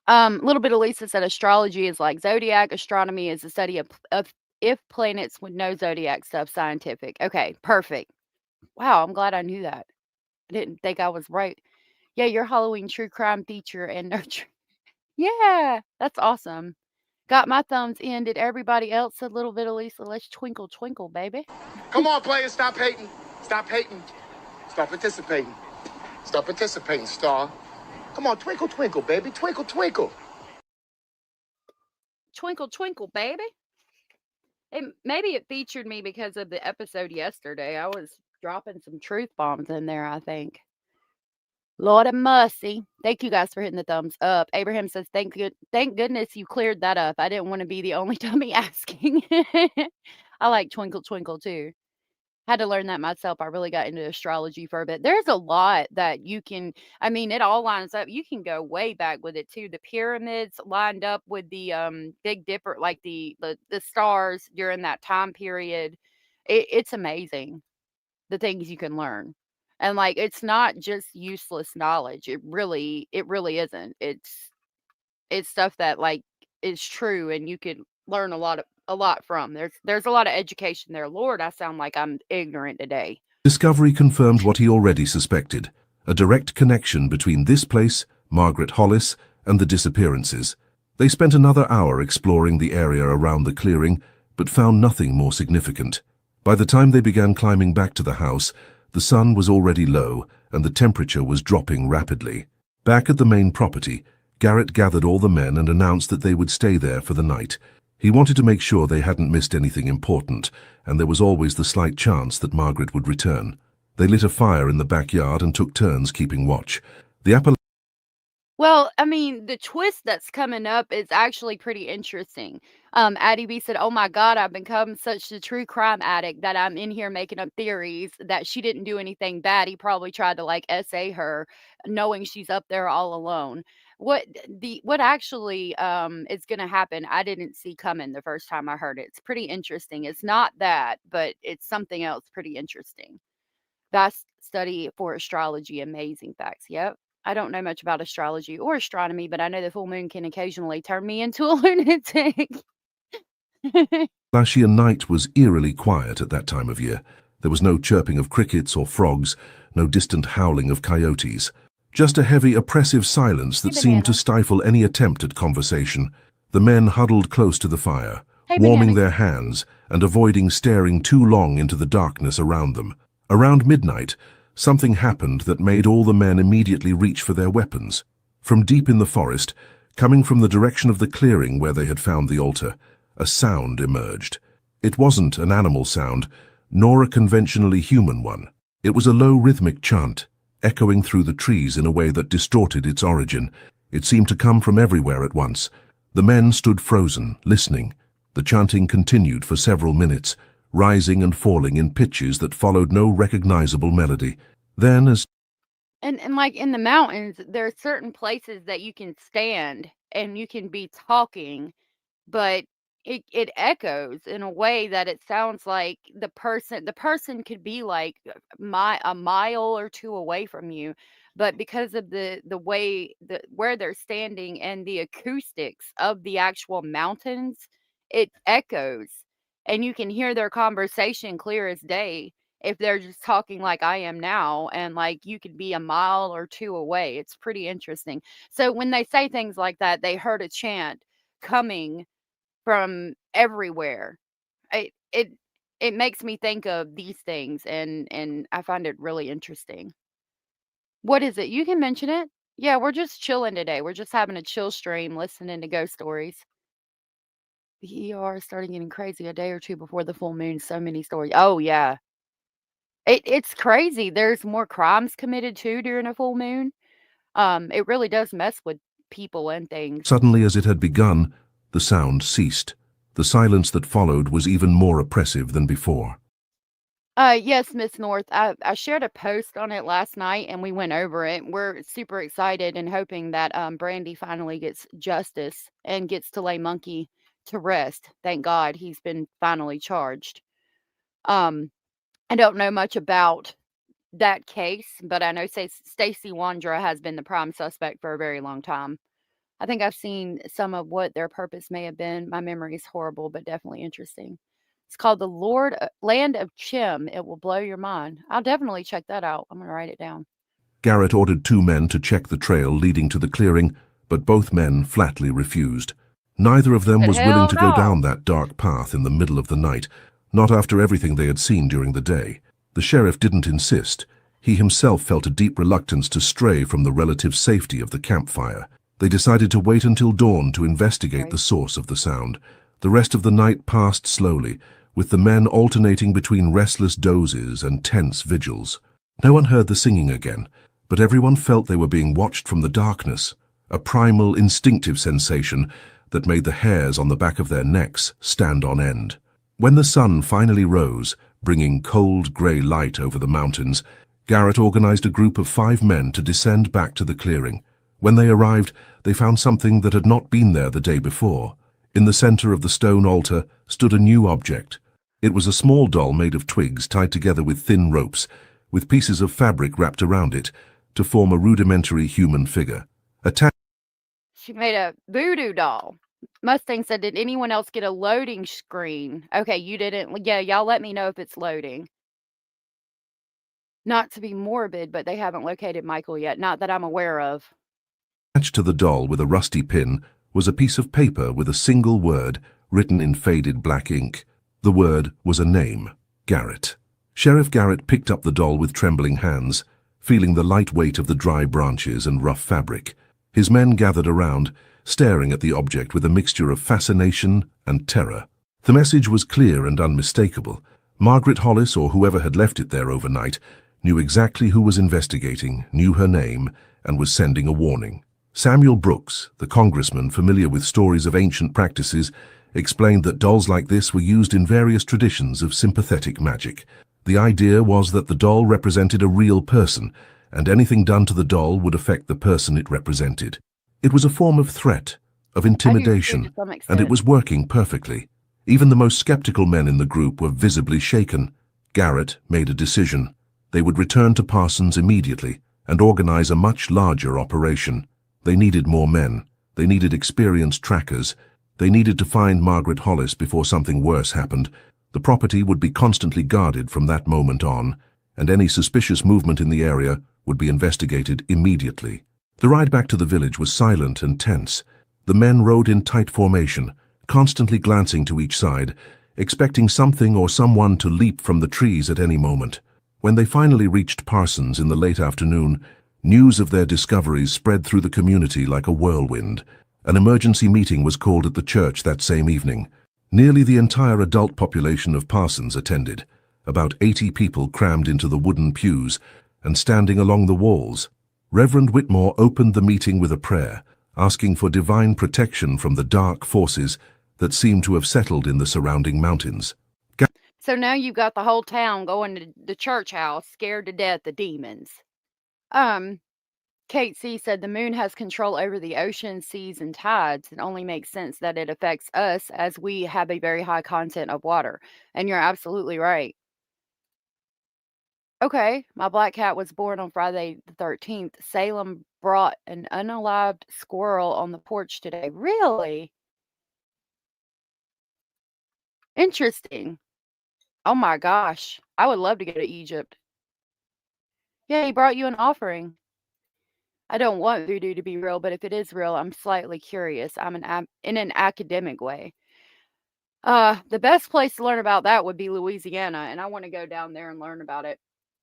Little bit of Lisa said astrology is like zodiac. Astronomy is the study of if planets with no zodiac stuff scientific. Okay, perfect. Wow, I'm glad I knew that. I didn't think I was right. Yeah, your Halloween true crime feature and nurture. Yeah, that's awesome. Got my thumbs in. Did everybody else? Said little bit of Lisa. Let's twinkle, twinkle, baby. Come on, players. Stop hating. Stop hating. Start participating. Start participating, Star. Come on, twinkle, twinkle, baby. Twinkle, twinkle. Twinkle, twinkle, baby. Maybe it featured me because of the episode yesterday. I was dropping some truth bombs in there, I think. Lord of mercy. Thank you guys for hitting the thumbs up. Abraham says, thank goodness you cleared that up. I didn't want to be the only dummy asking. I like twinkle, twinkle too. Had to learn that myself. I really got into astrology for a bit. There's a lot that you can, I mean, it all lines up. You can go way back with it too. The pyramids lined up with the Big Dipper, like the stars during that time period. It's amazing the things you can learn. And like, it's not just useless knowledge. It really isn't. It's stuff that like is true and you could learn a lot from. There's a lot of education there. Lord, I sound like I'm ignorant today. Discovery confirmed what he already suspected, a direct connection between this place, Margaret Hollis, and the disappearances. They spent another hour exploring the area around the clearing, but found nothing more significant. By the time they began climbing back to the house, the sun was already low, and the temperature was dropping rapidly. Back at the main property, Garrett gathered all the men and announced that they would stay there for the night. He wanted to make sure they hadn't missed anything important, and there was always the slight chance that Margaret would return. They lit a fire in the backyard and took turns keeping watch. Well, I mean, the twist that's coming up is actually pretty interesting. Addie B said, "Oh my God, I've become such a true crime addict that I'm in here making up theories that she didn't do anything bad. He probably tried to like SA her, knowing she's up there all alone." What actually is going to happen? I didn't see coming the first time I heard it. It's pretty interesting. It's not that, but it's something else pretty interesting. Vast study for astrology, amazing facts. Yep. I don't know much about astrology or astronomy, but I know the full moon can occasionally turn me into a lunatic. Appalachian night was eerily quiet at that time of year. There was no chirping of crickets or frogs, no distant howling of coyotes. Just a heavy, oppressive silence that seemed to stifle any attempt at conversation. The men huddled close to the fire, warming their hands and avoiding staring too long into the darkness around them. Around midnight, something happened that made all the men immediately reach for their weapons. From deep in the forest, coming from the direction of the clearing where they had found the altar, a sound emerged. It wasn't an animal sound, nor a conventionally human one. It was a low rhythmic chant, echoing through the trees in a way that distorted its origin. It seemed to come from everywhere at once. The men stood frozen, listening. The chanting continued for several minutes, rising and falling in pitches that followed no recognizable melody. Then And like in the mountains, there are certain places that you can stand and you can be talking, but it echoes in a way that it sounds like the person could be like a mile or two away from you, but because of the way where they're standing and the acoustics of the actual mountains, it echoes, and you can hear their conversation clear as day if they're just talking like I am now, and like you could be a mile or two away. It's pretty interesting. So when they say things like that, they heard a chant coming from everywhere. It it it makes me think of these things, and I find it really interesting. What is it? You can mention it. Yeah, we're just chilling today. We're just having a chill stream, listening to ghost stories. The ER started getting crazy a day or two before the full moon. So many stories. Oh yeah, it's crazy. There's more crimes committed too during a full moon. It really does mess with people and things. suddenly as it had begun, the sound ceased. The silence that followed was even more oppressive than before. Yes, Miss North. I shared a post on it last night and we went over it. We're super excited and hoping that Brandy finally gets justice and gets to lay Monkey to rest. Thank God he's been finally charged. I don't know much about that case, but I know Stacey Wandra has been the prime suspect for a very long time. I think I've seen some of what their purpose may have been. My memory is horrible, but definitely interesting. It's called the Land of Chim. It will blow your mind. I'll definitely check that out. I'm going to write it down. Garrett ordered 2 men to check the trail leading to the clearing, but both men flatly refused. Neither of them was willing to go down that dark path in the middle of the night, not after everything they had seen during the day. The sheriff didn't insist. He himself felt a deep reluctance to stray from the relative safety of the campfire. They decided to wait until dawn to investigate the source of the sound. The rest of the night passed slowly, with the men alternating between restless dozes and tense vigils. No one heard the singing again, but everyone felt they were being watched from the darkness, a primal, instinctive sensation that made the hairs on the back of their necks stand on end. When the sun finally rose, bringing cold grey light over the mountains, Garrett organized a group of 5 men to descend back to the clearing. When they arrived, they found something that had not been there the day before. In the center of the stone altar stood a new object. It was a small doll made of twigs tied together with thin ropes, with pieces of fabric wrapped around it, to form a rudimentary human figure. She made a voodoo doll. Mustang said, did anyone else get a loading screen? Okay, you didn't. Yeah, y'all let me know if it's loading. Not to be morbid, but they haven't located Michael yet. Not that I'm aware of. Attached to the doll with a rusty pin was a piece of paper with a single word written in faded black ink. The word was a name, Garrett. Sheriff Garrett picked up the doll with trembling hands. feeling the light weight of the dry branches and rough fabric. His men gathered around, staring at the object with a mixture of fascination and terror. The message was clear and unmistakable. Margaret Hollis, or whoever had left it there overnight, knew exactly who was investigating, knew her name, and was sending a warning. Samuel Brooks, the congressman familiar with stories of ancient practices, explained that dolls like this were used in various traditions of sympathetic magic. The idea was that the doll represented a real person, and anything done to the doll would affect the person it represented. It was a form of threat, of intimidation, and it was working perfectly. Even the most skeptical men in the group were visibly shaken. Garrett made a decision. They would return to Parsons immediately and organize a much larger operation. They needed more men. They needed experienced trackers. They needed to find Margaret Hollis before something worse happened. The property would be constantly guarded from that moment on, and any suspicious movement in the area would be investigated immediately. The ride back to the village was silent and tense. The men rode in tight formation, constantly glancing to each side, expecting something or someone to leap from the trees at any moment. When they finally reached Parsons in the late afternoon, news of their discoveries spread through the community like a whirlwind. An emergency meeting was called at the church that same evening. Nearly the entire adult population of Parsons attended. About 80 people crammed into the wooden pews and standing along the walls. Reverend Whitmore opened the meeting with a prayer, asking for divine protection from the dark forces that seemed to have settled in the surrounding mountains. So now you've got the whole town going to the church house, scared to death of demons. Kate C. said the moon has control over the ocean, seas, and tides. It only makes sense that it affects us as we have a very high content of water. And you're absolutely right. Okay, my black cat was born on Friday the 13th. Salem brought an unalived squirrel on the porch today. Really? Interesting. Oh my gosh. I would love to go to Egypt. Yeah, he brought you an offering. I don't want voodoo to be real, but if it is real, I'm slightly curious. I'm in an academic way. The best place to learn about that would be Louisiana, and I want to go down there and learn about it.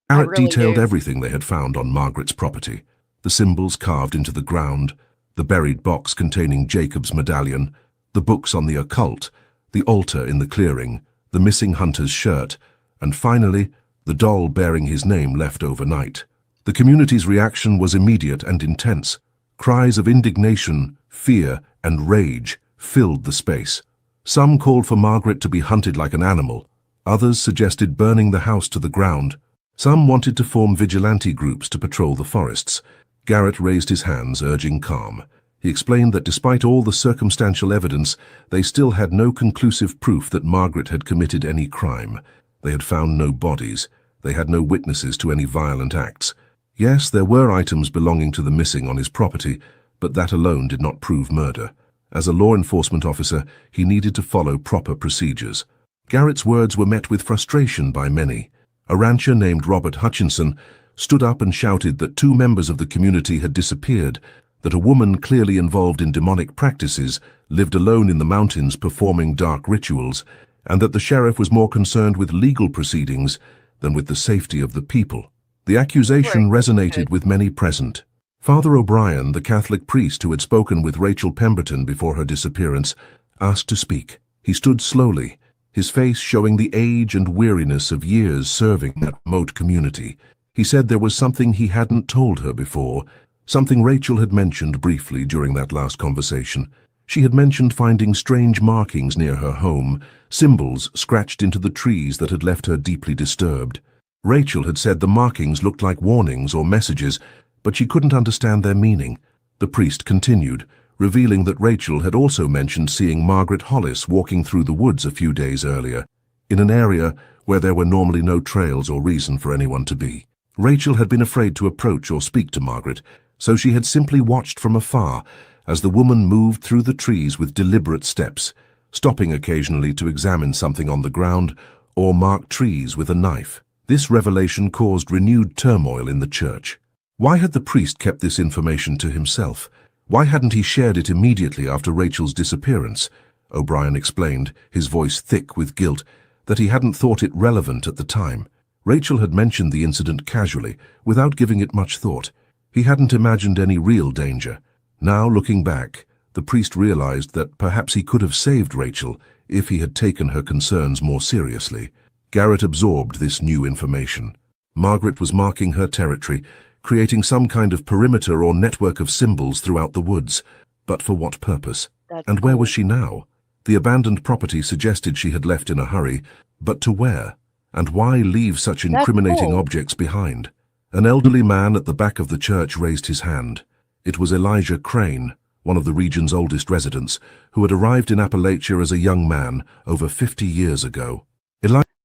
Garrett detailed everything they had found on Margaret's property. The symbols carved into the ground, the buried box containing Jacob's medallion, the books on the occult, the altar in the clearing, the missing hunter's shirt, and finally, the doll bearing his name left overnight. The community's reaction was immediate and intense. Cries of indignation, fear, and rage filled the space. Some called for Margaret to be hunted like an animal. Others suggested burning the house to the ground. Some wanted to form vigilante groups to patrol the forests. Garrett raised his hands, urging calm. He explained that despite all the circumstantial evidence, they still had no conclusive proof that Margaret had committed any crime. They had found no bodies. They had no witnesses to any violent acts. Yes, there were items belonging to the missing on his property, but that alone did not prove murder. As a law enforcement officer, he needed to follow proper procedures. Garrett's words were met with frustration by many. A rancher named Robert Hutchinson stood up and shouted that 2 members of the community had disappeared, that a woman clearly involved in demonic practices lived alone in the mountains performing dark rituals, and that the sheriff was more concerned with legal proceedings than with the safety of the people. The accusation resonated with many present. Father O'Brien, the Catholic priest who had spoken with Rachel Pemberton before her disappearance, asked to speak. He stood slowly, his face showing the age and weariness of years serving that remote community. He said there was something he hadn't told her before, something Rachel had mentioned briefly during that last conversation. She had mentioned finding strange markings near her home, symbols scratched into the trees that had left her deeply disturbed. Rachel had said the markings looked like warnings or messages, but she couldn't understand their meaning. The priest continued, revealing that Rachel had also mentioned seeing Margaret Hollis walking through the woods a few days earlier, in an area where there were normally no trails or reason for anyone to be. Rachel had been afraid to approach or speak to Margaret, so she had simply watched from afar as the woman moved through the trees with deliberate steps, stopping occasionally to examine something on the ground or mark trees with a knife. This revelation caused renewed turmoil in the church. Why had the priest kept this information to himself? Why hadn't he shared it immediately after Rachel's disappearance? O'Brien explained, his voice thick with guilt, that he hadn't thought it relevant at the time. Rachel had mentioned the incident casually, without giving it much thought. He hadn't imagined any real danger. Now, looking back, the priest realized that perhaps he could have saved Rachel if he had taken her concerns more seriously. Garrett absorbed this new information. Margaret was marking her territory, creating some kind of perimeter or network of symbols throughout the woods. But for what purpose? And where was she now? The abandoned property suggested she had left in a hurry, but to where? And why leave such incriminating objects behind? An elderly man at the back of the church raised his hand. It was Elijah Crane, one of the region's oldest residents, who had arrived in Appalachia as a young man over 50 years ago.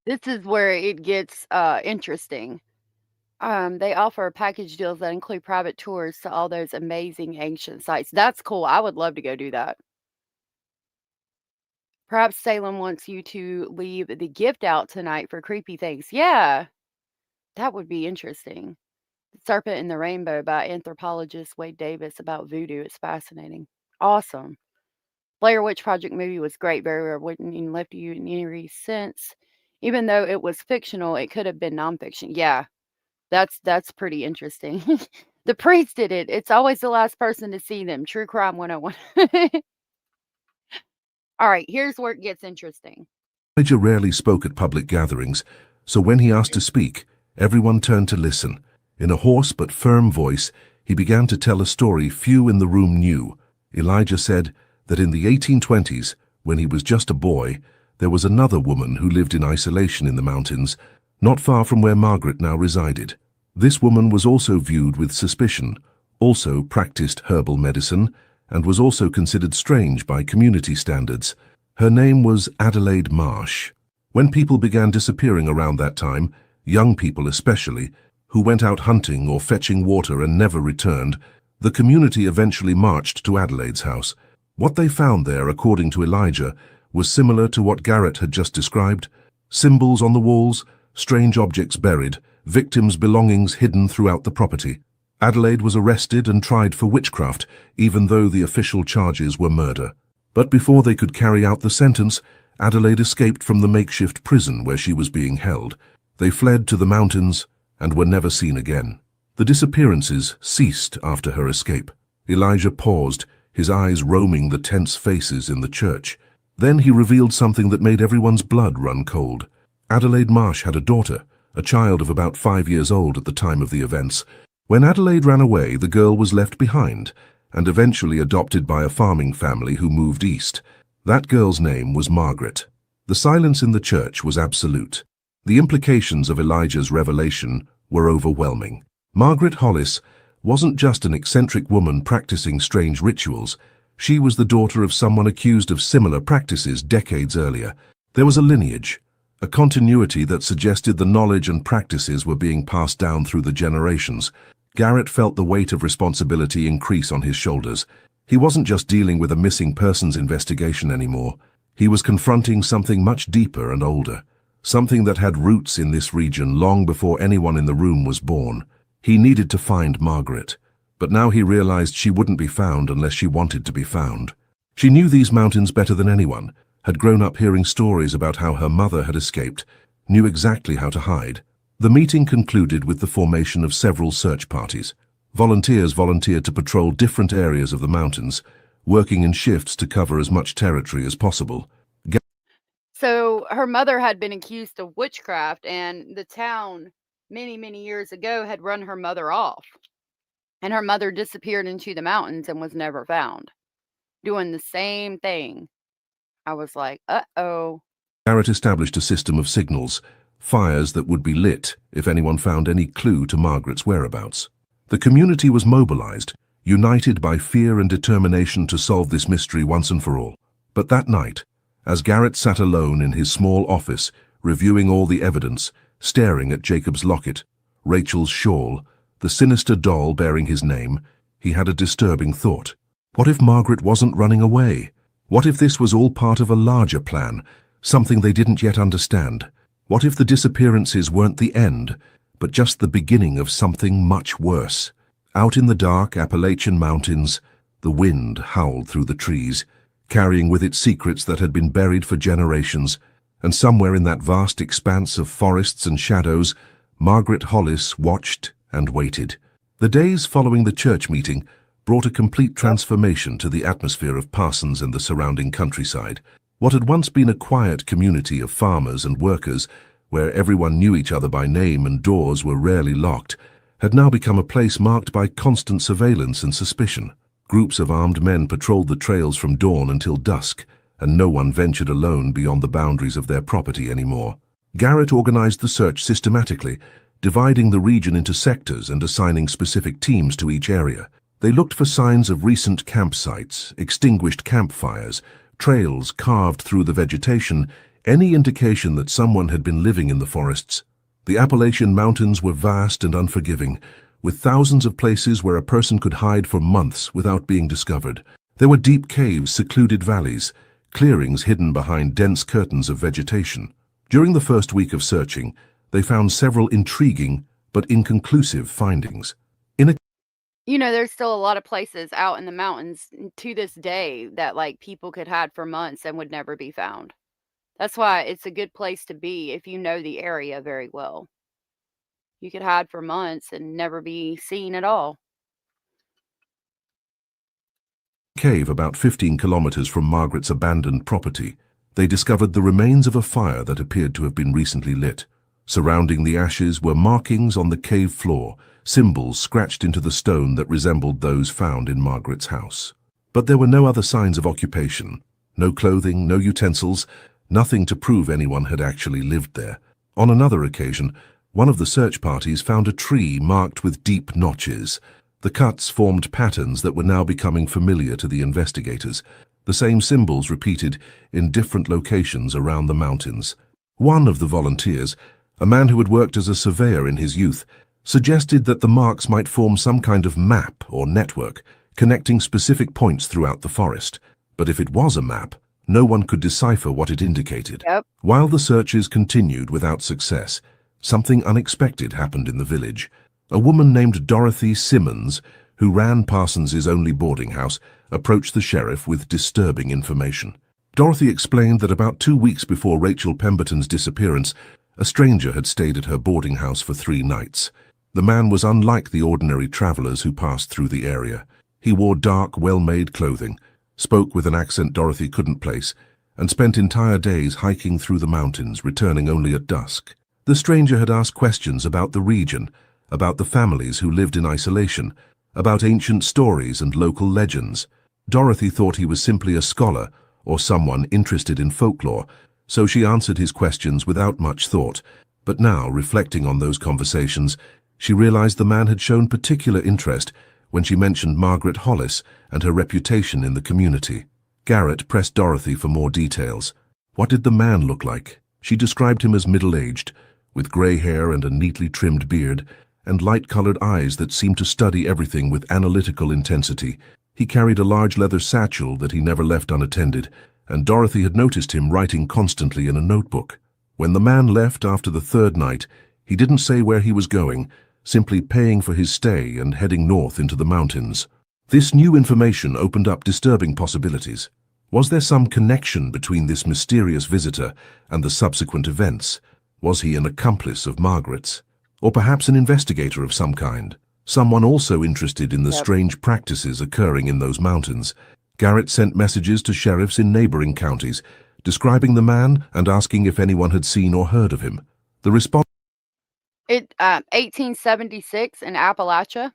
This is where it gets interesting. They offer package deals that include private tours to all those amazing ancient sites. That's cool. I would love to go do that. Perhaps Salem wants you to leave the gift out tonight for creepy things. Yeah, that would be interesting. The Serpent and the Rainbow by anthropologist Wade Davis about voodoo. It's fascinating. Awesome. Blair Witch Project movie was great. Very rare. Wouldn't even left you in any sense. Even though it was fictional, it could have been nonfiction. Yeah, that's pretty interesting. The priest did it. It's always the last person to see them. True Crime 101. All right, here's where it gets interesting. Elijah rarely spoke at public gatherings, so when he asked to speak, everyone turned to listen. In a hoarse but firm voice, he began to tell a story few in the room knew. Elijah said that in the 1820s, when he was just a boy, there was another woman who lived in isolation in the mountains, not far from where Margaret now resided. This woman was also viewed with suspicion, also practiced herbal medicine, and was also considered strange by community standards. Her name was Adelaide Marsh. When people began disappearing around that time, young people especially, who went out hunting or fetching water and never returned, the community eventually marched to Adelaide's house. What they found there, according to Elijah, was similar to what Garrett had just described. Symbols on the walls, strange objects buried, victims' belongings hidden throughout the property. Adelaide was arrested and tried for witchcraft, even though the official charges were murder. But before they could carry out the sentence, Adelaide escaped from the makeshift prison where she was being held. They fled to the mountains and were never seen again. The disappearances ceased after her escape. Elijah paused, his eyes roaming the tense faces in the church. Then he revealed something that made everyone's blood run cold. Adelaide Marsh had a daughter, a child of about 5 years old at the time of the events. When Adelaide ran away, the girl was left behind and eventually adopted by a farming family who moved east. That girl's name was Margaret. The silence in the church was absolute. The implications of Elijah's revelation were overwhelming. Margaret Hollis wasn't just an eccentric woman practicing strange rituals. She was the daughter of someone accused of similar practices decades earlier. There was a lineage, a continuity that suggested the knowledge and practices were being passed down through the generations. Garrett felt the weight of responsibility increase on his shoulders. He wasn't just dealing with a missing persons investigation anymore. He was confronting something much deeper and older, something that had roots in this region long before anyone in the room was born. He needed to find Margaret, but now he realized she wouldn't be found unless she wanted to be found. She knew these mountains better than anyone, had grown up hearing stories about how her mother had escaped, knew exactly how to hide. The meeting concluded with the formation of several search parties. Volunteers volunteered to patrol different areas of the mountains, working in shifts to cover as much territory as possible. So her mother had been accused of witchcraft, and the town many, many years ago had run her mother off. And her mother disappeared into the mountains and was never found, doing the same thing. I was like, uh-oh. Garrett established a system of signals, fires that would be lit if anyone found any clue to Margaret's whereabouts. The community was mobilized, united by fear and determination to solve this mystery once and for all. But that night, as Garrett sat alone in his small office, reviewing all the evidence, staring at Jacob's locket, Rachel's shawl, the sinister doll bearing his name, he had a disturbing thought. What if Margaret wasn't running away? What if this was all part of a larger plan, something they didn't yet understand? What if the disappearances weren't the end, but just the beginning of something much worse? Out in the dark Appalachian mountains, the wind howled through the trees, carrying with it secrets that had been buried for generations. And somewhere in that vast expanse of forests and shadows, Margaret Hollis watched and waited. The days following the church meeting brought a complete transformation to the atmosphere of Parsons and the surrounding countryside. What had once been a quiet community of farmers and workers, where everyone knew each other by name and doors were rarely locked, had now become a place marked by constant surveillance and suspicion. Groups of armed men patrolled the trails from dawn until dusk, and no one ventured alone beyond the boundaries of their property anymore. Garrett organized the search systematically, dividing the region into sectors and assigning specific teams to each area. They looked for signs of recent campsites, extinguished campfires, trails carved through the vegetation, any indication that someone had been living in the forests. The Appalachian mountains were vast and unforgiving, with thousands of places where a person could hide for months without being discovered. There were deep caves, secluded valleys, clearings hidden behind dense curtains of vegetation. During the first week of searching, they found several intriguing but inconclusive findings. There's still a lot of places out in the mountains to this day that people could hide for months and would never be found. That's why it's a good place to be if you know the area very well. You could hide for months and never be seen at all. Cave about 15 kilometers from Margaret's abandoned property, they discovered the remains of a fire that appeared to have been recently lit. Surrounding the ashes were markings on the cave floor, symbols scratched into the stone that resembled those found in Margaret's house. But there were no other signs of occupation, no clothing, no utensils, nothing to prove anyone had actually lived there. On another occasion, one of the search parties found a tree marked with deep notches. The cuts formed patterns that were now becoming familiar to the investigators, the same symbols repeated in different locations around the mountains. One of the volunteers, a man who had worked as a surveyor in his youth, suggested that the marks might form some kind of map or network, connecting specific points throughout the forest. But if it was a map, no one could decipher what it indicated. While the searches continued without success, something unexpected happened in the village. A woman named Dorothy Simmons, who ran Parsons's only boarding house, approached the sheriff with disturbing information. Dorothy explained that about 2 weeks before Rachel Pemberton's disappearance, a stranger had stayed at her boarding house for 3 nights. The man was unlike the ordinary travelers who passed through the area. He wore dark, well-made clothing, spoke with an accent Dorothy couldn't place, and spent entire days hiking through the mountains, returning only at dusk. The stranger had asked questions about the region, about the families who lived in isolation, about ancient stories and local legends. Dorothy thought he was simply a scholar or someone interested in folklore, so she answered his questions without much thought. But now, reflecting on those conversations, she realized the man had shown particular interest when she mentioned Margaret Hollis and her reputation in the community. Garrett pressed Dorothy for more details. What did the man look like? She described him as middle-aged, with gray hair and a neatly trimmed beard, and light-colored eyes that seemed to study everything with analytical intensity. He carried a large leather satchel that he never left unattended, and Dorothy had noticed him writing constantly in a notebook. When the man left after the 3rd night, he didn't say where he was going, simply paying for his stay and heading north into the mountains. This new information opened up disturbing possibilities. Was there some connection between this mysterious visitor and the subsequent events? Was he an accomplice of Margaret's? Or perhaps an investigator of some kind? Someone also interested in the strange practices occurring in those mountains. Garrett sent messages to sheriffs in neighboring counties, describing the man and asking if anyone had seen or heard of him. The response 1876 in Appalachia.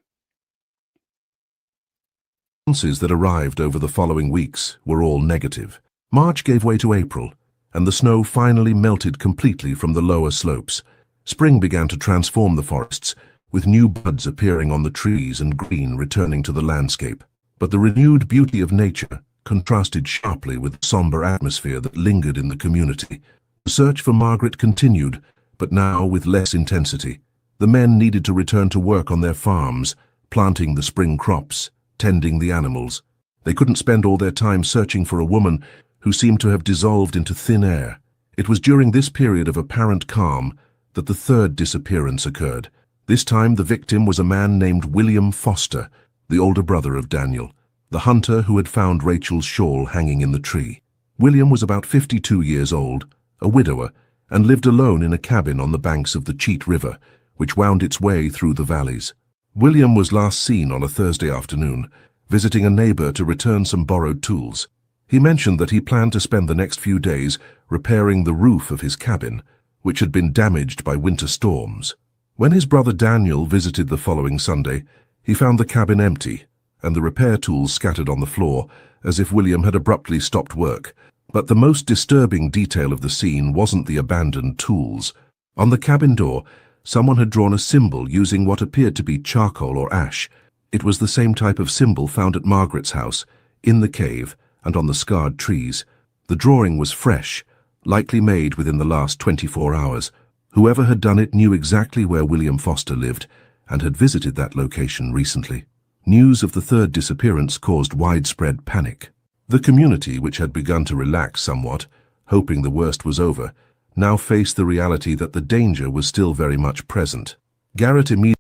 Responses that arrived over the following weeks were all negative. March gave way to April, and the snow finally melted completely from the lower slopes. Spring began to transform the forests, with new buds appearing on the trees and green returning to the landscape. But the renewed beauty of nature contrasted sharply with the somber atmosphere that lingered in the community. The search for Margaret continued, but now with less intensity. The men needed to return to work on their farms, planting the spring crops, tending the animals. They couldn't spend all their time searching for a woman who seemed to have dissolved into thin air. It was during this period of apparent calm that the 3rd disappearance occurred. This time the victim was a man named William Foster, the older brother of Daniel, the hunter who had found Rachel's shawl hanging in the tree. William was about 52 years old, a widower, and lived alone in a cabin on the banks of the Cheat River, which wound its way through the valleys. William was last seen on a Thursday afternoon, visiting a neighbor to return some borrowed tools. He mentioned that he planned to spend the next few days repairing the roof of his cabin, which had been damaged by winter storms. When his brother Daniel visited the following Sunday, he found the cabin empty and the repair tools scattered on the floor, as if William had abruptly stopped work. But the most disturbing detail of the scene wasn't the abandoned tools. On the cabin door, someone had drawn a symbol using what appeared to be charcoal or ash. It was the same type of symbol found at Margaret's house, in the cave, and on the scarred trees. The drawing was fresh, likely made within the last 24 hours. Whoever had done it knew exactly where William Foster lived and had visited that location recently. News of the third disappearance caused widespread panic. The community, which had begun to relax somewhat, hoping the worst was over, now faced the reality that the danger was still very much present. Garrett immediately...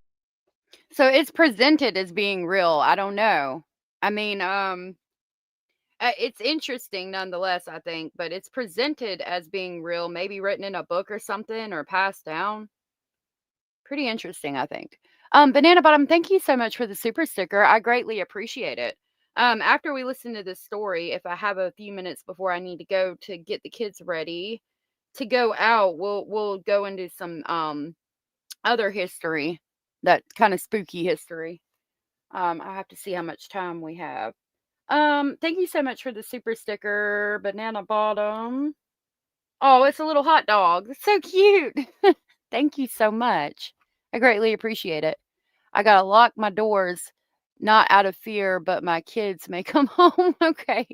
So it's presented as being real. I don't know. I mean, it's interesting nonetheless, I think, but it's presented as being real, maybe written in a book or something or passed down. Pretty interesting, I think. Banana Bottom, thank you so much for the super sticker. I greatly appreciate it. After we listen to this story, if I have a few minutes before I need to go to get the kids ready to go out, we'll go into some other history, that kind of spooky history. I have to see how much time we have. Thank you so much for the super sticker, Banana Bottom. Oh, it's a little hot dog. It's so cute. Thank you so much. I greatly appreciate it. I gotta lock my doors, not out of fear, but my kids may come home. Okay.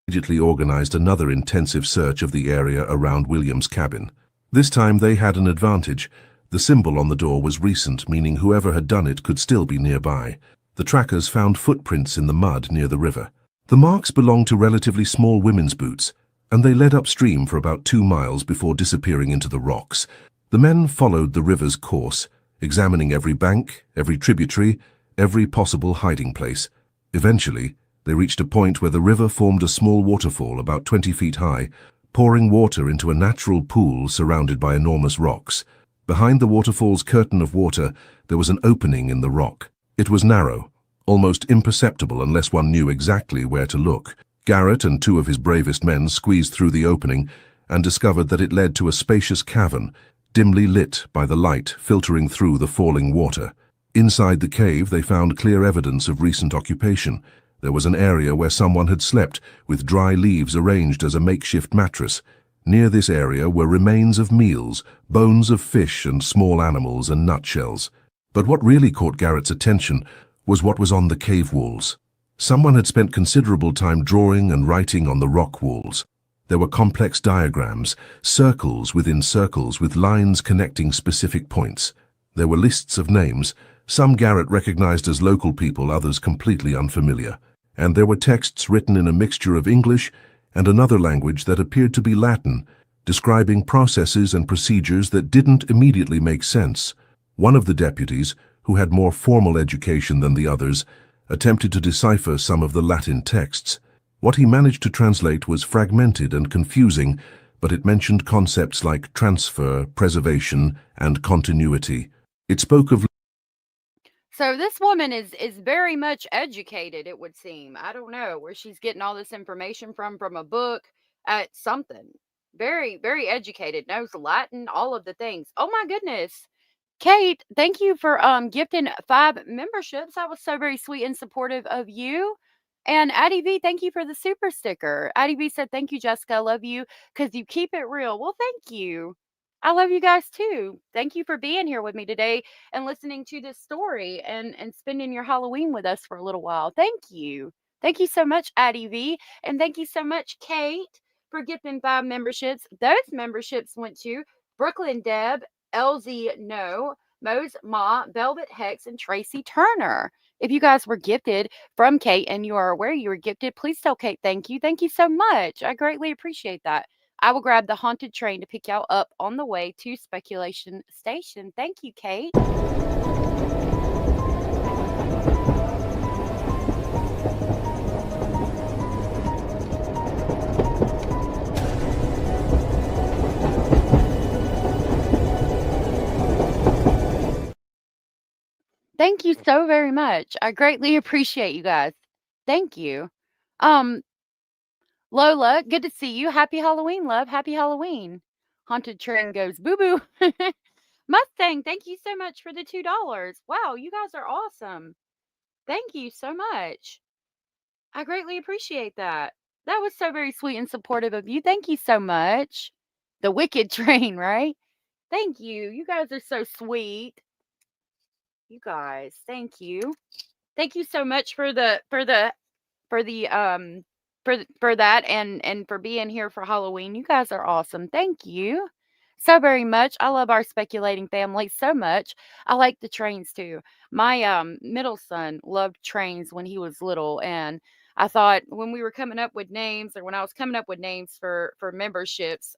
Immediately organized another intensive search of the area around William's cabin. This time they had an advantage. The symbol on the door was recent, meaning whoever had done it could still be nearby. The trackers found footprints in the mud near the river. The marks belonged to relatively small women's boots, and they led upstream for about 2 miles before disappearing into the rocks. The men followed the river's course, examining every bank, every tributary, every possible hiding place. Eventually, they reached a point where the river formed a small waterfall about 20 feet high, pouring water into a natural pool surrounded by enormous rocks. Behind the waterfall's curtain of water, there was an opening in the rock. It was narrow, almost imperceptible unless one knew exactly where to look. Garrett and 2 of his bravest men squeezed through the opening and discovered that it led to a spacious cavern, dimly lit by the light filtering through the falling water. Inside the cave, they found clear evidence of recent occupation. There was an area where someone had slept, with dry leaves arranged as a makeshift mattress. Near this area were remains of meals, bones of fish and small animals and nutshells. But what really caught Garrett's attention was what was on the cave walls. Someone had spent considerable time drawing and writing on the rock walls. There were complex diagrams, circles within circles with lines connecting specific points. There were lists of names, some Garrett recognized as local people, others completely unfamiliar. And there were texts written in a mixture of English and another language that appeared to be Latin, describing processes and procedures that didn't immediately make sense. One of the deputies, who had more formal education than the others, attempted to decipher some of the Latin texts. What he managed to translate was fragmented and confusing, but it mentioned concepts like transfer, preservation, and continuity. It spoke of... So this woman is very much educated, it would seem. I don't know where she's getting all this information from a book, something. Very, very educated, knows Latin, all of the things. Oh my goodness. Kate, thank you for gifting 5 memberships. That was so very sweet and supportive of you. And Addie V, thank you for the super sticker. Addie V said, thank you, Jessica. I love you because you keep it real. Well, thank you. I love you guys too. Thank you for being here with me today and listening to this story and spending your Halloween with us for a little while. Thank you. Thank you so much, Addie V. And thank you so much, Kate, for gifting 5 memberships. Those memberships went to Brooklyn Deb, LZ No, Mose Ma, Velvet Hex, and Tracy Turner. If you guys were gifted from Kate and you are aware you were gifted, please tell Kate thank you. Thank you so much. I greatly appreciate that. I will grab the haunted train to pick y'all up on the way to Speculation Station. Thank you, Kate. Thank you so very much. I greatly appreciate you guys. Thank you. Um, Lola, good to see you. Happy Halloween, love. Happy Halloween. Haunted Train goes boo boo. Mustang, thank you so much for the $2. Wow, you guys are awesome. Thank you so much. I greatly appreciate that. That was so very sweet and supportive of you. Thank you so much. The Wicked Train, right? Thank you. You guys are so sweet. You guys, thank you. Thank you so much for the for that and for being here for Halloween. You guys are awesome. Thank you so very much. I love our speculating family so much. I like the trains too. My middle son loved trains when he was little, and I thought when we were coming up with names, or when I was coming up with names for memberships,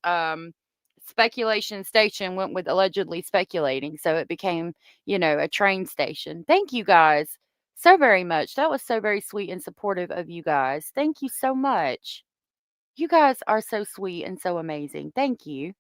speculation station went with allegedly speculating, so it became, a train station. Thank you guys so very much. That was so very sweet and supportive of you guys. Thank you so much. You guys are so sweet and so amazing. Thank you.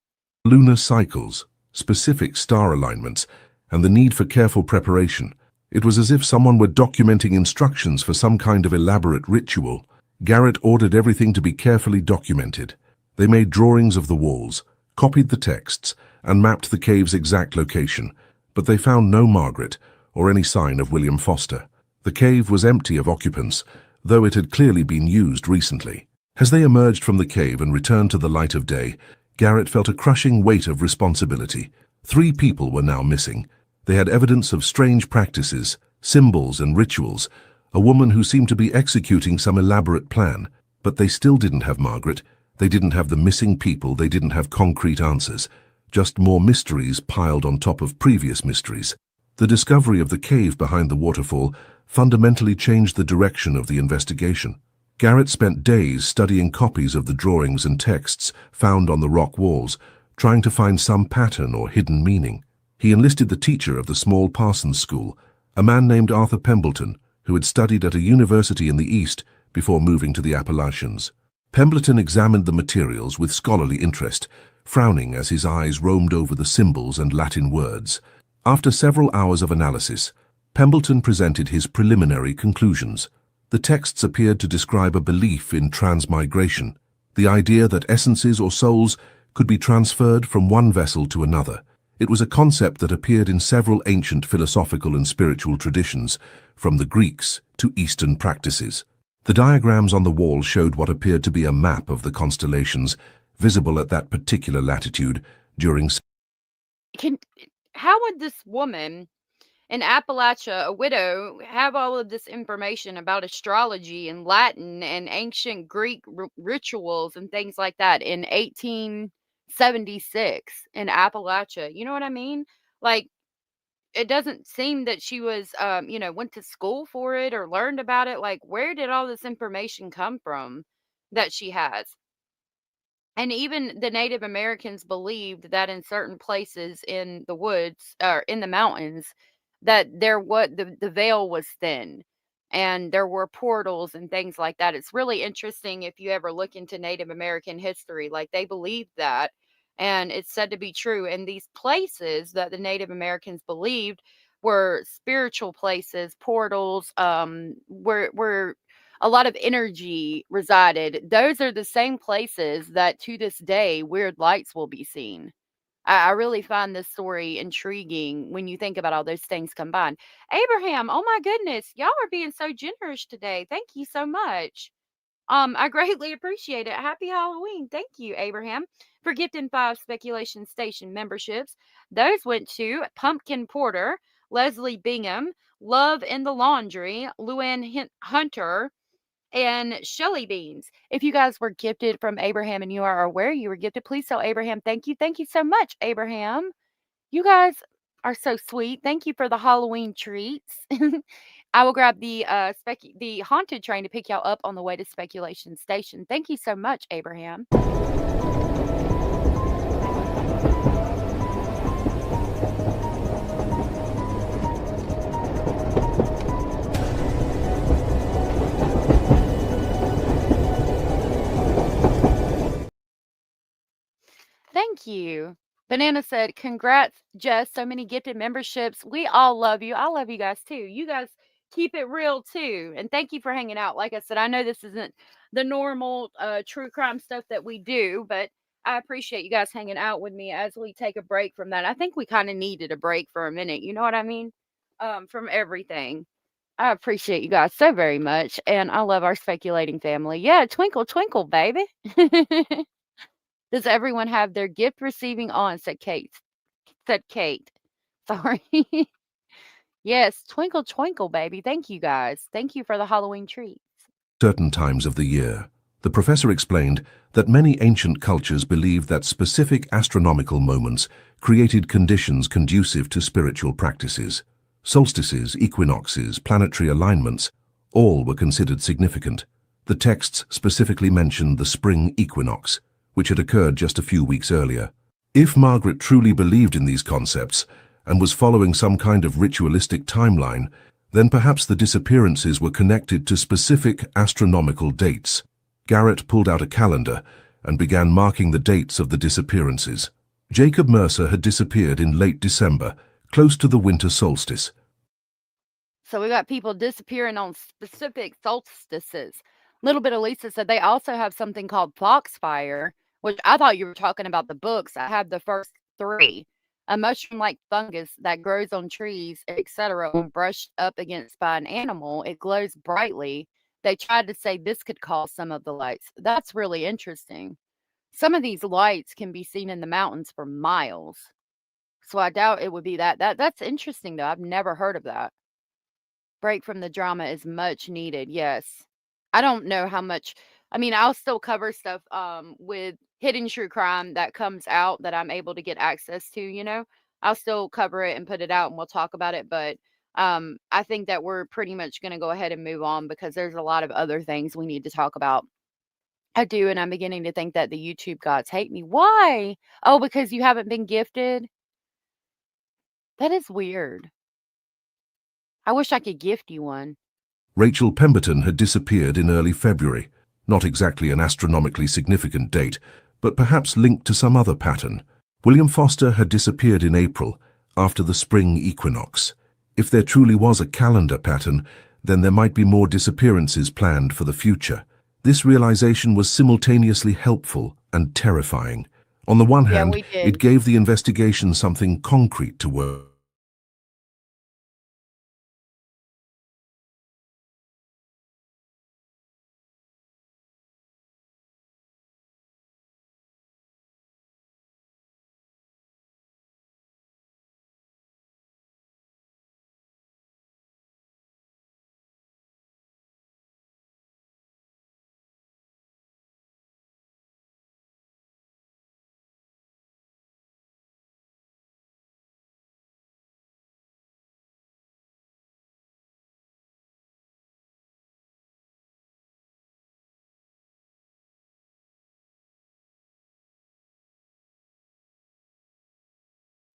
Lunar cycles, specific star alignments, and the need for careful preparation. It was as if someone were documenting instructions for some kind of elaborate ritual. Garrett ordered everything to be carefully documented. They made drawings of the walls, copied the texts, and mapped the cave's exact location, but they found no Margaret or any sign of William Foster. The cave was empty of occupants, though it had clearly been used recently. As they emerged from the cave and returned to the light of day, Garrett felt a crushing weight of responsibility. 3 people were now missing. They had evidence of strange practices, symbols and rituals, a woman who seemed to be executing some elaborate plan. But they still didn't have Margaret. They didn't have the missing people. They didn't have concrete answers. Just more mysteries piled on top of previous mysteries. The discovery of the cave behind the waterfall fundamentally changed the direction of the investigation. Garrett spent days studying copies of the drawings and texts found on the rock walls, trying to find some pattern or hidden meaning. He enlisted the teacher of the small Parsons school, a man named Arthur Pembleton, who had studied at a university in the East before moving to the Appalachians. Pembleton examined the materials with scholarly interest, frowning as his eyes roamed over the symbols and Latin words. After several hours of analysis, Pembleton presented his preliminary conclusions. The texts appeared to describe a belief in transmigration, the idea that essences or souls could be transferred from one vessel to another. It was a concept that appeared in several ancient philosophical and spiritual traditions, from the Greeks to Eastern practices. The diagrams on the wall showed what appeared to be a map of the constellations, visible at that particular latitude during... How would this woman in Appalachia, a widow, have all of this information about astrology and Latin and ancient Greek rituals and things like that in 1876 in Appalachia? You know what I mean? Like, it doesn't seem that she was, went to school for it or learned about it. Like, where did all this information come from that she has? And even the Native Americans believed that in certain places in the woods or in the mountains, that the veil was thin and there were portals and things like that. It's really interesting if you ever look into Native American history, like they believed that, and it's said to be true. And these places that the Native Americans believed were spiritual places, portals, where a lot of energy resided. Those are the same places that to this day weird lights will be seen. I really find this story intriguing when you think about all those things combined. Abraham, oh my goodness, y'all are being so generous today. Thank you so much. I greatly appreciate it. Happy Halloween. Thank you, Abraham, for gifting 5 Speculation Station memberships. Those went to Pumpkin Porter, Leslie Bingham, Love in the Laundry, Luann Hunter, and Shelly Beans. If you guys were gifted from Abraham and you are aware you were gifted, please tell Abraham thank you. Thank you so much, Abraham. You guys are so sweet. Thank you for the Halloween treats. I will grab the haunted train to pick y'all up on the way to Speculation Station. Thank you so much, Abraham. Thank you. Banana said, congrats, Jess. So many gifted memberships. We all love you. I love you guys too. You guys keep it real too. And thank you for hanging out. Like I said, I know this isn't the normal true crime stuff that we do, but I appreciate you guys hanging out with me as we take a break from that. I think we kind of needed a break for a minute. You know what I mean? From everything. I appreciate you guys so very much. And I love our speculating family. Yeah, twinkle, twinkle, baby. Does everyone have their gift receiving on? Said Kate. Said Kate. Sorry. Yes, twinkle, twinkle, baby. Thank you guys. Thank you for the Halloween treats. Certain times of the year. The professor explained that many ancient cultures believed that specific astronomical moments created conditions conducive to spiritual practices. Solstices, equinoxes, planetary alignments, all were considered significant. The texts specifically mentioned the spring equinox, which had occurred just a few weeks earlier. If Margaret truly believed in these concepts and was following some kind of ritualistic timeline, then perhaps the disappearances were connected to specific astronomical dates. Garrett pulled out a calendar and began marking the dates of the disappearances. Jacob Mercer had disappeared in late December, close to the winter solstice. So we got people disappearing on specific solstices. Little bit of Lisa said they also have something called foxfire, which I thought you were talking about the books. I have the first 3. A mushroom-like fungus that grows on trees, etc. When brushed up against by an animal, it glows brightly. They tried to say this could cause some of the lights. That's really interesting. Some of these lights can be seen in the mountains for miles. So I doubt it would be that. That's interesting, though. I've never heard of that. Break from the drama is much needed. Yes. I don't know how much. I mean, I'll still cover stuff with hidden true crime that comes out that I'm able to get access to, you know. I'll still cover it and put it out and we'll talk about it, but I think that we're pretty much going to go ahead and move on because there's a lot of other things we need to talk about. I do, and I'm beginning to think that the YouTube gods hate me. Why? Oh, because you haven't been gifted? That is weird. I wish I could gift you one. Rachel Pemberton had disappeared in early February. Not exactly an astronomically significant date, but perhaps linked to some other pattern. William Foster had disappeared in April, after the spring equinox. If there truly was a calendar pattern, then there might be more disappearances planned for the future. This realization was simultaneously helpful and terrifying. On the one hand, it gave the investigation something concrete to work.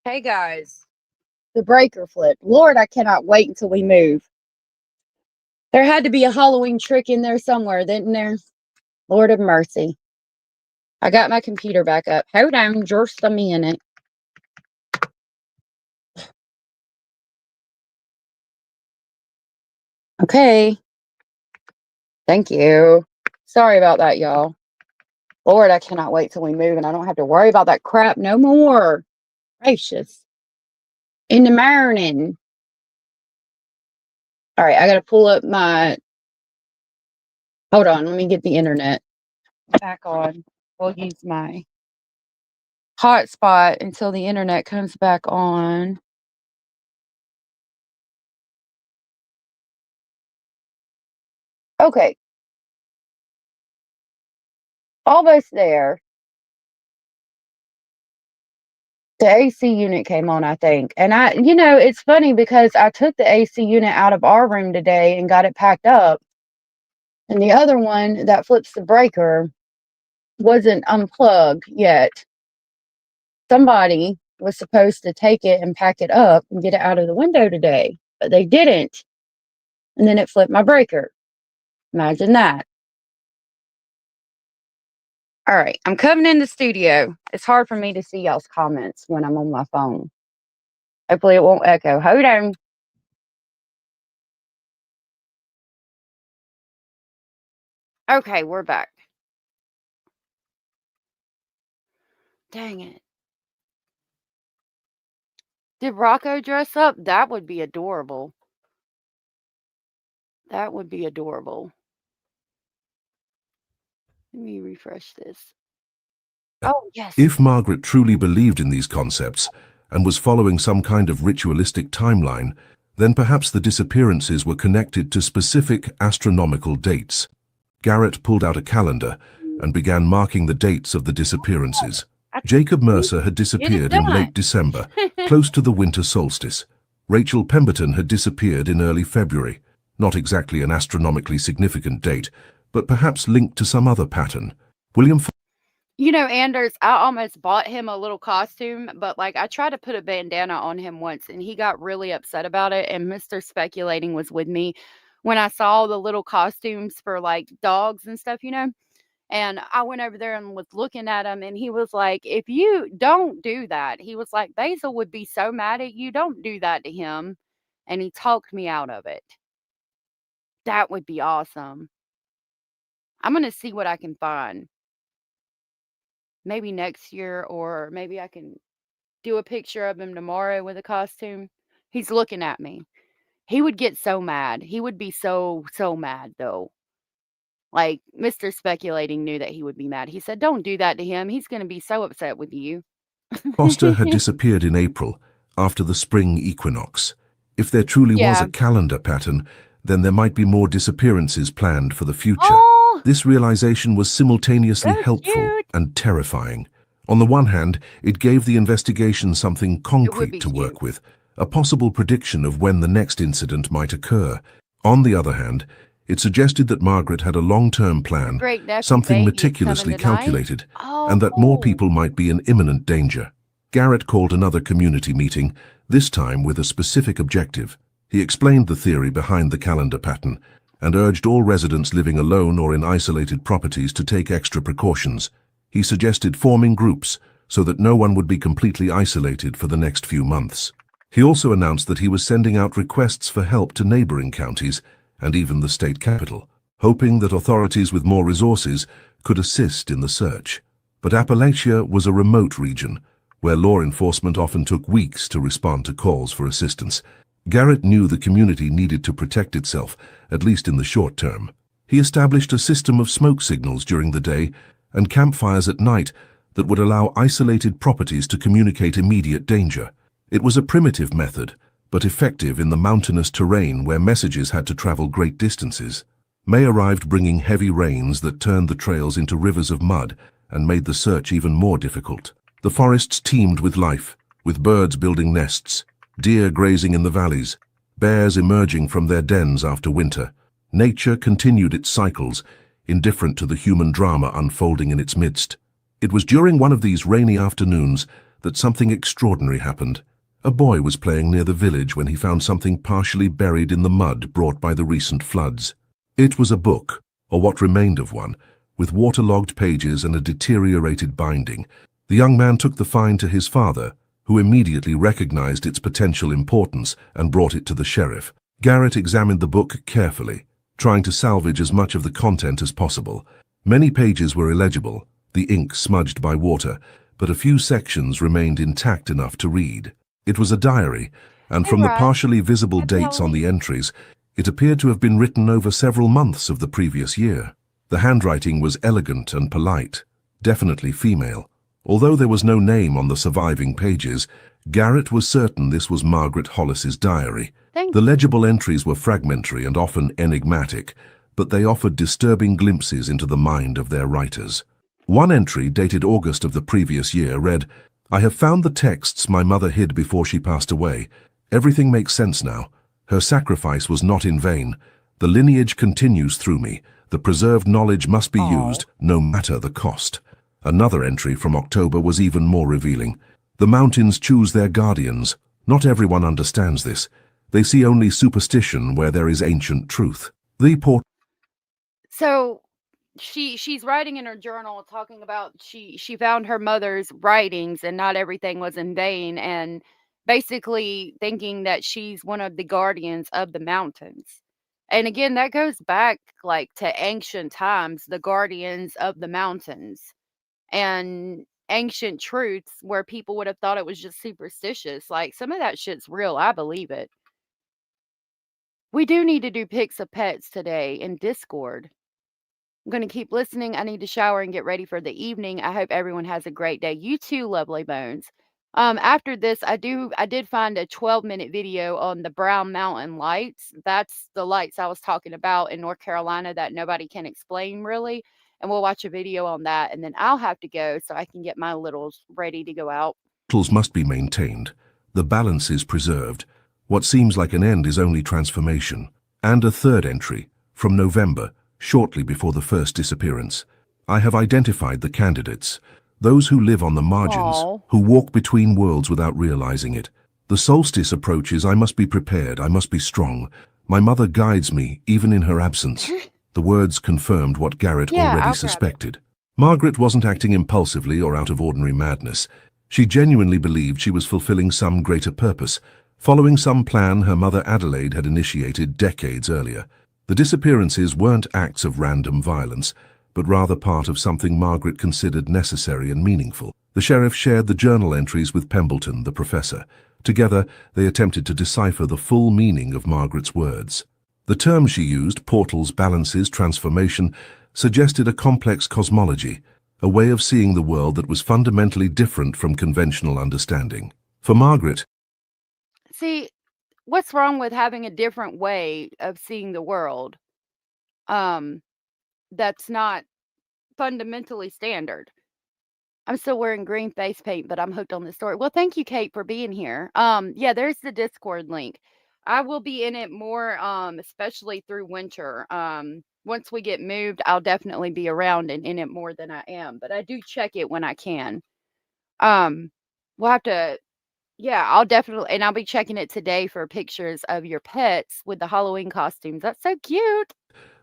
Hey guys, the breaker flipped. Lord, I cannot wait until we move. There had to be a Halloween trick in there somewhere, didn't there? Lord of mercy. I got my computer back up. Hold on just a minute. Okay. Thank you. Sorry about that, y'all. Lord, I cannot wait till we move and I don't have to worry about that crap no more. Gracious. In the morning. All right, I got to pull up my... Hold on, let me get the internet back on. We'll use my hotspot until the internet comes back on. Okay. Almost there. The AC unit came on, I think. And it's funny because I took the AC unit out of our room today and got it packed up. And the other one that flips the breaker wasn't unplugged yet. Somebody was supposed to take it and pack it up and get it out of the window today, but they didn't. And then it flipped my breaker. Imagine that. All right, I'm coming in the studio. It's hard for me to see y'all's comments when I'm on my phone. Hopefully it won't echo. Hold on. Okay, we're back. Dang it. Did Rocco dress up? That would be adorable. That would be adorable. Let me refresh this. Oh, yes. If Margaret truly believed in these concepts and was following some kind of ritualistic timeline, then perhaps the disappearances were connected to specific astronomical dates. Garrett pulled out a calendar and began marking the dates of the disappearances. Jacob Mercer had disappeared in late December, close to the winter solstice. Rachel Pemberton had disappeared in early February, not exactly an astronomically significant date, but perhaps linked to some other pattern. You know, Anders, I almost bought him a little costume, but like I tried to put a bandana on him once and he got really upset about it. And Mr. Speculating was with me when I saw the little costumes for like dogs and stuff, you know. And I went over there and was looking at him and he was like, if you don't do that, he was like, Basil would be so mad at you. Don't do that to him. And he talked me out of it. That would be awesome. I'm going to see what I can find. Maybe next year, or maybe I can do a picture of him tomorrow with a costume. He's looking at me. He would get so mad. He would be so mad, though. Like, Mr. Speculating knew that he would be mad. He said, don't do that to him. He's going to be so upset with you. Foster had disappeared in April, after the spring equinox. If there truly was a calendar pattern, then there might be more disappearances planned for the future. Oh, this realization was simultaneously helpful and terrifying. On the one hand, it gave the investigation something concrete to work with, a possible prediction of when the next incident might occur. On the other hand, it suggested that Margaret had a long-term plan, something meticulously calculated, and that more people might be in imminent danger. Garrett called another community meeting, this time with a specific objective. He explained the theory behind the calendar pattern and urged all residents living alone or in isolated properties to take extra precautions. He suggested forming groups so that no one would be completely isolated for the next few months. He also announced that he was sending out requests for help to neighboring counties and even the state capital, hoping that authorities with more resources could assist in the search. But Appalachia was a remote region, where law enforcement often took weeks to respond to calls for assistance. Garrett knew the community needed to protect itself, at least in the short term. He established a system of smoke signals during the day and campfires at night that would allow isolated properties to communicate immediate danger. It was a primitive method, but effective in the mountainous terrain where messages had to travel great distances. May arrived bringing heavy rains that turned the trails into rivers of mud and made the search even more difficult. The forests teemed with life, with birds building nests, deer grazing in the valleys, bears emerging from their dens after winter. Nature continued its cycles, indifferent to the human drama unfolding in its midst. It was during one of these rainy afternoons that something extraordinary happened. A boy was playing near the village when he found something partially buried in the mud brought by the recent floods. It was a book, or what remained of one, with waterlogged pages and a deteriorated binding. The young man took the find to his father, who immediately recognized its potential importance and brought it to the sheriff. Garrett examined the book carefully, trying to salvage as much of the content as possible. Many pages were illegible, the ink smudged by water, but a few sections remained intact enough to read. It was a diary, and from the partially visible dates on the entries, it appeared to have been written over several months of the previous year. The handwriting was elegant and polite, definitely female. Although there was no name on the surviving pages, Garrett was certain this was Margaret Hollis's diary. The legible entries were fragmentary and often enigmatic, but they offered disturbing glimpses into the mind of their writers. One entry, dated August of the previous year, read, "I have found the texts my mother hid before she passed away. Everything makes sense now. Her sacrifice was not in vain. The lineage continues through me. The preserved knowledge must be used, no matter the cost." Another entry from October was even more revealing. "The mountains choose their guardians. Not everyone understands this. They see only superstition where there is ancient truth." So, she's writing in her journal talking about she found her mother's writings and not everything was in vain, and basically thinking that she's one of the guardians of the mountains. And again, that goes back like to ancient times, the guardians of the mountains and ancient truths where people would have thought it was just superstitious. Like some of that shit's real. I believe it. We do need to do pics of pets today in Discord. I'm going to keep listening. I need to shower and get ready for the evening. I hope everyone has a great day. You too, lovely bones. After this, I did find a 12-minute video on the Brown Mountain lights. That's the lights I was talking about in North Carolina that nobody can explain really. And we'll watch a video on that, and then I'll have to go so I can get my littles ready to go out. Must be maintained. The balance is preserved. What seems like an end is only transformation. And a third entry, from November, shortly before the first disappearance. I have identified the candidates, those who live on the margins, who walk between worlds without realizing it. The solstice approaches. I must be prepared. I must be strong. My mother guides me, even in her absence. The words confirmed what Garrett already suspected. Margaret wasn't acting impulsively or out of ordinary madness. She genuinely believed she was fulfilling some greater purpose, following some plan her mother Adelaide had initiated decades earlier. The disappearances weren't acts of random violence, but rather part of something Margaret considered necessary and meaningful. The sheriff shared the journal entries with Pembleton, the professor. Together, they attempted to decipher the full meaning of Margaret's words. The terms she used, portals, balances, transformation, suggested a complex cosmology, a way of seeing the world that was fundamentally different from conventional understanding. For Margaret, See, what's wrong with having a different way of seeing the world? That's not fundamentally standard. I'm still wearing green face paint, but I'm hooked on this story. Well, thank you, Kate, for being here. Yeah, there's the Discord link. I will be in it more, especially through winter. Once we get moved, I'll definitely be around and in it more than I am, but I do check it when I can. We'll have to, yeah, I'll definitely, and I'll be checking it today for pictures of your pets with the Halloween costumes. That's so cute.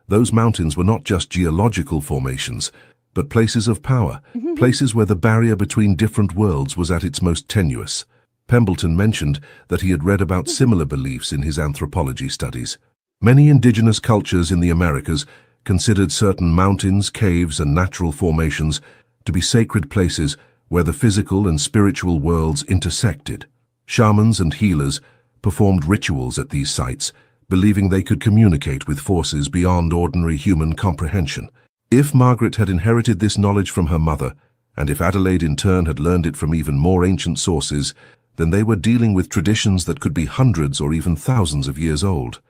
those mountains were not just geological formations, but places of power, places where the barrier between different worlds was at its most tenuous. Pembleton mentioned that he had read about similar beliefs in his anthropology studies. Many indigenous cultures in the Americas considered certain mountains, caves, and natural formations to be sacred places where the physical and spiritual worlds intersected. Shamans and healers performed rituals at these sites, believing they could communicate with forces beyond ordinary human comprehension. If Margaret had inherited this knowledge from her mother, and if Adelaide in turn had learned it from even more ancient sources, then they were dealing with traditions that could be hundreds or even thousands of years old.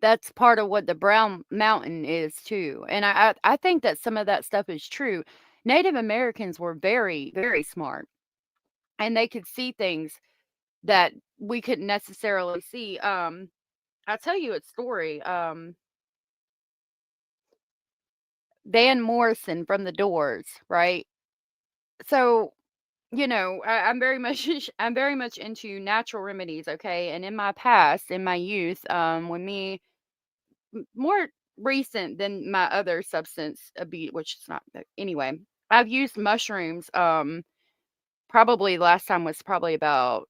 That's part of what the Brown Mountain is too. And I think that some of that stuff is true. Native Americans were very, very smart, and they could see things that we couldn't necessarily see. I'll tell you a story. Van Morrison from the Doors, right? So, you know, I'm very much I'm very much into natural remedies, okay? And in my past, in my youth, when me more recent than my other substance abuse, which is not anyway, I've used mushrooms. Probably last time was probably about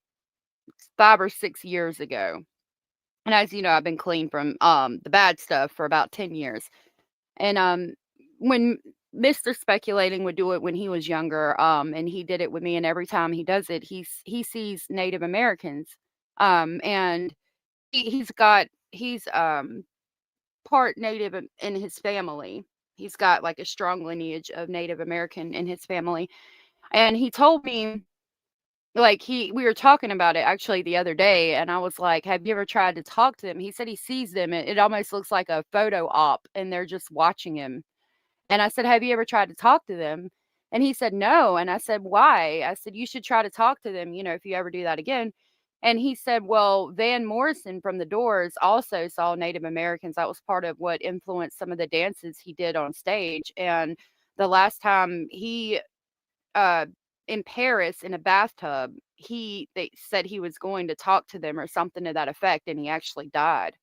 5 or 6 years ago. And as you know, I've been clean from the bad stuff for about 10 years. And when Mr. Speculating would do it when he was younger, and he did it with me, and every time he does it, he sees Native Americans. And he's part Native in his family. He's got like a strong lineage of Native American in his family. And he told me, like, we were talking about it actually the other day, and I was like, have you ever tried to talk to them? He said he sees them. It almost looks like a photo op, and they're just watching him. And I said, have you ever tried to talk to them? And he said, no. And I said, why? I said, you should try to talk to them, you know, if you ever do that again. And he said, well, Van Morrison from the Doors also saw Native Americans. That was part of what influenced some of the dances he did on stage. And the last time he, in Paris in a bathtub, they said he was going to talk to them or something to that effect, and he actually died.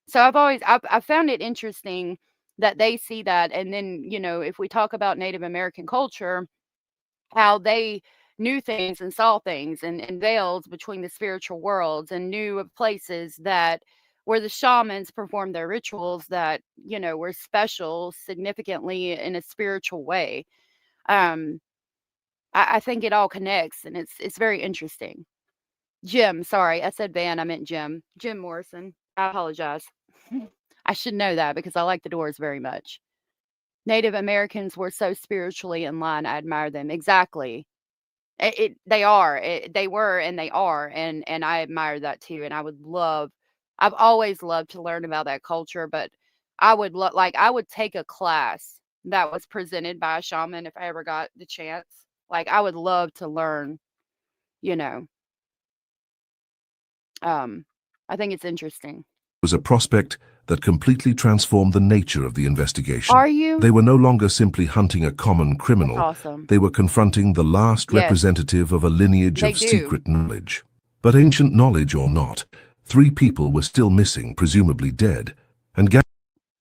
So I've found it interesting that they see that. And then, if we talk about Native American culture, how they knew things and saw things and veils between the spiritual worlds, and knew of places that where the shamans performed their rituals that, were special significantly in a spiritual way. Um, I think it all connects, and it's very interesting. Jim, sorry, I said Van, I meant Jim. Jim Morrison. I apologize. I should know that because I like the Doors very much. Native Americans were so spiritually in line. I admire them. Exactly. They are. They were and they are, and I admire that too. And I've always loved to learn about that culture, but I would I would take a class that was presented by a shaman if I ever got the chance. Like, I would love to learn, you know. I think it's interesting. Was a prospect that completely transformed the nature of the investigation. Are you? They were no longer simply hunting a common criminal. That's awesome. They were confronting the last Yes. representative of a lineage They of do. secret knowledge. But ancient knowledge or not, 3 people were still missing, presumably dead. And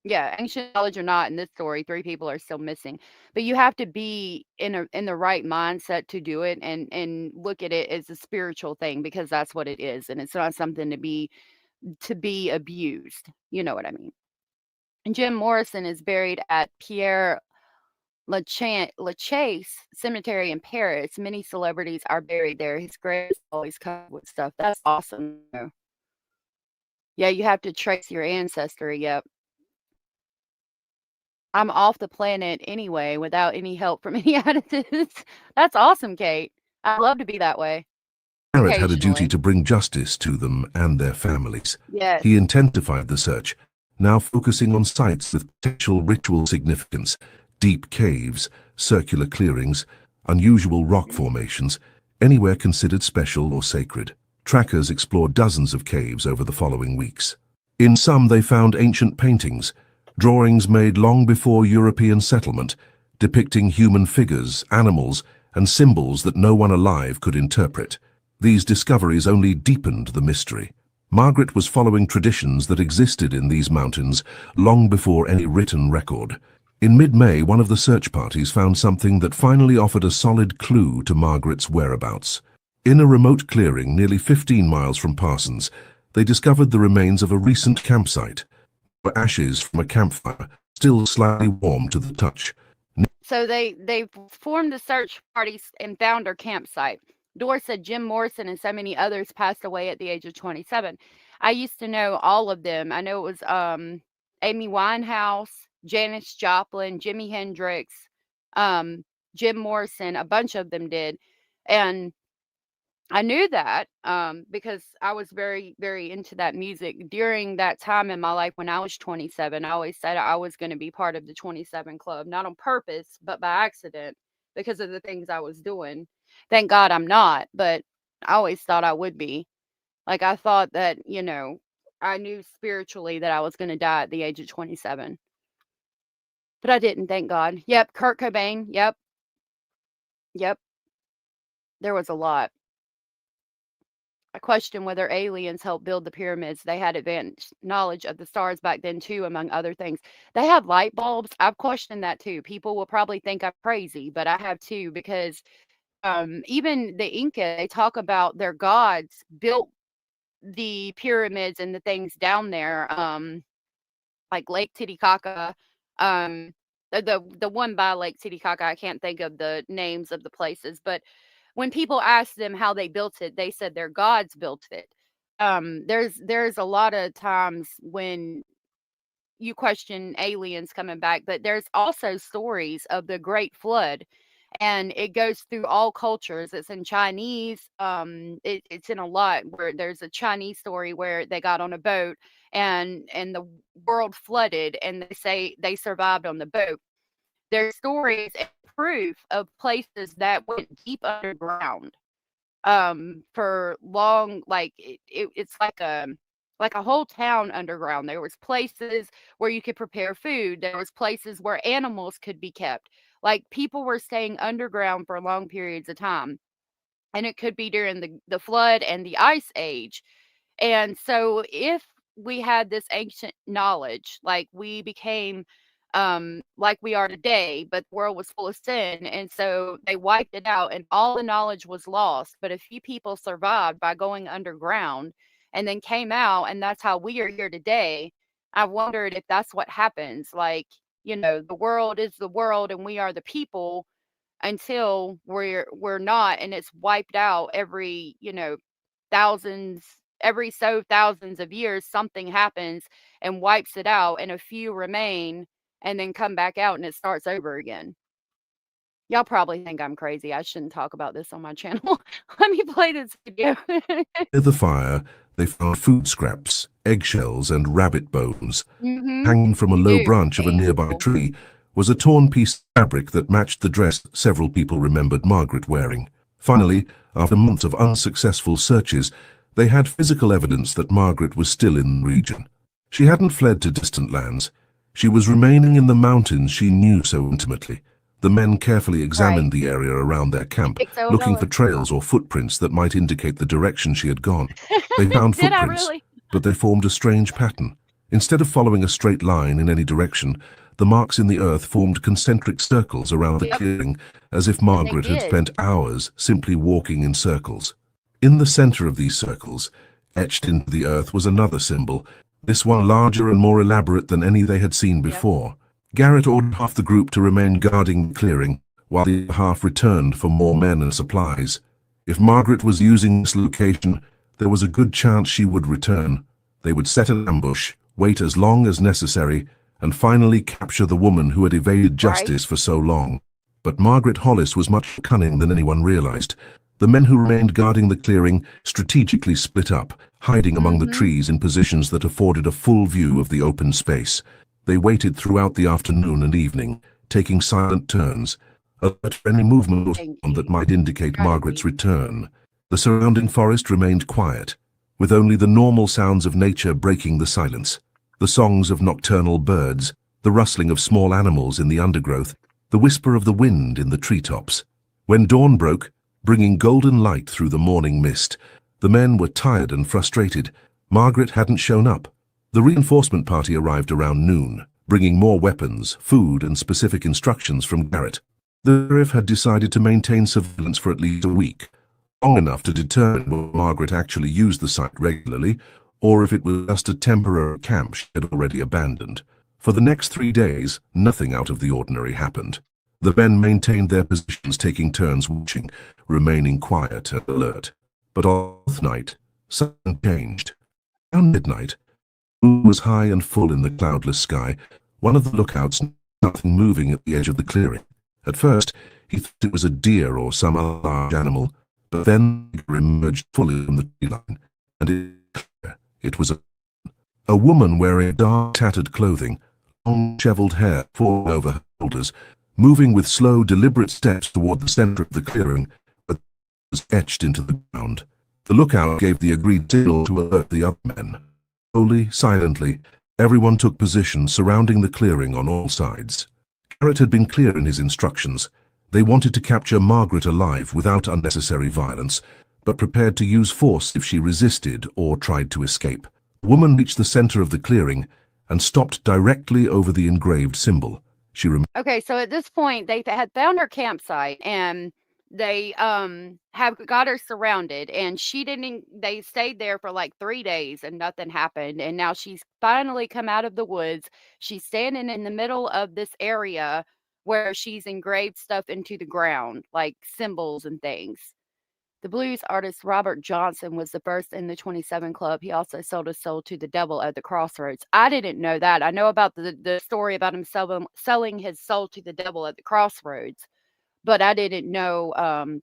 Yeah, ancient knowledge or not, in this story, 3 people are still missing. But you have to be in the right mindset to do it, and look at it as a spiritual thing, because that's what it is, and it's not something to be abused. You know what I mean? And Jim Morrison is buried at Pierre Lachaise Cemetery in Paris. Many celebrities are buried there. His grave is always covered with stuff. That's awesome. Yeah, you have to trace your ancestry. Yep. I'm off the planet anyway without any help from any additives. That's awesome, Kate. I'd love to be that way. Garrett had a duty Occasionally. to bring justice to them and their families. Yes. He intensified the search, now focusing on sites with potential ritual significance, deep caves, circular clearings, unusual rock formations, anywhere considered special or sacred. Trackers explored dozens of caves over the following weeks. In some, they found ancient paintings, drawings made long before European settlement, depicting human figures, animals, and symbols that no one alive could interpret. These discoveries only deepened the mystery. Margaret was following traditions that existed in these mountains long before any written record. In mid-May, one of the search parties found something that finally offered a solid clue to Margaret's whereabouts. In a remote clearing nearly 15 miles from Parsons, they discovered the remains of a recent campsite. There were ashes from a campfire, still slightly warm to the touch. So they formed the search parties and found her campsite. Dora said Jim Morrison and so many others passed away at the age of 27. I used to know all of them. I know it was Amy Winehouse, Janis Joplin, Jimi Hendrix, Jim Morrison. A bunch of them did. And I knew that because I was very, very into that music. During that time in my life when I was 27, I always said I was going to be part of the 27 Club, not on purpose, but by accident because of the things I was doing. Thank God I'm not, but I always thought I would be. Like, I thought that, I knew spiritually that I was going to die at the age of 27. But I didn't, thank God. Yep, Kurt Cobain. Yep. There was a lot. I question whether aliens helped build the pyramids. They had advanced knowledge of the stars back then too, among other things. They had light bulbs. I've questioned that too. People will probably think I'm crazy, but I have too, because even the Inca, they talk about their gods built the pyramids and the things down there, like Lake Titicaca. The one by Lake Titicaca, I can't think of the names of the places, but when people asked them how they built it, they said their gods built it. There's a lot of times when you question aliens coming back, but there's also stories of the Great Flood, and it goes through all cultures. It's in Chinese. It's in a lot, where there's a Chinese story where they got on a boat and the world flooded, and they say they survived on the boat. There's stories and proof of places that went deep underground for long, like it's like a whole town underground. There was places where you could prepare food. There was places where animals could be kept. Like, people were staying underground for long periods of time. And it could be during the flood and the ice age. And so if we had this ancient knowledge, like we became like we are today, but the world was full of sin. And so they wiped it out and all the knowledge was lost. But a few people survived by going underground and then came out. And that's how we are here today. I wondered if that's what happens. Like, the world is the world and we are the people until we're not, and it's wiped out every, thousands thousands of years something happens and wipes it out and a few remain and then come back out and it starts over again. Y'all probably think I'm crazy. I shouldn't talk about this on my channel. Let me play this video. Near the fire, they found food scraps, eggshells, and rabbit bones. Hanging from a low branch of a nearby tree was a torn piece of fabric that matched the dress several people remembered Margaret wearing. Finally, after months of unsuccessful searches, they had physical evidence that Margaret was still in the region. She hadn't fled to distant lands. She was remaining in the mountains she knew so intimately. The men carefully examined the area around their camp, looking for trails or footprints that might indicate the direction she had gone. They found footprints, but they formed a strange pattern. Instead of following a straight line in any direction, the marks in the earth formed concentric circles around the clearing, as if Margaret had spent hours simply walking in circles. In the center of these circles, etched into the earth, was another symbol, this one larger and more elaborate than any they had seen before. Garrett ordered half the group to remain guarding the clearing, while the other half returned for more men and supplies. If Margaret was using this location, there was a good chance she would return. They would set an ambush, wait as long as necessary, and finally capture the woman who had evaded justice for so long. But Margaret Hollis was much more cunning than anyone realized. The men who remained guarding the clearing strategically split up, hiding among the trees in positions that afforded a full view of the open space. They waited throughout the afternoon and evening, taking silent turns, alert for any movement that might indicate Margaret's return. The surrounding forest remained quiet, with only the normal sounds of nature breaking the silence. The songs of nocturnal birds, the rustling of small animals in the undergrowth, the whisper of the wind in the treetops. When dawn broke, bringing golden light through the morning mist, the men were tired and frustrated. Margaret hadn't shown up. The reinforcement party arrived around noon, bringing more weapons, food, and specific instructions from Garrett. The sheriff had decided to maintain surveillance for at least a week, long enough to determine whether Margaret actually used the site regularly, or if it was just a temporary camp she had already abandoned. For the next 3 days, nothing out of the ordinary happened. The men maintained their positions, taking turns watching, remaining quiet and alert. But on the 4th night, something changed. Around midnight, the moon was high and full in the cloudless sky. One of the lookouts noticed something moving at the edge of the clearing. At first, he thought it was a deer or some other large animal, but then it emerged fully from the tree line, and it was a woman wearing dark, tattered clothing, long, disheveled hair falling over her shoulders, moving with slow, deliberate steps toward the center of the clearing, but was etched into the ground. The lookout gave the agreed signal to alert the other men. Slowly, silently, everyone took position surrounding the clearing on all sides. Garrett had been clear in his instructions. They wanted to capture Margaret alive without unnecessary violence, but prepared to use force if she resisted or tried to escape. The woman reached the center of the clearing and stopped directly over the engraved symbol. Okay, so at this point, they had found her campsite, and they have got her surrounded, and they stayed there for like 3 days and nothing happened. And now she's finally come out of the woods. She's standing in the middle of this area where she's engraved stuff into the ground, like symbols and things. The blues artist Robert Johnson was the first in the 27 Club. He also sold his soul to the devil at the crossroads. I didn't know that. I know about the story about him selling his soul to the devil at the crossroads, but I didn't know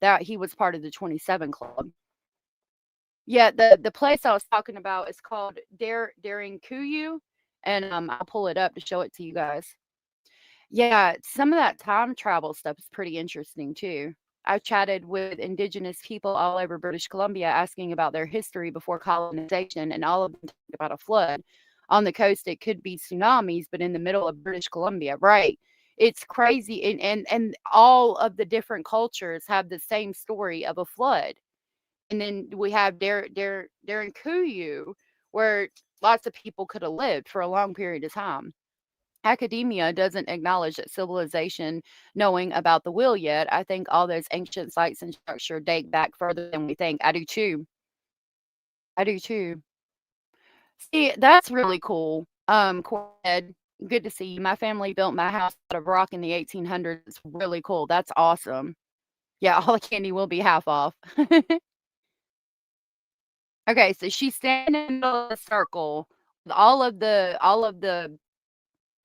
that he was part of the 27 Club. Yeah, the place I was talking about is called Darinkuyu, and I'll pull it up to show it to you guys. Yeah, some of that time travel stuff is pretty interesting too. I've chatted with indigenous people all over British Columbia asking about their history before colonization, and all of them talk about a flood. On the coast, it could be tsunamis, but in the middle of British Columbia, right? It's crazy. And all of the different cultures have the same story of a flood. And then we have Darinkuyu, where lots of people could have lived for a long period of time. academia doesn't acknowledge that civilization knowing about the wheel yet. I think all those ancient sites and structure date back further than we think. I do too. I do too. See, that's really cool. Corned, good to see you. My family built my house out of rock in the 1800s. It's really cool. That's awesome. Yeah, all the candy will be half off. Okay, so she's standing in the middle of the circle with all of the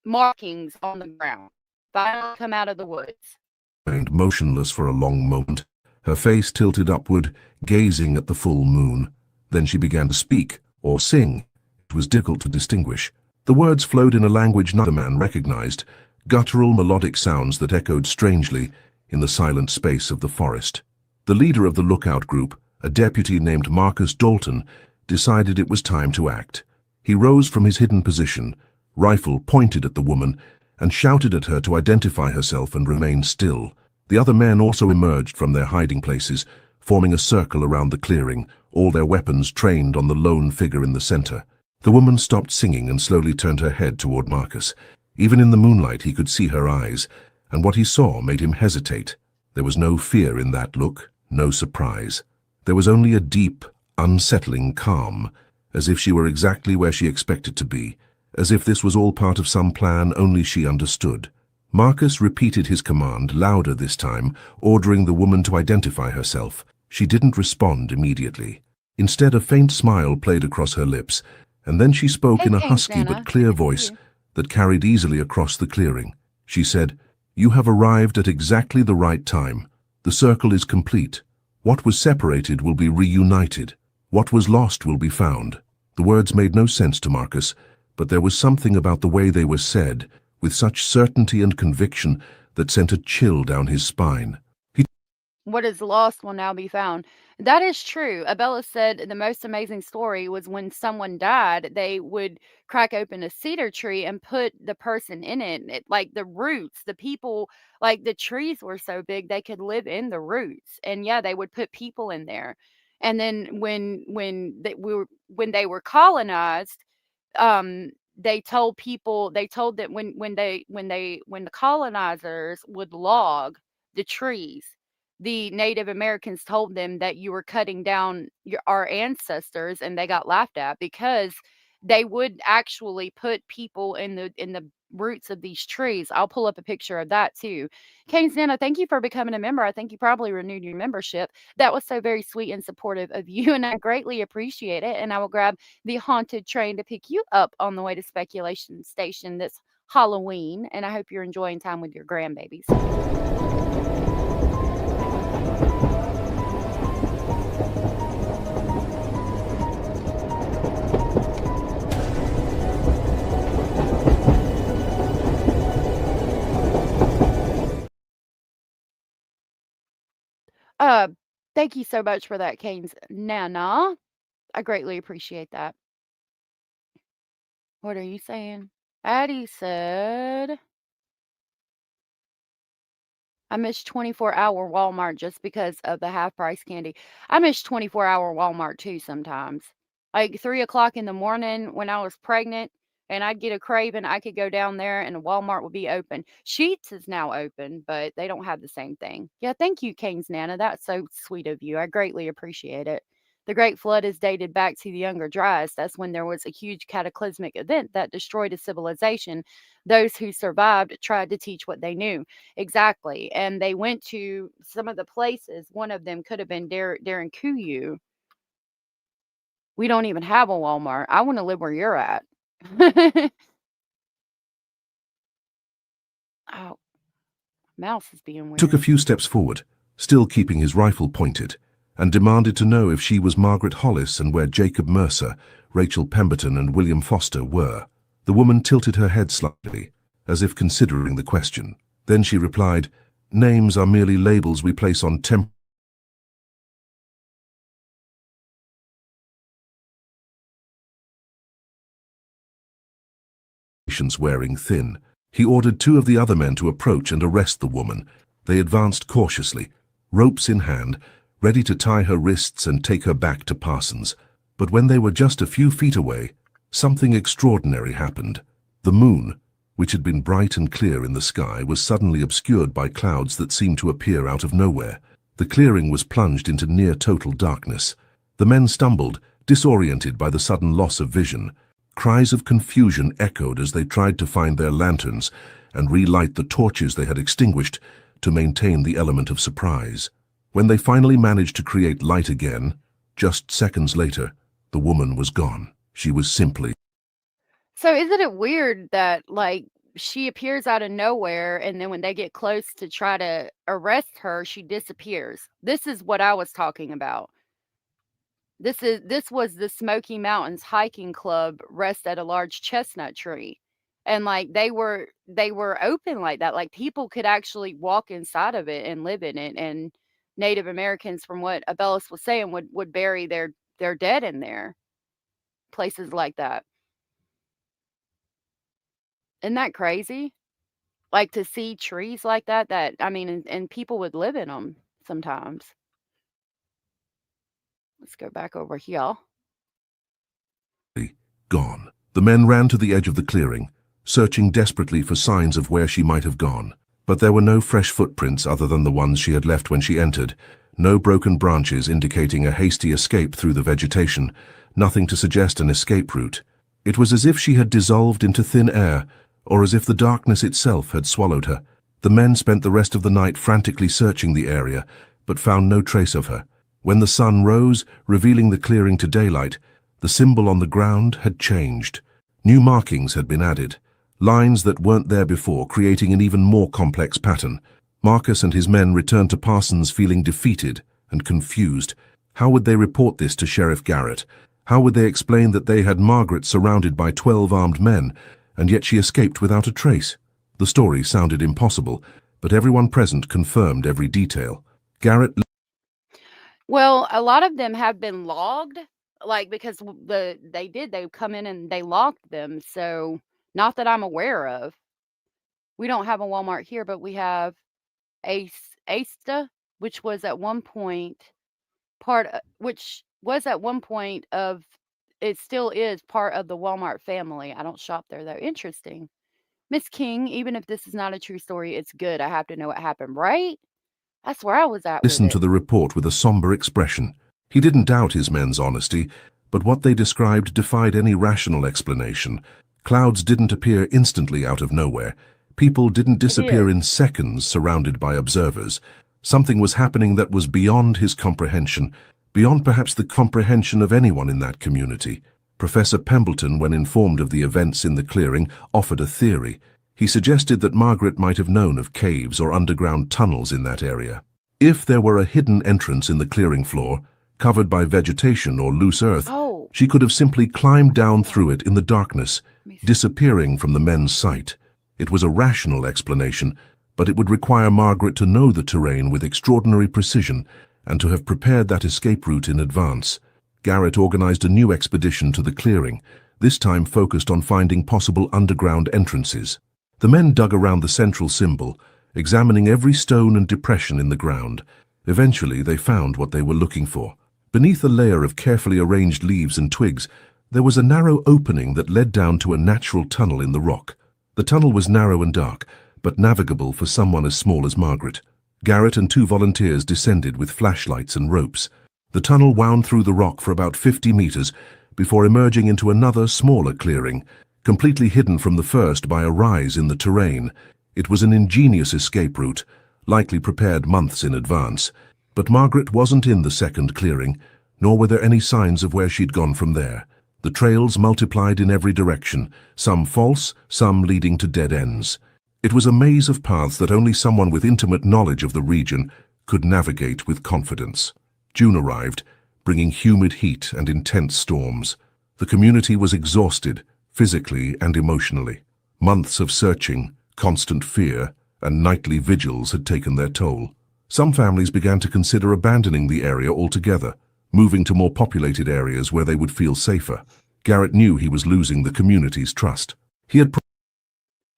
markings on the ground. Finally come out of the woods. Remained motionless for a long moment, her face tilted upward, gazing at the full moon. Then she began to speak, or sing. It was difficult to distinguish. The words flowed in a language neither man recognized, guttural melodic sounds that echoed strangely in the silent space of the forest. The leader of the lookout group, a deputy named Marcus Dalton, decided it was time to act. He rose from his hidden position, rifle pointed at the woman, and shouted at her to identify herself and remain still. The other men also emerged from their hiding places, forming a circle around the clearing, all their weapons trained on the lone figure in the center. The woman stopped singing and slowly turned her head toward Marcus. Even in the moonlight he could see her eyes, and what he saw made him hesitate. There was no fear in that look, no surprise. There was only a deep, unsettling calm, as if she were exactly where she expected to be, as if this was all part of some plan only she understood. Marcus repeated his command, louder this time, ordering the woman to identify herself. She didn't respond immediately. Instead, a faint smile played across her lips, and then she spoke in a husky but clear voice that carried easily across the clearing. She said, "You have arrived at exactly the right time. The circle is complete. What was separated will be reunited. What was lost will be found." The words made no sense to Marcus, but there was something about the way they were said, with such certainty and conviction, that sent a chill down his spine. What is lost will now be found. That is true. Abella said the most amazing story was when someone died, they would crack open a cedar tree and put the person in it. Like the roots, the people, like the trees were so big they could live in the roots. And yeah, they would put people in there. And then when they were colonized, they told that when the colonizers would log the trees, the Native Americans told them that you were cutting down our ancestors, and they got laughed at because they would actually put people in the roots of these trees. I'll pull up a picture of that too. Kane Nana, thank you for becoming a member. I think you probably renewed your membership. That was so very sweet and supportive of you, and I greatly appreciate it. And I will grab the haunted train to pick you up on the way to Speculation Station this Halloween, and I hope you're enjoying time with your grandbabies. Thank you so much for that, Kane's Nana. I greatly appreciate that. What are you saying? Addie said, I miss 24-hour Walmart just because of the half-price candy. I miss 24-hour Walmart too sometimes. Like 3 o'clock in the morning when I was pregnant and I'd get a craving, I could go down there and Walmart would be open. Sheetz is now open, but they don't have the same thing. Yeah, thank you, Kane's Nana. That's so sweet of you. I greatly appreciate it. The Great Flood is dated back to the Younger Dryas. That's when there was a huge cataclysmic event that destroyed a civilization. Those who survived tried to teach what they knew. Exactly. And they went to some of the places. One of them could have been Darren Kuyu. We don't even have a Walmart. I want to live where you're at. Oh, mouse is being weird. Took a few steps forward, still keeping his rifle pointed, and demanded to know if she was Margaret Hollis and where Jacob Mercer, Rachel Pemberton, and William Foster were. The woman tilted her head slightly, as if considering the question. Then she replied, "Names are merely labels we place on wearing thin." He ordered 2 of the other men to approach and arrest the woman. They advanced cautiously, ropes in hand, ready to tie her wrists and take her back to Parsons. But when they were just a few feet away, something extraordinary happened. The moon, which had been bright and clear in the sky, was suddenly obscured by clouds that seemed to appear out of nowhere. The clearing was plunged into near total darkness. The men stumbled, disoriented by the sudden loss of vision. Cries of confusion echoed as they tried to find their lanterns and relight the torches they had extinguished to maintain the element of surprise. When they finally managed to create light again, just seconds later, the woman was gone. She was simply... So isn't it weird that, like, she appears out of nowhere, and then when they get close to try to arrest her, she disappears? This is what I was talking about. This was the Smoky Mountains Hiking Club rest at a large chestnut tree. And like they were open like that. Like people could actually walk inside of it and live in it. And Native Americans, from what Abellis was saying, would bury their dead in there. Places like that. Isn't that crazy? Like to see trees like that, I mean, and people would live in them sometimes. Let's go back over here. Gone. The men ran to the edge of the clearing, searching desperately for signs of where she might have gone. But there were no fresh footprints other than the ones she had left when she entered, no broken branches indicating a hasty escape through the vegetation, nothing to suggest an escape route. It was as if she had dissolved into thin air, or as if the darkness itself had swallowed her. The men spent the rest of the night frantically searching the area, but found no trace of her. When the sun rose, revealing the clearing to daylight, the symbol on the ground had changed. New markings had been added, lines that weren't there before, creating an even more complex pattern. Marcus and his men returned to Parsons feeling defeated and confused. How would they report this to Sheriff Garrett? How would they explain that they had Margaret surrounded by 12 armed men, and yet she escaped without a trace? The story sounded impossible, but everyone present confirmed every detail. Garrett... Well, a lot of them have been logged, like because they come in and they locked them. So not that I'm aware of. We don't have a Walmart here, but we have Asta, which was at one point it still is part of the Walmart family. I don't shop there though. Interesting. Miss King, even if this is not a true story, it's good. I have to know what happened, right? That's where I was at. Listened to the report with a somber expression. He didn't doubt his men's honesty, but what they described defied any rational explanation. Clouds didn't appear instantly out of nowhere. People didn't disappear in seconds surrounded by observers. Something was happening that was beyond his comprehension, beyond perhaps the comprehension of anyone in that community. Professor Pembleton, when informed of the events in the clearing, offered a theory. He suggested that Margaret might have known of caves or underground tunnels in that area. If there were a hidden entrance in the clearing floor, covered by vegetation or loose earth, she could have simply climbed down through it in the darkness, disappearing from the men's sight. It was a rational explanation, but it would require Margaret to know the terrain with extraordinary precision and to have prepared that escape route in advance. Garrett organized a new expedition to the clearing, this time focused on finding possible underground entrances. The men dug around the central symbol, examining every stone and depression in the ground. Eventually, they found what they were looking for. Beneath a layer of carefully arranged leaves and twigs, there was a narrow opening that led down to a natural tunnel in the rock. The tunnel was narrow and dark, but navigable for someone as small as Margaret. Garrett and 2 volunteers descended with flashlights and ropes. The tunnel wound through the rock for about 50 meters before emerging into another, smaller clearing, completely hidden from the first by a rise in the terrain. It was an ingenious escape route, likely prepared months in advance. But Margaret wasn't in the second clearing, nor were there any signs of where she'd gone from there. The trails multiplied in every direction, some false, some leading to dead ends. It was a maze of paths that only someone with intimate knowledge of the region could navigate with confidence. June arrived, bringing humid heat and intense storms. The community was exhausted, physically and emotionally. Months of searching, constant fear, and nightly vigils had taken their toll. Some families began to consider abandoning the area altogether, moving to more populated areas where they would feel safer. Garrett knew he was losing the community's trust.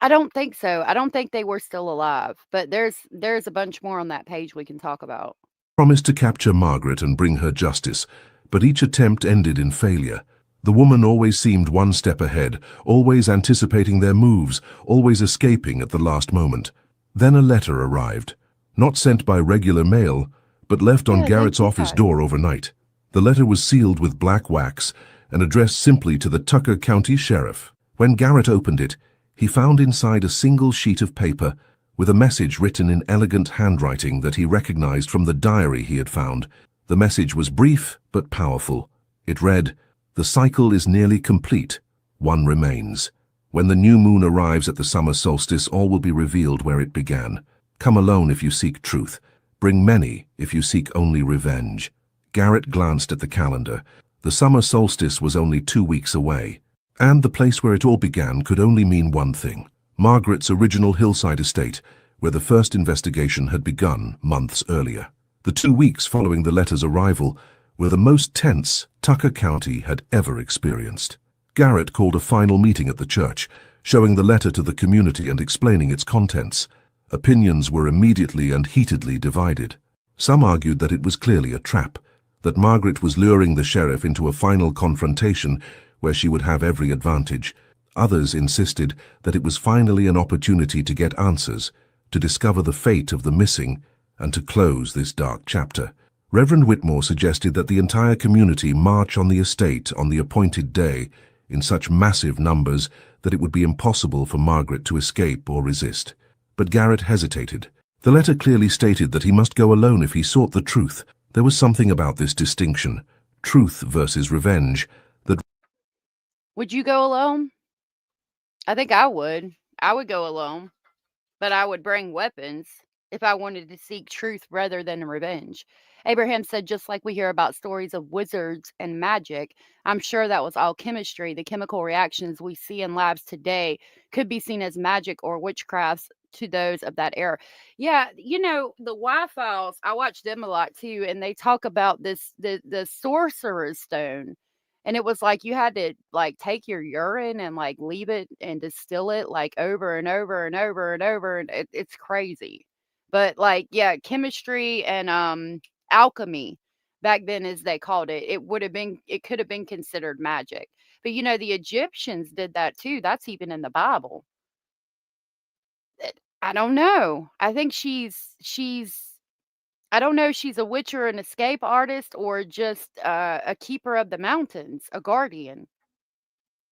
I don't think so. I don't think they were still alive, but there's a bunch more on that page we can talk about. Promised to capture Margaret and bring her justice, but each attempt ended in failure. The woman always seemed one step ahead, always anticipating their moves, always escaping at the last moment. Then a letter arrived, not sent by regular mail, but left on Garrett's office door overnight. The letter was sealed with black wax and addressed simply to the Tucker County Sheriff. When Garrett opened it, he found inside a single sheet of paper with a message written in elegant handwriting that he recognized from the diary he had found. The message was brief but powerful. It read, "The cycle is nearly complete. One remains. When the new moon arrives at the summer solstice, all will be revealed where it began. Come alone if you seek truth. Bring many if you seek only revenge." Garrett glanced at the calendar. The summer solstice was only 2 weeks away. And the place where it all began could only mean one thing: Margaret's original hillside estate, where the first investigation had begun months earlier. The 2 weeks following the letter's arrival were the most tense Tucker County had ever experienced. Garrett called a final meeting at the church, showing the letter to the community and explaining its contents. Opinions were immediately and heatedly divided. Some argued that it was clearly a trap, that Margaret was luring the sheriff into a final confrontation where she would have every advantage. Others insisted that it was finally an opportunity to get answers, to discover the fate of the missing, and to close this dark chapter. Reverend Whitmore suggested that the entire community march on the estate on the appointed day in such massive numbers that it would be impossible for Margaret to escape or resist. But Garrett hesitated. The letter clearly stated that he must go alone if he sought the truth. There was something about this distinction, truth versus revenge, that... Would you go alone? I think I would. I would go alone, but I would bring weapons if I wanted to seek truth rather than revenge. Abraham said, just like we hear about stories of wizards and magic, I'm sure that was all chemistry. The chemical reactions we see in labs today could be seen as magic or witchcrafts to those of that era. Yeah, you know, the Y-Files, I watch them a lot too, and they talk about this, the sorcerer's stone. And it was like you had to like take your urine and like leave it and distill it like over and over and over and over. And it's crazy. But like, yeah, chemistry and alchemy back then, as they called it, it could have been considered magic. But you know, the Egyptians did that too. That's even in the Bible. I don't know. I think I don't know if she's a witch or an escape artist or just a keeper of the mountains, a guardian.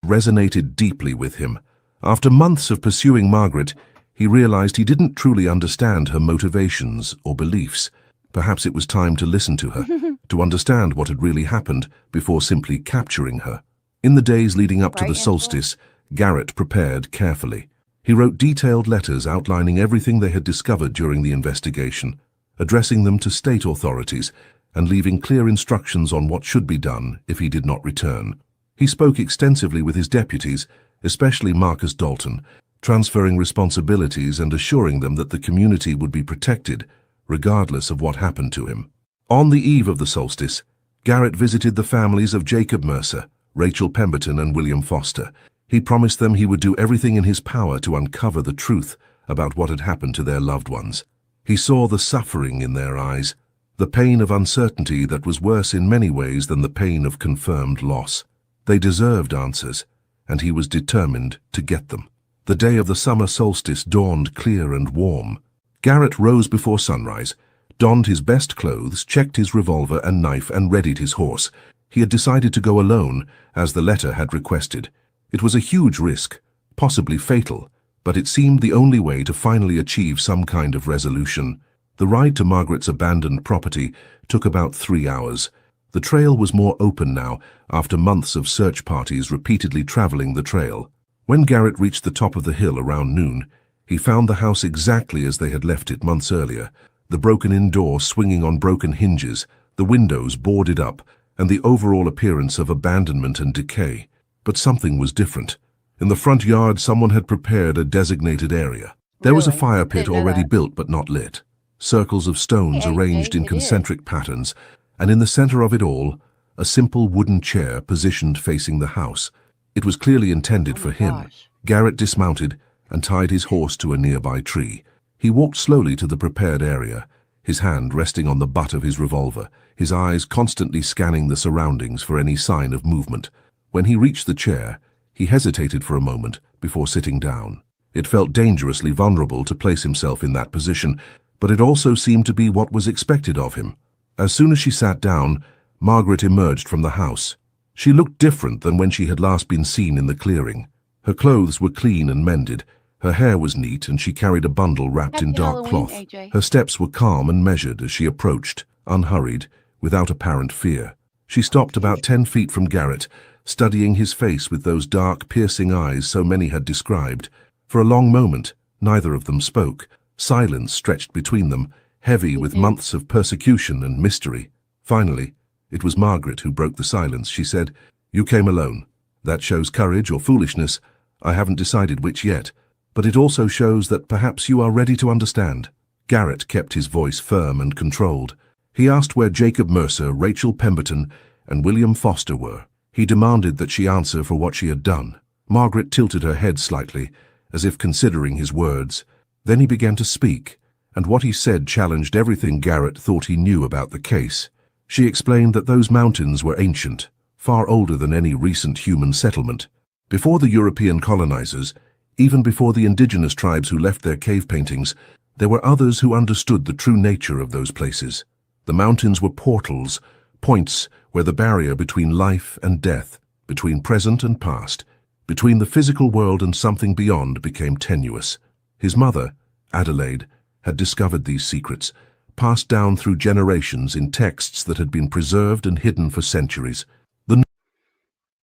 Resonated deeply with him. After months of pursuing Margaret, he realized he didn't truly understand her motivations or beliefs. Perhaps it was time to listen to her, to understand what had really happened before simply capturing her. In the days leading up to the solstice, Garrett prepared carefully. He wrote detailed letters outlining everything they had discovered during the investigation, addressing them to state authorities and leaving clear instructions on what should be done if he did not return. He spoke extensively with his deputies, especially Marcus Dalton, transferring responsibilities and assuring them that the community would be protected, regardless of what happened to him. On the eve of the solstice, Garrett visited the families of Jacob Mercer, Rachel Pemberton, and William Foster. He promised them he would do everything in his power to uncover the truth about what had happened to their loved ones. He saw the suffering in their eyes, the pain of uncertainty that was worse in many ways than the pain of confirmed loss. They deserved answers, and he was determined to get them. The day of the summer solstice dawned clear and warm. Garrett rose before sunrise, donned his best clothes, checked his revolver and knife, and readied his horse. He had decided to go alone, as the letter had requested. It was a huge risk, possibly fatal, but it seemed the only way to finally achieve some kind of resolution. The ride to Margaret's abandoned property took about 3 hours. The trail was more open now, after months of search parties repeatedly traveling the trail. When Garrett reached the top of the hill around noon, he found the house exactly as they had left it months earlier, the broken-in door swinging on broken hinges, the windows boarded up, and the overall appearance of abandonment and decay. But something was different. In the front yard, someone had prepared a designated area. There was a fire pit already built but not lit, circles of stones arranged in concentric patterns, and in the center of it all, a simple wooden chair positioned facing the house. It was clearly intended for him. Garrett dismounted and tied his horse to a nearby tree. He walked slowly to the prepared area, his hand resting on the butt of his revolver, his eyes constantly scanning the surroundings for any sign of movement. When he reached the chair, he hesitated for a moment before sitting down. It felt dangerously vulnerable to place himself in that position, but it also seemed to be what was expected of him. As soon as she sat down, Margaret emerged from the house. She looked different than when she had last been seen in the clearing. Her clothes were clean and mended, her hair was neat, and she carried a bundle wrapped in dark cloth. Her steps were calm and measured as she approached, unhurried, without apparent fear. She stopped about 10 feet from Garrett, studying his face with those dark, piercing eyes so many had described. For a long moment, neither of them spoke. Silence stretched between them, heavy with months of persecution and mystery. Finally, it was Margaret who broke the silence. She said, "You came alone. That shows courage or foolishness. I haven't decided which yet. But it also shows that perhaps you are ready to understand." Garrett kept his voice firm and controlled. He asked where Jacob Mercer, Rachel Pemberton, and William Foster were. He demanded that she answer for what she had done. Margaret tilted her head slightly, as if considering his words. Then he began to speak, and what he said challenged everything Garrett thought he knew about the case. She explained that those mountains were ancient, far older than any recent human settlement. Before the European colonizers, even before the indigenous tribes who left their cave paintings, there were others who understood the true nature of those places. The mountains were portals, points where the barrier between life and death, between present and past, between the physical world and something beyond became tenuous. His mother, Adelaide, had discovered these secrets, passed down through generations in texts that had been preserved and hidden for centuries.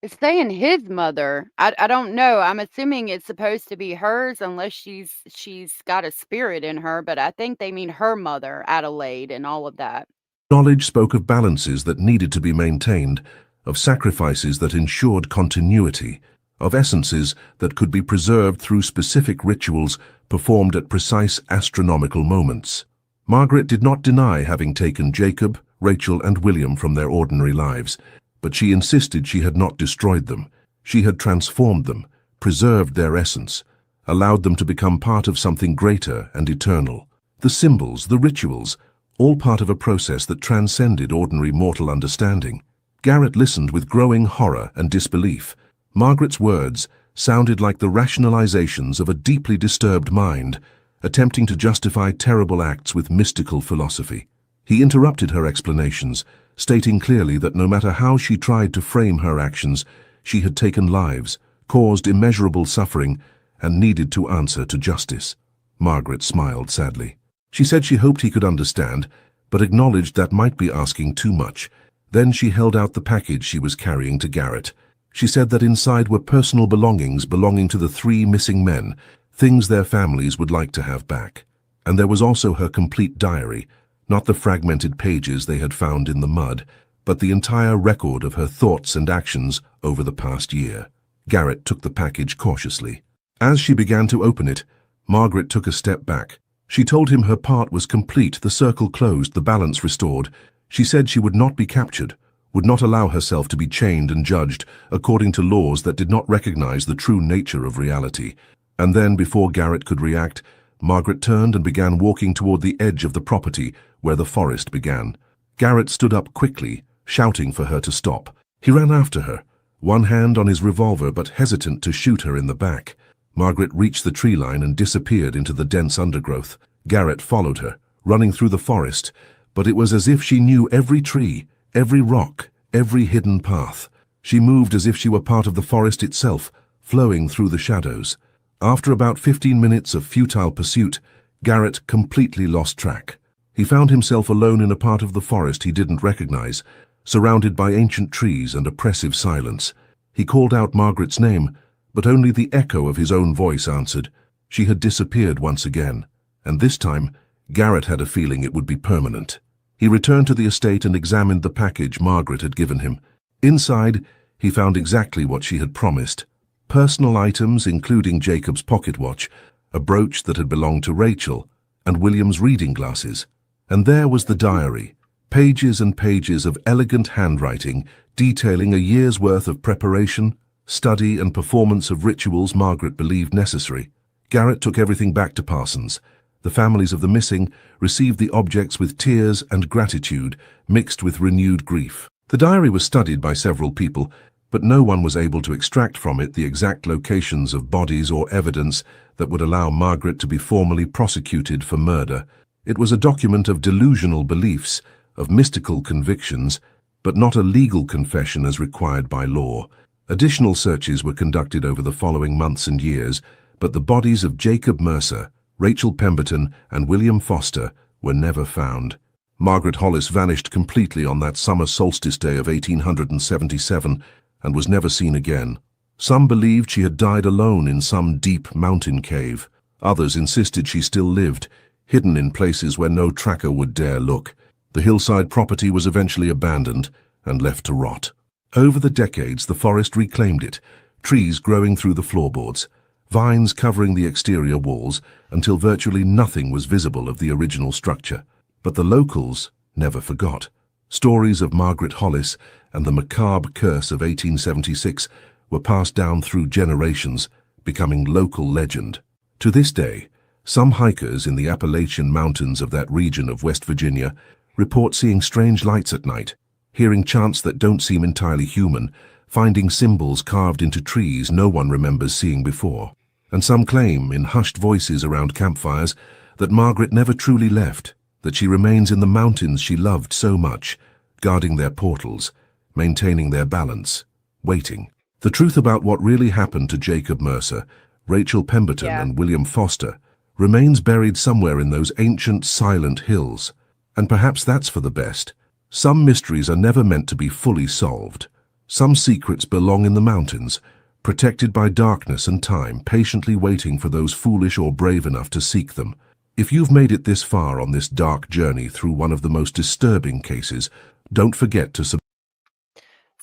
It's saying his mother. I don't know. I'm assuming it's supposed to be hers unless she's got a spirit in her, but I think they mean her mother, Adelaide, and all of that. Knowledge spoke of balances that needed to be maintained, of sacrifices that ensured continuity, of essences that could be preserved through specific rituals performed at precise astronomical moments. Margaret did not deny having taken Jacob, Rachel, and William from their ordinary lives, but she insisted she had not destroyed them. She had transformed them, preserved their essence, allowed them to become part of something greater and eternal. The symbols, the rituals, all part of a process that transcended ordinary mortal understanding. Garrett listened with growing horror and disbelief. Margaret's words sounded like the rationalizations of a deeply disturbed mind, attempting to justify terrible acts with mystical philosophy. He interrupted her explanations, stating clearly that no matter how she tried to frame her actions, she had taken lives, caused immeasurable suffering, and needed to answer to justice. Margaret smiled sadly. She said she hoped he could understand, but acknowledged that might be asking too much. Then she held out the package she was carrying to Garrett. She said that inside were personal belongings belonging to the 3 missing men, things their families would like to have back. And there was also her complete diary, not the fragmented pages they had found in the mud, but the entire record of her thoughts and actions over the past year. Garrett took the package cautiously. As she began to open it, Margaret took a step back. She told him her part was complete, the circle closed, the balance restored. She said she would not be captured, would not allow herself to be chained and judged according to laws that did not recognize the true nature of reality. And then, before Garrett could react, Margaret turned and began walking toward the edge of the property where the forest began. Garrett stood up quickly, shouting for her to stop. He ran after her, one hand on his revolver but hesitant to shoot her in the back. Margaret reached the tree line and disappeared into the dense undergrowth. Garrett followed her, running through the forest, but it was as if she knew every tree, every rock, every hidden path. She moved as if she were part of the forest itself, flowing through the shadows. After about 15 minutes of futile pursuit, Garrett completely lost track. He found himself alone in a part of the forest he didn't recognize, surrounded by ancient trees and oppressive silence. He called out Margaret's name, but only the echo of his own voice answered. She had disappeared once again, and this time, Garrett had a feeling it would be permanent. He returned to the estate and examined the package Margaret had given him. Inside, he found exactly what she had promised. Personal items including Jacob's pocket watch, a brooch that had belonged to Rachel, and William's reading glasses. And there was the diary, pages and pages of elegant handwriting detailing a year's worth of preparation, study and performance of rituals Margaret believed necessary. Garrett took everything back to Parsons. The families of the missing received the objects with tears and gratitude mixed with renewed grief. The diary was studied by several people, but no one was able to extract from it the exact locations of bodies or evidence that would allow Margaret to be formally prosecuted for murder. It was a document of delusional beliefs, of mystical convictions, but not a legal confession as required by law. Additional searches were conducted over the following months and years, but the bodies of Jacob Mercer, Rachel Pemberton, and William Foster were never found. Margaret Hollis vanished completely on that summer solstice day of 1877 and was never seen again. Some believed she had died alone in some deep mountain cave. Others insisted she still lived, hidden in places where no tracker would dare look. The hillside property was eventually abandoned and left to rot. Over the decades, the forest reclaimed it, trees growing through the floorboards, vines covering the exterior walls until virtually nothing was visible of the original structure. But the locals never forgot. Stories of Margaret Hollis and the macabre curse of 1876 were passed down through generations, becoming local legend. To this day, some hikers in the Appalachian mountains of that region of West Virginia report seeing strange lights at night, hearing chants that don't seem entirely human, finding symbols carved into trees no one remembers seeing before. And some claim, in hushed voices around campfires, that Margaret never truly left, that she remains in the mountains she loved so much, guarding their portals, maintaining their balance, waiting. The truth about what really happened to Jacob Mercer, Rachel Pemberton, and William Foster remains buried somewhere in those ancient, silent hills. And perhaps that's for the best. Some mysteries are never meant to be fully solved. Some secrets belong in the mountains, protected by darkness and time, patiently waiting for those foolish or brave enough to seek them. If you've made it this far on this dark journey through one of the most disturbing cases, don't forget to subscribe.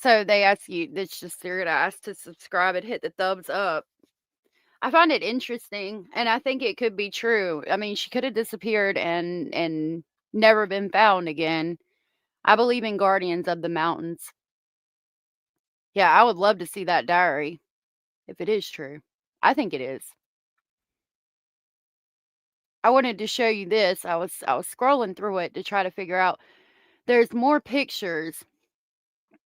So they ask you, this just they're gonna ask to subscribe and hit the thumbs up. I find it interesting, and I think it could be true. I mean, she could have disappeared and never been found again. I believe in guardians of the mountains. Yeah, I would love to see that diary if it is true. I think it is. I wanted to show you this. I was scrolling through it to try to figure out. There's more pictures.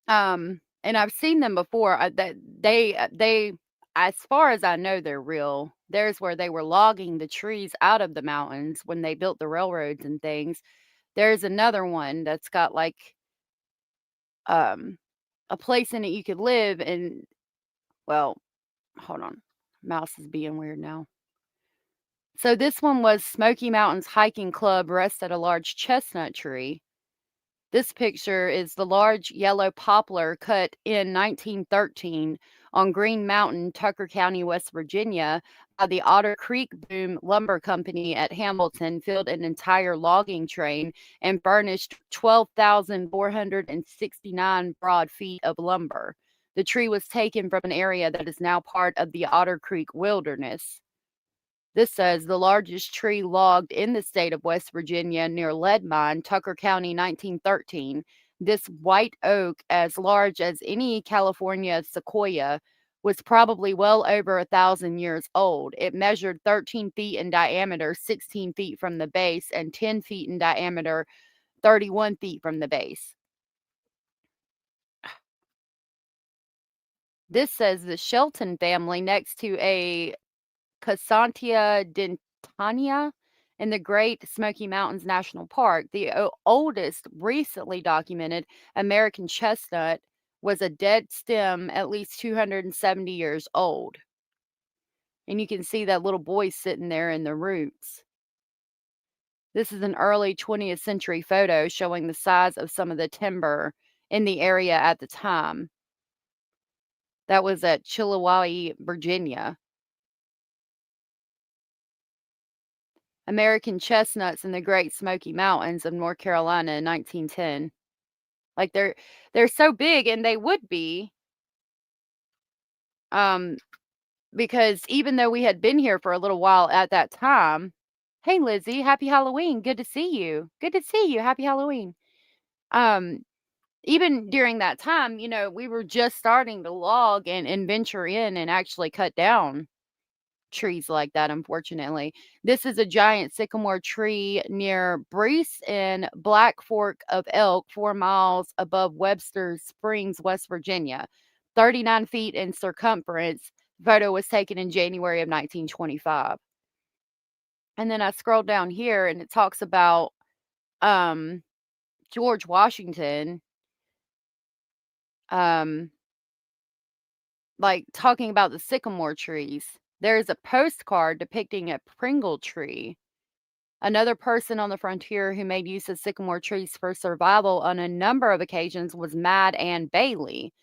And I've seen them before. That they as far as I know, they're real. There's where they were logging the trees out of the mountains when they built the railroads and things. There's another one that's got like a place in it you could live in. Well, hold on. Mouse is being weird now. So this one was Smoky Mountains Hiking Club rest at a large chestnut tree. This picture is the large yellow poplar cut in 1913 on Green Mountain, Tucker County, West Virginia, by the Otter Creek Boom Lumber Company at Hamilton, filled an entire logging train and furnished 12,469 broad feet of lumber. The tree was taken from an area that is now part of the Otter Creek Wilderness. This says the largest tree logged in the state of West Virginia near Lead Mine, Tucker County, 1913. This white oak, as large as any California sequoia, was probably well over 1,000 years old. It measured 13 feet in diameter, 16 feet from the base, and 10 feet in diameter, 31 feet from the base. This says the Shelton family next to a Casantia dentania in the Great Smoky Mountains National Park. The oldest recently documented American chestnut was a dead stem at least 270 years old. And you can see that little boy sitting there in the roots. This is an early 20th century photo showing the size of some of the timber in the area at the time. That was at Chilliwackee, Virginia. American chestnuts in the Great Smoky Mountains of North Carolina in 1910. Like they're so big, and they would be, because even though we had been here for a little while at that time. Hey Lizzie, happy Halloween. Good to see you. Good to see you. Happy Halloween. Even during that time, we were just starting to log and venture in and actually cut down trees like that, unfortunately. This is a giant sycamore tree near Breese and Black Fork of Elk, 4 miles above Webster Springs, West Virginia. 39 feet in circumference. The photo was taken in January of 1925. And then I scrolled down here and it talks about George Washington, like talking about the sycamore trees. There's a postcard depicting a Pringle tree. Another person on the frontier who made use of sycamore trees for survival on a number of occasions was Mad Ann Bailey.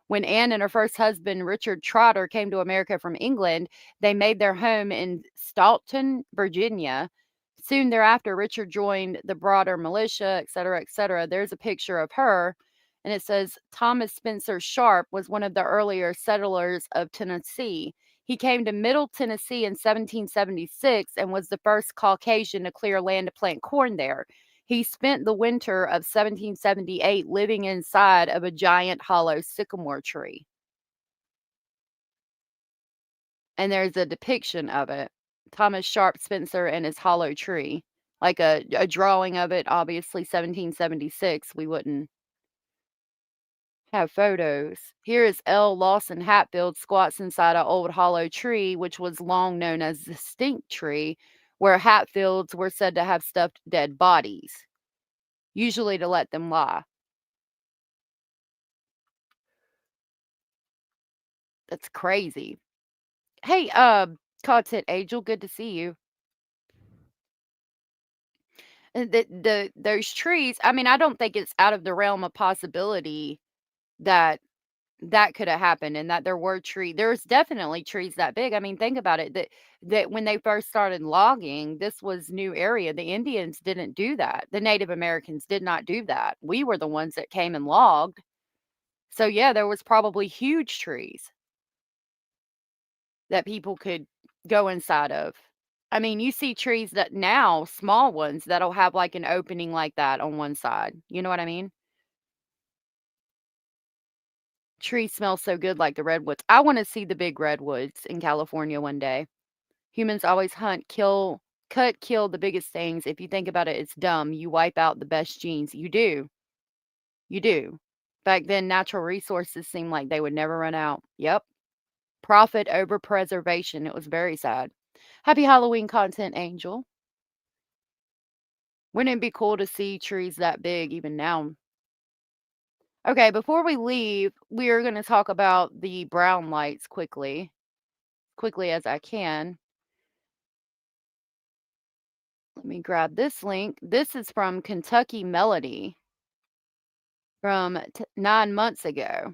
When Anne and her first husband, Richard Trotter, came to America from England, they made their home in Staunton, Virginia. Soon thereafter, Richard joined the broader militia, etc., etc. There's a picture of her, and it says Thomas Spencer Sharp was one of the earlier settlers of Tennessee. He came to Middle Tennessee in 1776 and was the first Caucasian to clear land to plant corn there. He spent the winter of 1778 living inside of a giant hollow sycamore tree. And there's a depiction of it. Thomas Sharp Spencer and his hollow tree. Like a drawing of it, obviously 1776. We wouldn't have photos. Here is L. Lawson Hatfield squats inside an old hollow tree, which was long known as the stink tree, where Hatfields were said to have stuffed dead bodies, usually to let them lie. That's crazy. Hey, Content Angel, good to see you. Those trees, I mean, I don't think it's out of the realm of possibility that could have happened and that there's definitely trees that big. I mean, think about it, that when they first started logging, this was new area. The Indians didn't do that. The Native Americans did not do that. We were the ones that came and logged. So yeah, there was probably huge trees that people could go inside of. I mean, you see trees that now, small ones, that'll have like an opening like that on one side. You know what I mean? Trees smell so good like the redwoods. I want to see the big redwoods in California one day. Humans always hunt, kill the biggest things. If you think about it, it's dumb. You wipe out the best genes. You do. You do. Back then, natural resources seemed like they would never run out. Yep. Profit over preservation. It was very sad. Happy Halloween, Content Angel. Wouldn't it be cool to see trees that big even now? Okay, before we leave, we are going to talk about the brown lights quickly as I can. Let me grab this link. This is from Kentucky Melodee from 9 months ago.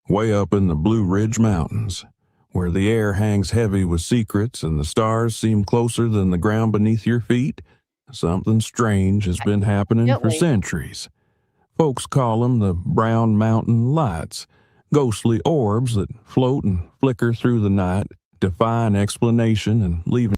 Way up in the Blue Ridge Mountains, where the air hangs heavy with secrets and the stars seem closer than the ground beneath your feet, something strange has been happening for centuries. Folks call them the Brown Mountain Lights, ghostly orbs that float and flicker through the night, defying explanation and leaving.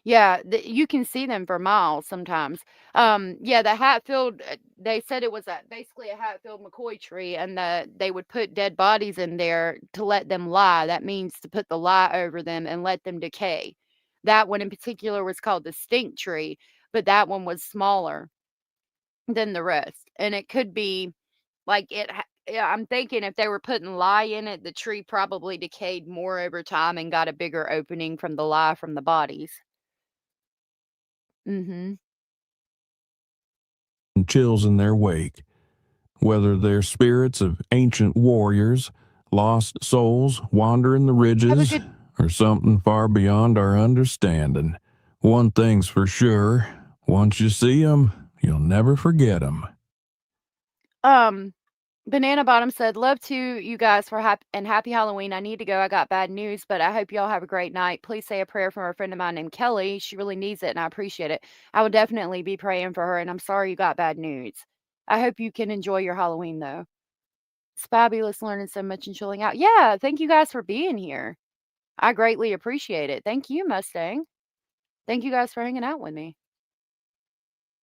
Yeah, you can see them for miles sometimes. Yeah, the Hatfield, they said it was basically a Hatfield McCoy tree, and they would put dead bodies in there to let them lie. That means to put the lie over them and let them decay. That one in particular was called the stink tree, but that one was smaller than the rest. And it could be like I'm thinking if they were putting lye in it, the tree probably decayed more over time and got a bigger opening from the lye from the bodies. Chills in their wake, whether they're spirits of ancient warriors, lost souls wandering the ridges, or something far beyond our understanding. One thing's for sure, once you see them, you'll never forget them. Banana Bottom said, love to you guys for happy Halloween. I need to go. I got bad news, but I hope y'all have a great night. Please say a prayer for a friend of mine named Kelly. She really needs it, and I appreciate it. I will definitely be praying for her, and I'm sorry you got bad news. I hope you can enjoy your Halloween, though. It's fabulous learning so much and chilling out. Yeah, thank you guys for being here. I greatly appreciate it. Thank you, Mustang. Thank you guys for hanging out with me.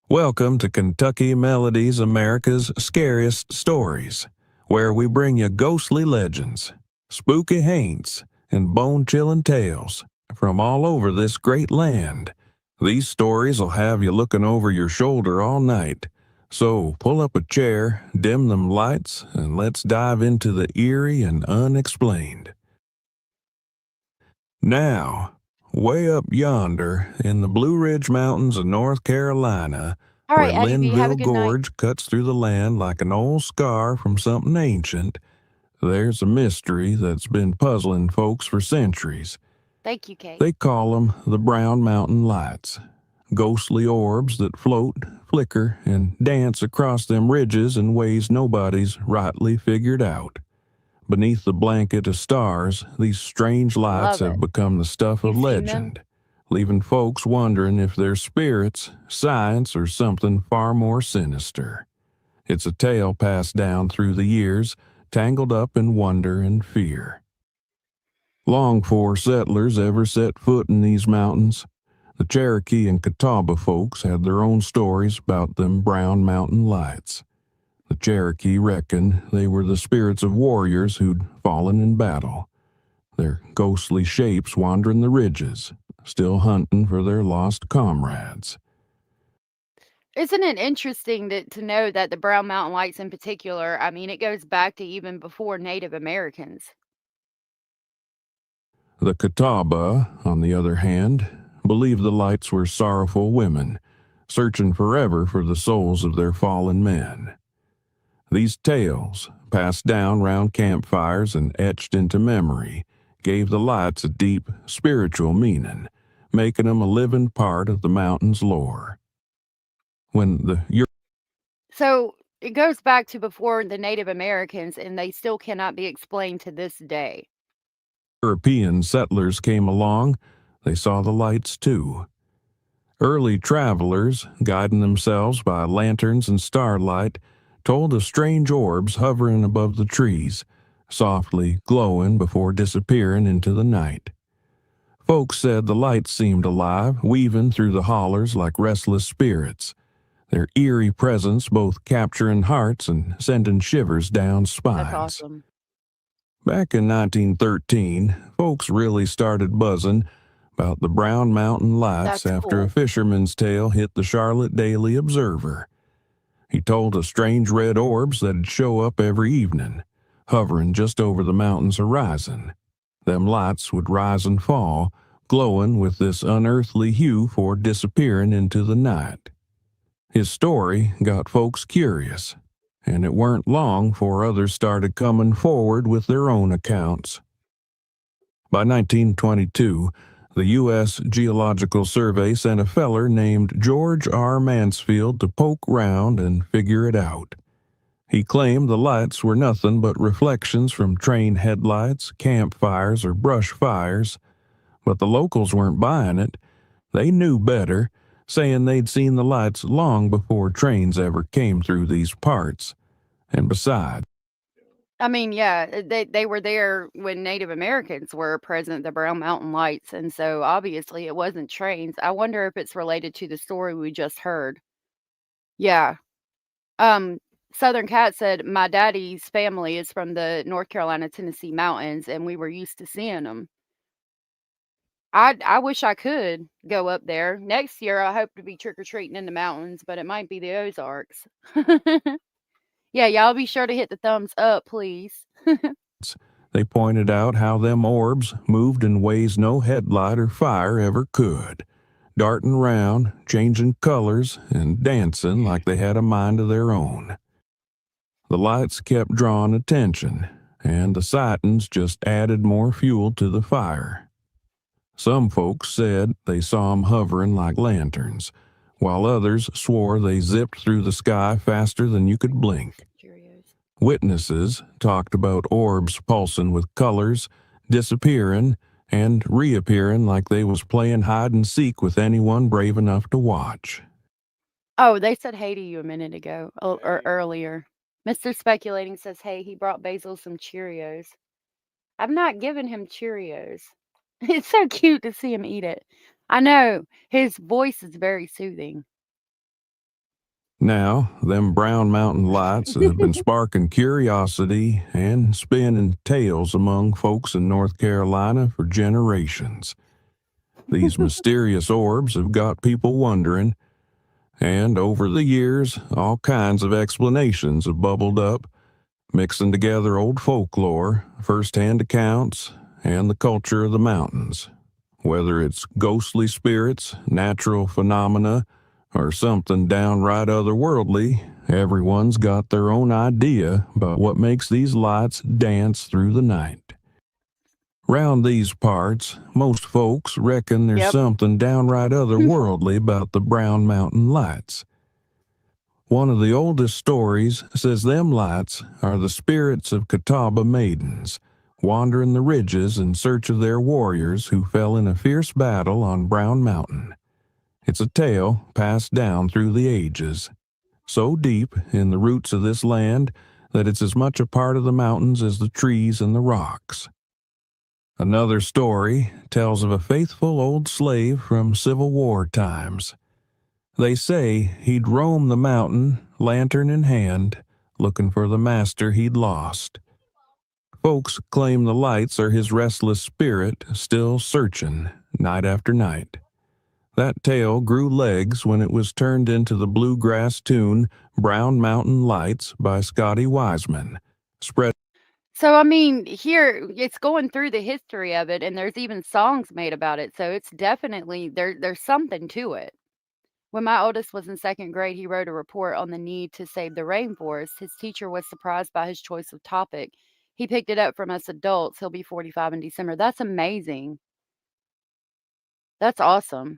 Welcome to Kentucky Melodee's America's Scariest Stories, where we bring you ghostly legends, spooky haints, and bone-chilling tales from all over this great land. These stories will have you looking over your shoulder all night, So pull up a chair, dim them lights, and let's dive into the eerie and unexplained. Now, way up yonder in the Blue Ridge Mountains of North Carolina, All where right, Eddie B, have a Linville good night. Gorge cuts through the land like an old scar from something ancient, there's a mystery that's been puzzling folks for centuries. Thank you, Kate. They call them the Brown Mountain Lights, ghostly orbs that float, flicker, and dance across them ridges in ways nobody's rightly figured out. Beneath the blanket of stars, these strange lights have become the stuff of legend, leaving folks wondering if they're spirits, science, or something far more sinister. It's a tale passed down through the years, tangled up in wonder and fear. Long before settlers ever set foot in these mountains, the Cherokee and Catawba folks had their own stories about them Brown Mountain Lights. The Cherokee reckoned they were the spirits of warriors who'd fallen in battle, their ghostly shapes wandering the ridges, still hunting for their lost comrades. Isn't it interesting to know that the Brown Mountain Lights in particular, I mean, it goes back to even before Native Americans. The Catawba, on the other hand, believed the lights were sorrowful women, searching forever for the souls of their fallen men. These tales, passed down round campfires and etched into memory, gave the lights a deep spiritual meaning, making them a living part of the mountain's lore. So it goes back to before the Native Americans, and they still cannot be explained to this day. European settlers came along, they saw the lights too. Early travelers, guiding themselves by lanterns and starlight, told of strange orbs hovering above the trees, softly glowing before disappearing into the night. Folks said the lights seemed alive, weaving through the hollers like restless spirits, their eerie presence both capturing hearts and sending shivers down spines. That's awesome. Back in 1913, folks really started buzzing about the Brown Mountain Lights after a fisherman's tale hit the Charlotte Daily Observer. He told of strange red orbs that'd show up every evening, hovering just over the mountain's horizon. Them lights would rise and fall, glowing with this unearthly hue for disappearing into the night. His story got folks curious, and it weren't long before others started coming forward with their own accounts. By 1922, the U.S. Geological Survey sent a feller named George R. Mansfield to poke round and figure it out. He claimed the lights were nothing but reflections from train headlights, campfires, or brush fires, but the locals weren't buying it. They knew better, saying they'd seen the lights long before trains ever came through these parts. And besides, I mean, yeah, they were there when Native Americans were present, the Brown Mountain Lights, and so obviously it wasn't trains. I wonder if it's related to the story we just heard. Yeah. Southern Cat said, my daddy's family is from the North Carolina, Tennessee mountains, and we were used to seeing them. I wish I could go up there. Next year, I hope to be trick-or-treating in the mountains, but it might be the Ozarks. Yeah, y'all be sure to hit the thumbs up, please. they pointed out how them orbs moved in ways no headlight or fire ever could, darting round, changing colors, and dancing like they had a mind of their own. The lights kept drawing attention, and the sightings just added more fuel to the fire. Some folks said they saw 'em hovering like lanterns, while others swore they zipped through the sky faster than you could blink. Witnesses talked about orbs pulsing with colors, disappearing, and reappearing like they was playing hide-and-seek with anyone brave enough to watch. Oh, they said hey to you a minute ago, or earlier. Mr. Speculating says, hey, he brought Basil some Cheerios. I'm not giving him Cheerios. It's so cute to see him eat it. I know, his voice is very soothing. Now, them Brown Mountain Lights have been sparking curiosity and spinning tales among folks in North Carolina for generations. These mysterious orbs have got people wondering, And over the years, all kinds of explanations have bubbled up, mixing together old folklore, first-hand accounts, and the culture of the mountains. Whether it's ghostly spirits, natural phenomena, or something downright otherworldly, everyone's got their own idea about what makes these lights dance through the night. Round these parts, most folks reckon there's something downright otherworldly about the Brown Mountain Lights. One of the oldest stories says them lights are the spirits of Catawba maidens, wandering the ridges in search of their warriors who fell in a fierce battle on Brown Mountain. It's a tale passed down through the ages, so deep in the roots of this land that it's as much a part of the mountains as the trees and the rocks. Another story tells of a faithful old slave from Civil War times. They say he'd roam the mountain, lantern in hand, looking for the master he'd lost. Folks claim the lights are his restless spirit still searching night after night. That tale grew legs when it was turned into the bluegrass tune Brown Mountain Lights by Scotty Wiseman. So, I mean, here it's going through the history of it, and there's even songs made about it. So it's definitely there's something to it. When my oldest was in second grade, he wrote a report on the need to save the rainforest. His teacher was surprised by his choice of topic. He picked it up from us adults. He'll be 45 in December. That's amazing. That's awesome.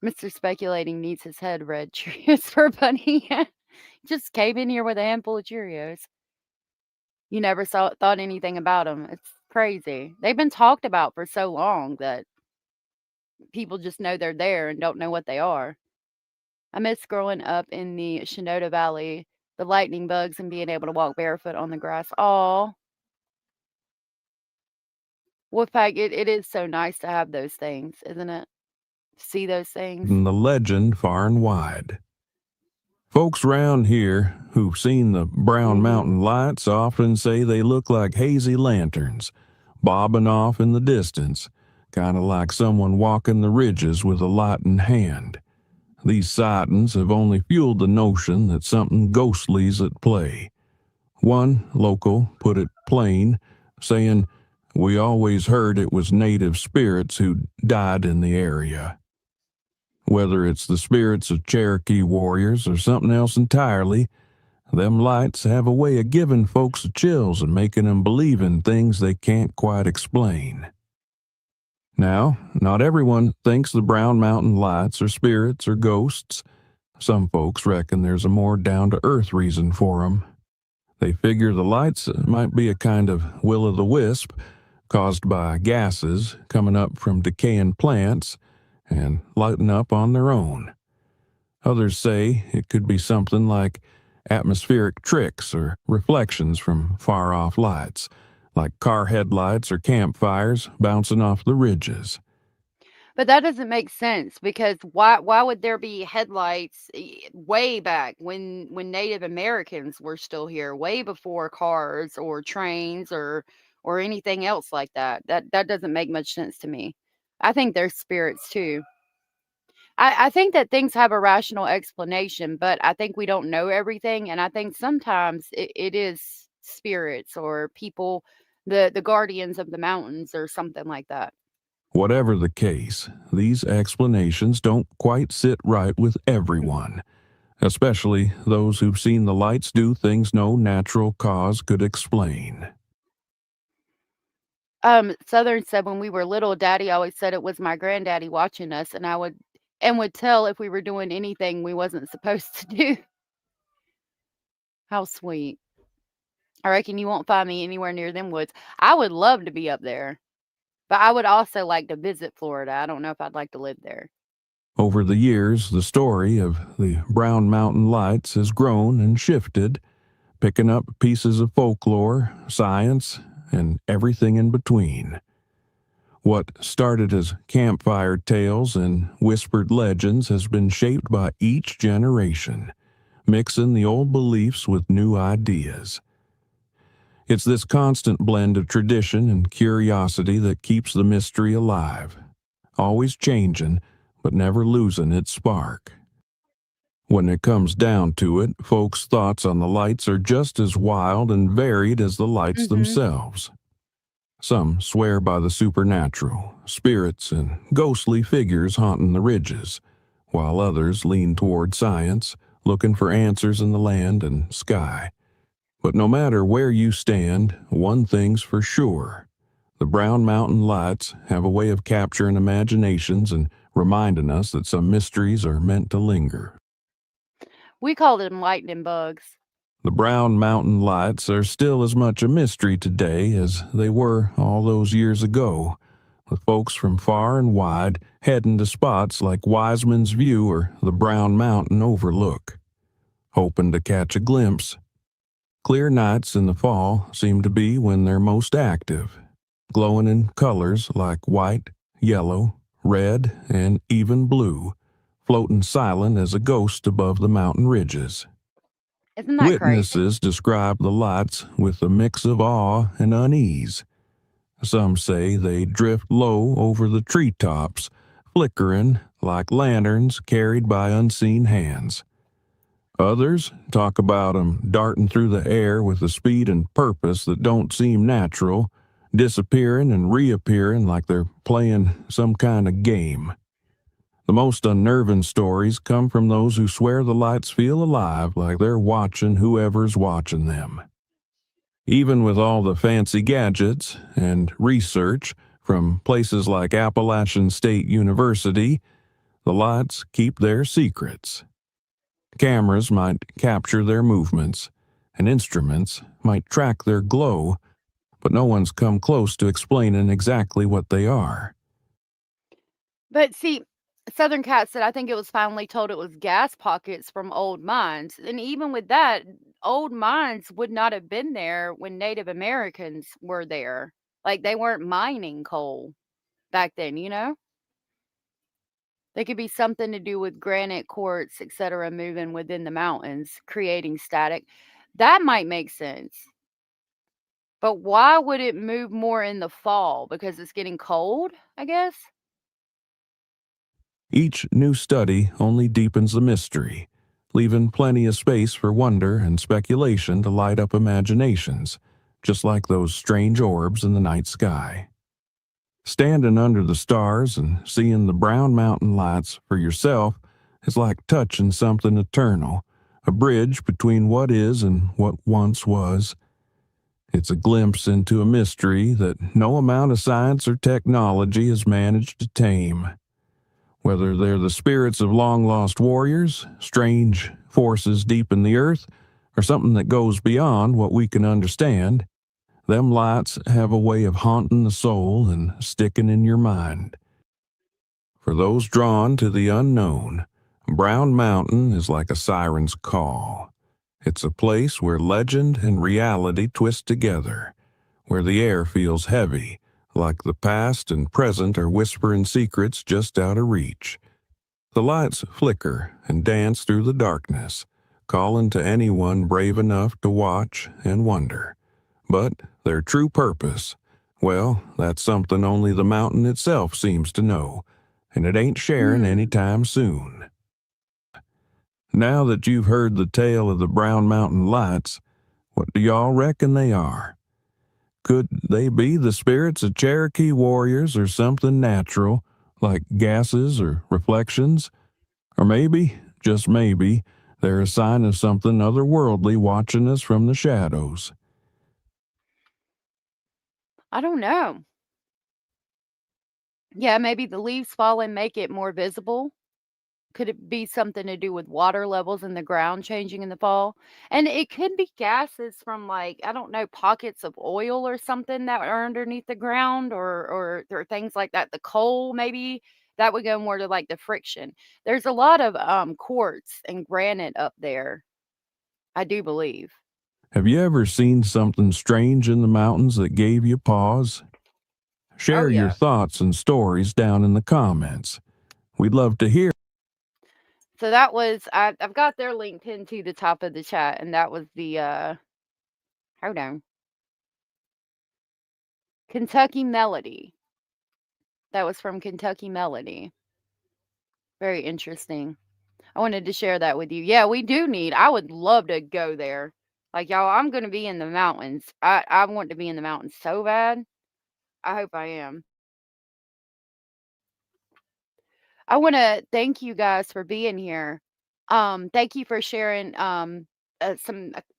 Mr. Speculating needs his head read. Cheerios for Bunny. Just came in here with a handful of Cheerios. You never thought anything about them. It's crazy. They've been talked about for so long that people just know they're there and don't know what they are. I miss growing up in the Shenandoah Valley, the lightning bugs, and being able to walk barefoot on the grass. Aw. Wolfpack, it is so nice to have those things, isn't it? See those things. The legend far and wide. Folks round here who've seen the Brown Mountain Lights often say they look like hazy lanterns, bobbing off in the distance, kind of like someone walking the ridges with a light in hand. These sightings have only fueled the notion that something ghostly's at play. One local put it plain, saying, "We always heard it was native spirits who died in the area." Whether it's the spirits of Cherokee warriors or something else entirely, them lights have a way of giving folks the chills and making them believe in things they can't quite explain. Now, not everyone thinks the Brown Mountain Lights are spirits or ghosts. Some folks reckon there's a more down-to-earth reason for them. They figure the lights might be a kind of will-o'-the-wisp caused by gases coming up from decaying plants and lighting up on their own. Others say it could be something like atmospheric tricks or reflections from far-off lights, like car headlights or campfires bouncing off the ridges. But that doesn't make sense, because why would there be headlights way back when Native Americans were still here, way before cars or trains or anything else like that? That doesn't make much sense to me. I think there's spirits too. I think that things have a rational explanation, but I think we don't know everything, and I think sometimes it is spirits or people, the guardians of the mountains or something like that. Whatever the case, these explanations don't quite sit right with everyone, especially those who've seen the lights do things no natural cause could explain. Southern said when we were little, Daddy always said it was my granddaddy watching us, and would tell if we were doing anything we wasn't supposed to do. How sweet. I reckon you won't find me anywhere near them woods. I would love to be up there, but I would also like to visit Florida. I don't know if I'd like to live there. Over the years, the story of the Brown Mountain Lights has grown and shifted, picking up pieces of folklore, science, and everything in between. What started as campfire tales and whispered legends has been shaped by each generation, mixing the old beliefs with new ideas. It's this constant blend of tradition and curiosity that keeps the mystery alive, always changing, but never losing its spark. When it comes down to it, folks' thoughts on the lights are just as wild and varied as the lights themselves. Some swear by the supernatural, spirits and ghostly figures haunting the ridges, while others lean toward science, looking for answers in the land and sky. But no matter where you stand, one thing's for sure. The Brown Mountain Lights have a way of capturing imaginations and reminding us that some mysteries are meant to linger. We called them lightning bugs. The Brown Mountain Lights are still as much a mystery today as they were all those years ago, with folks from far and wide heading to spots like Wiseman's View or the Brown Mountain Overlook, hoping to catch a glimpse. Clear nights in the fall seem to be when they're most active, glowing in colors like white, yellow, red, and even blue, floating silent as a ghost above the mountain ridges. Isn't that Witnesses describe the lights with a mix of awe and unease. Some say they drift low over the treetops, flickering like lanterns carried by unseen hands. Others talk about 'em darting through the air with a speed and purpose that don't seem natural, disappearing and reappearing like they're playing some kind of game. The most unnerving stories come from those who swear the lights feel alive, like they're watching whoever's watching them. Even with all the fancy gadgets and research from places like Appalachian State University, the lights keep their secrets. Cameras might capture their movements, and instruments might track their glow, but no one's come close to explaining exactly what they are. But see, Southern Cat said, I think it was finally told it was gas pockets from old mines. And even with that, old mines would not have been there when Native Americans were there. Like they weren't mining coal back then, you know? They could be something to do with granite quartz, etc., moving within the mountains, creating static. That might make sense. But why would it move more in the fall? Because it's getting cold, I guess? Each new study only deepens the mystery, leaving plenty of space for wonder and speculation to light up imaginations, just like those strange orbs in the night sky. Standing under the stars and seeing the Brown Mountain Lights for yourself is like touching something eternal, a bridge between what is and what once was. It's a glimpse into a mystery that no amount of science or technology has managed to tame. Whether they're the spirits of long-lost warriors, strange forces deep in the earth, or something that goes beyond what we can understand, them lights have a way of haunting the soul and sticking in your mind. For those drawn to the unknown, Brown Mountain is like a siren's call. It's a place where legend and reality twist together, where the air feels heavy, like the past and present are whispering secrets just out of reach. The lights flicker and dance through the darkness, calling to anyone brave enough to watch and wonder. But their true purpose, well, that's something only the mountain itself seems to know, and it ain't sharing anytime soon. Now that you've heard the tale of the Brown Mountain Lights, what do y'all reckon they are? Could they be the spirits of Cherokee warriors or something natural, like gases or reflections? Or maybe, just maybe, they're a sign of something otherworldly watching us from the shadows? I don't know. Yeah, maybe the leaves falling make it more visible. Could it be something to do with water levels in the ground changing in the fall? And it could be gases from like, I don't know, pockets of oil or something that are underneath the ground or things like that. The coal maybe that would go more to like the friction. There's a lot of quartz and granite up there, I do believe. Have you ever seen something strange in the mountains that gave you pause? Share your thoughts and stories down in the comments. We'd love to hear. So that was I've got their link pinned to the top of the chat, and that was the hold on. Kentucky Melodee. That was from Kentucky Melodee. Very interesting. I wanted to share that with you. Yeah, we do need. I would love to go there. Like y'all, I'm gonna be in the mountains. I want to be in the mountains so bad. I hope I am. I want to thank you guys for being here. Thank you for sharing some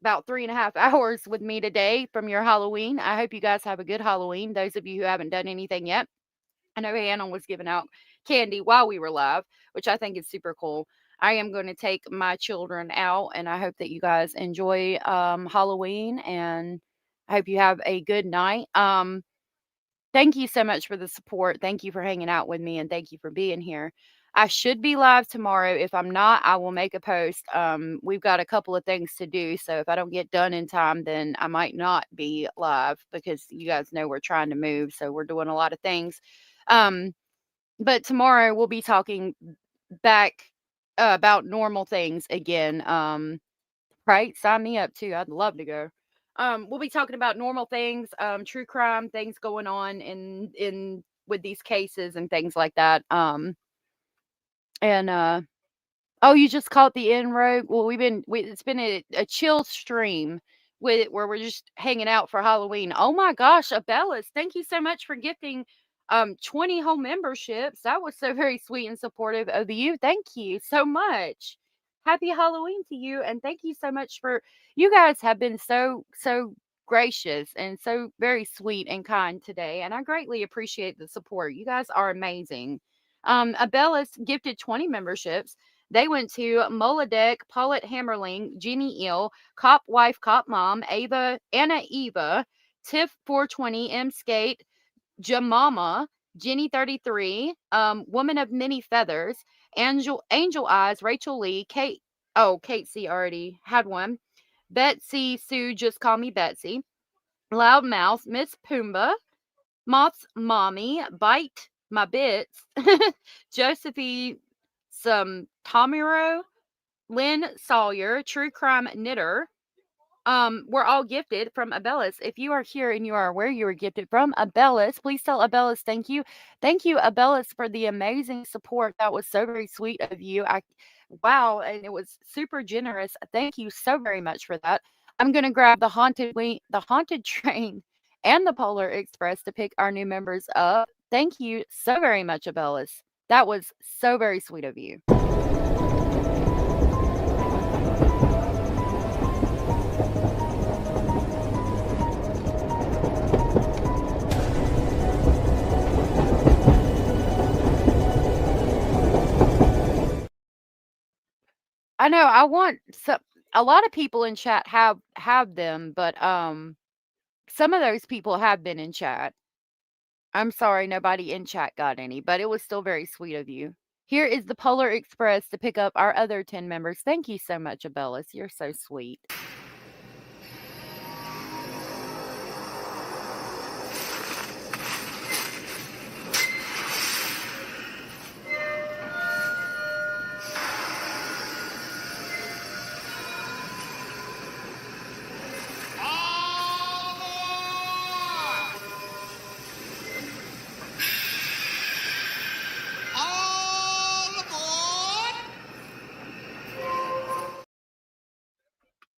about 3.5 hours with me today from your Halloween. I hope you guys have a good Halloween. Those of you who haven't done anything yet, I know Hannah was giving out candy while we were live, which I think is super cool. I am going to take my children out, and I hope that you guys enjoy Halloween, and I hope you have a good night. Thank you so much for the support. Thank you for hanging out with me, and thank you for being here. I should be live tomorrow. If I'm not, I will make a post. We've got a couple of things to do, so if I don't get done in time, then I might not be live because you guys know we're trying to move, so we're doing a lot of things. But tomorrow we'll be talking back about normal things again. Right? Sign me up too. I'd love to go. We'll be talking about normal things, true crime, things going on in with these cases and things like that. And oh, you just caught the end rogue. Well, it's been a chill stream where we're just hanging out for Halloween. Oh my gosh, Abellas, thank you so much for gifting 20 whole memberships. That was so very sweet and supportive of you. Thank you so much. Happy Halloween to you, and thank you so much for you guys have been so gracious and so very sweet and kind today, and I greatly appreciate the support. You guys are amazing. Abellas gifted 20 memberships. They went to Molodek, Paulette Hammerling, Jeannie Eel, Cop Wife, Cop Mom, Anna Eva, Tiff 420, M Skate, Jamama, Jenny 33, Woman of Many Feathers, Angel Eyes, Rachel Lee, Kate. Oh, Kate C already had one. Betsy Sue, just call me Betsy. Loudmouth, Miss Pumbaa, Moth's Mommy, Bite My Bits, Josephine, some Tomiro, Lynn Sawyer, True Crime Knitter. We're all gifted from Abellas. If you are here and you are where you were gifted from Abellas, please tell Abellas thank you. Thank you, Abellas, for the amazing support. That was so very sweet of you. Wow, and it was super generous. Thank you so very much for that. I'm gonna grab the haunted train, and the Polar Express to pick our new members up. Thank you so very much, Abellas. That was so very sweet of you. I know I want a lot of people in chat have them, but some of those people have been in chat. I'm sorry nobody in chat got any, but it was still very sweet of you. Here is the Polar Express to pick up our other 10 members. Thank you so much, Abellas. You're so sweet.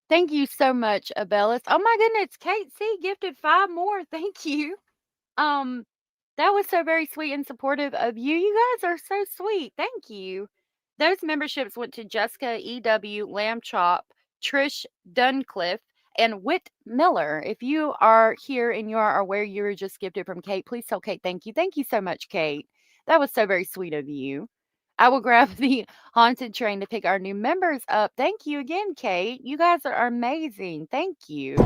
Thank you so much, Abellas. Oh my goodness, Kate C gifted 5 more. Thank you. That was so very sweet and supportive of you. You guys are so sweet. Thank you. Those memberships went to Jessica EW, Lamb Chop, Trish Duncliffe, and Whit Miller. If you are here and you are aware you were just gifted from Kate, please tell Kate thank you. Thank you so much, Kate. That was so very sweet of you. I will grab the haunted train to pick our new members up. Thank you again, Kate. You guys are amazing. Thank you.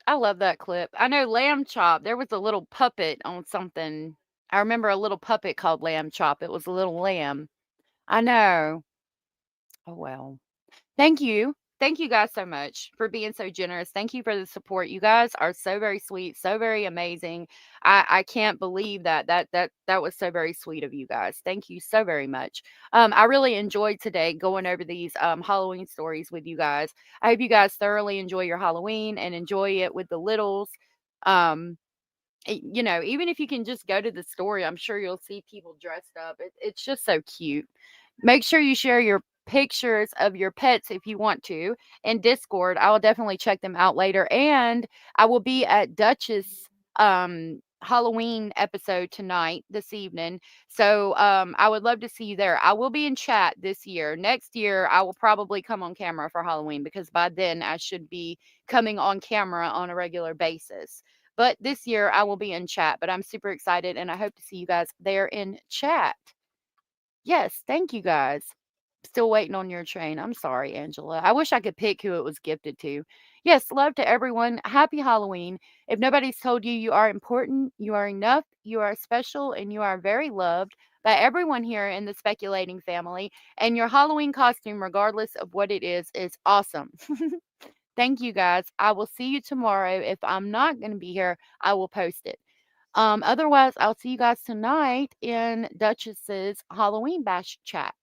I love that clip. I know Lamb Chop, there was a little puppet on something. I remember a little puppet called Lamb Chop. It was a little lamb. I know. Oh, well. Thank you. thank you guys so much for being so generous. Thank you for the support. You guys are so very sweet, so very amazing. I can't believe that was so very sweet of you guys. Thank you so very much. I really enjoyed today going over these Halloween stories with you guys. I hope you guys thoroughly enjoy your Halloween and enjoy it with the littles. You know, even if you can just go to the store, I'm sure you'll see people dressed up. It's just so cute. Make sure you share your pictures of your pets if you want to in Discord. I will definitely check them out later. And I will be at Dutchess Halloween episode tonight, this evening. So I would love to see you there. I will be in chat this year. Next year, I will probably come on camera for Halloween because by then I should be coming on camera on a regular basis. But this year I will be in chat, but I'm super excited and I hope to see you guys there in chat. Yes, thank you guys. Still waiting on your train. I'm sorry, Angela. I wish I could pick who it was gifted to. Yes, love to everyone. Happy Halloween. If nobody's told you you are important, you are enough, you are special, and you are very loved by everyone here in the Speculating family, and your Halloween costume, regardless of what it is awesome. Thank you guys. I will see you tomorrow. If I'm not going to be here, I will post it. Otherwise, I'll see you guys tonight in Dutchess's Halloween Bash chat.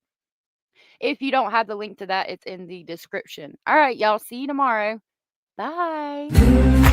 If you don't have the link to that, it's in the description. All right, y'all. See you tomorrow. Bye.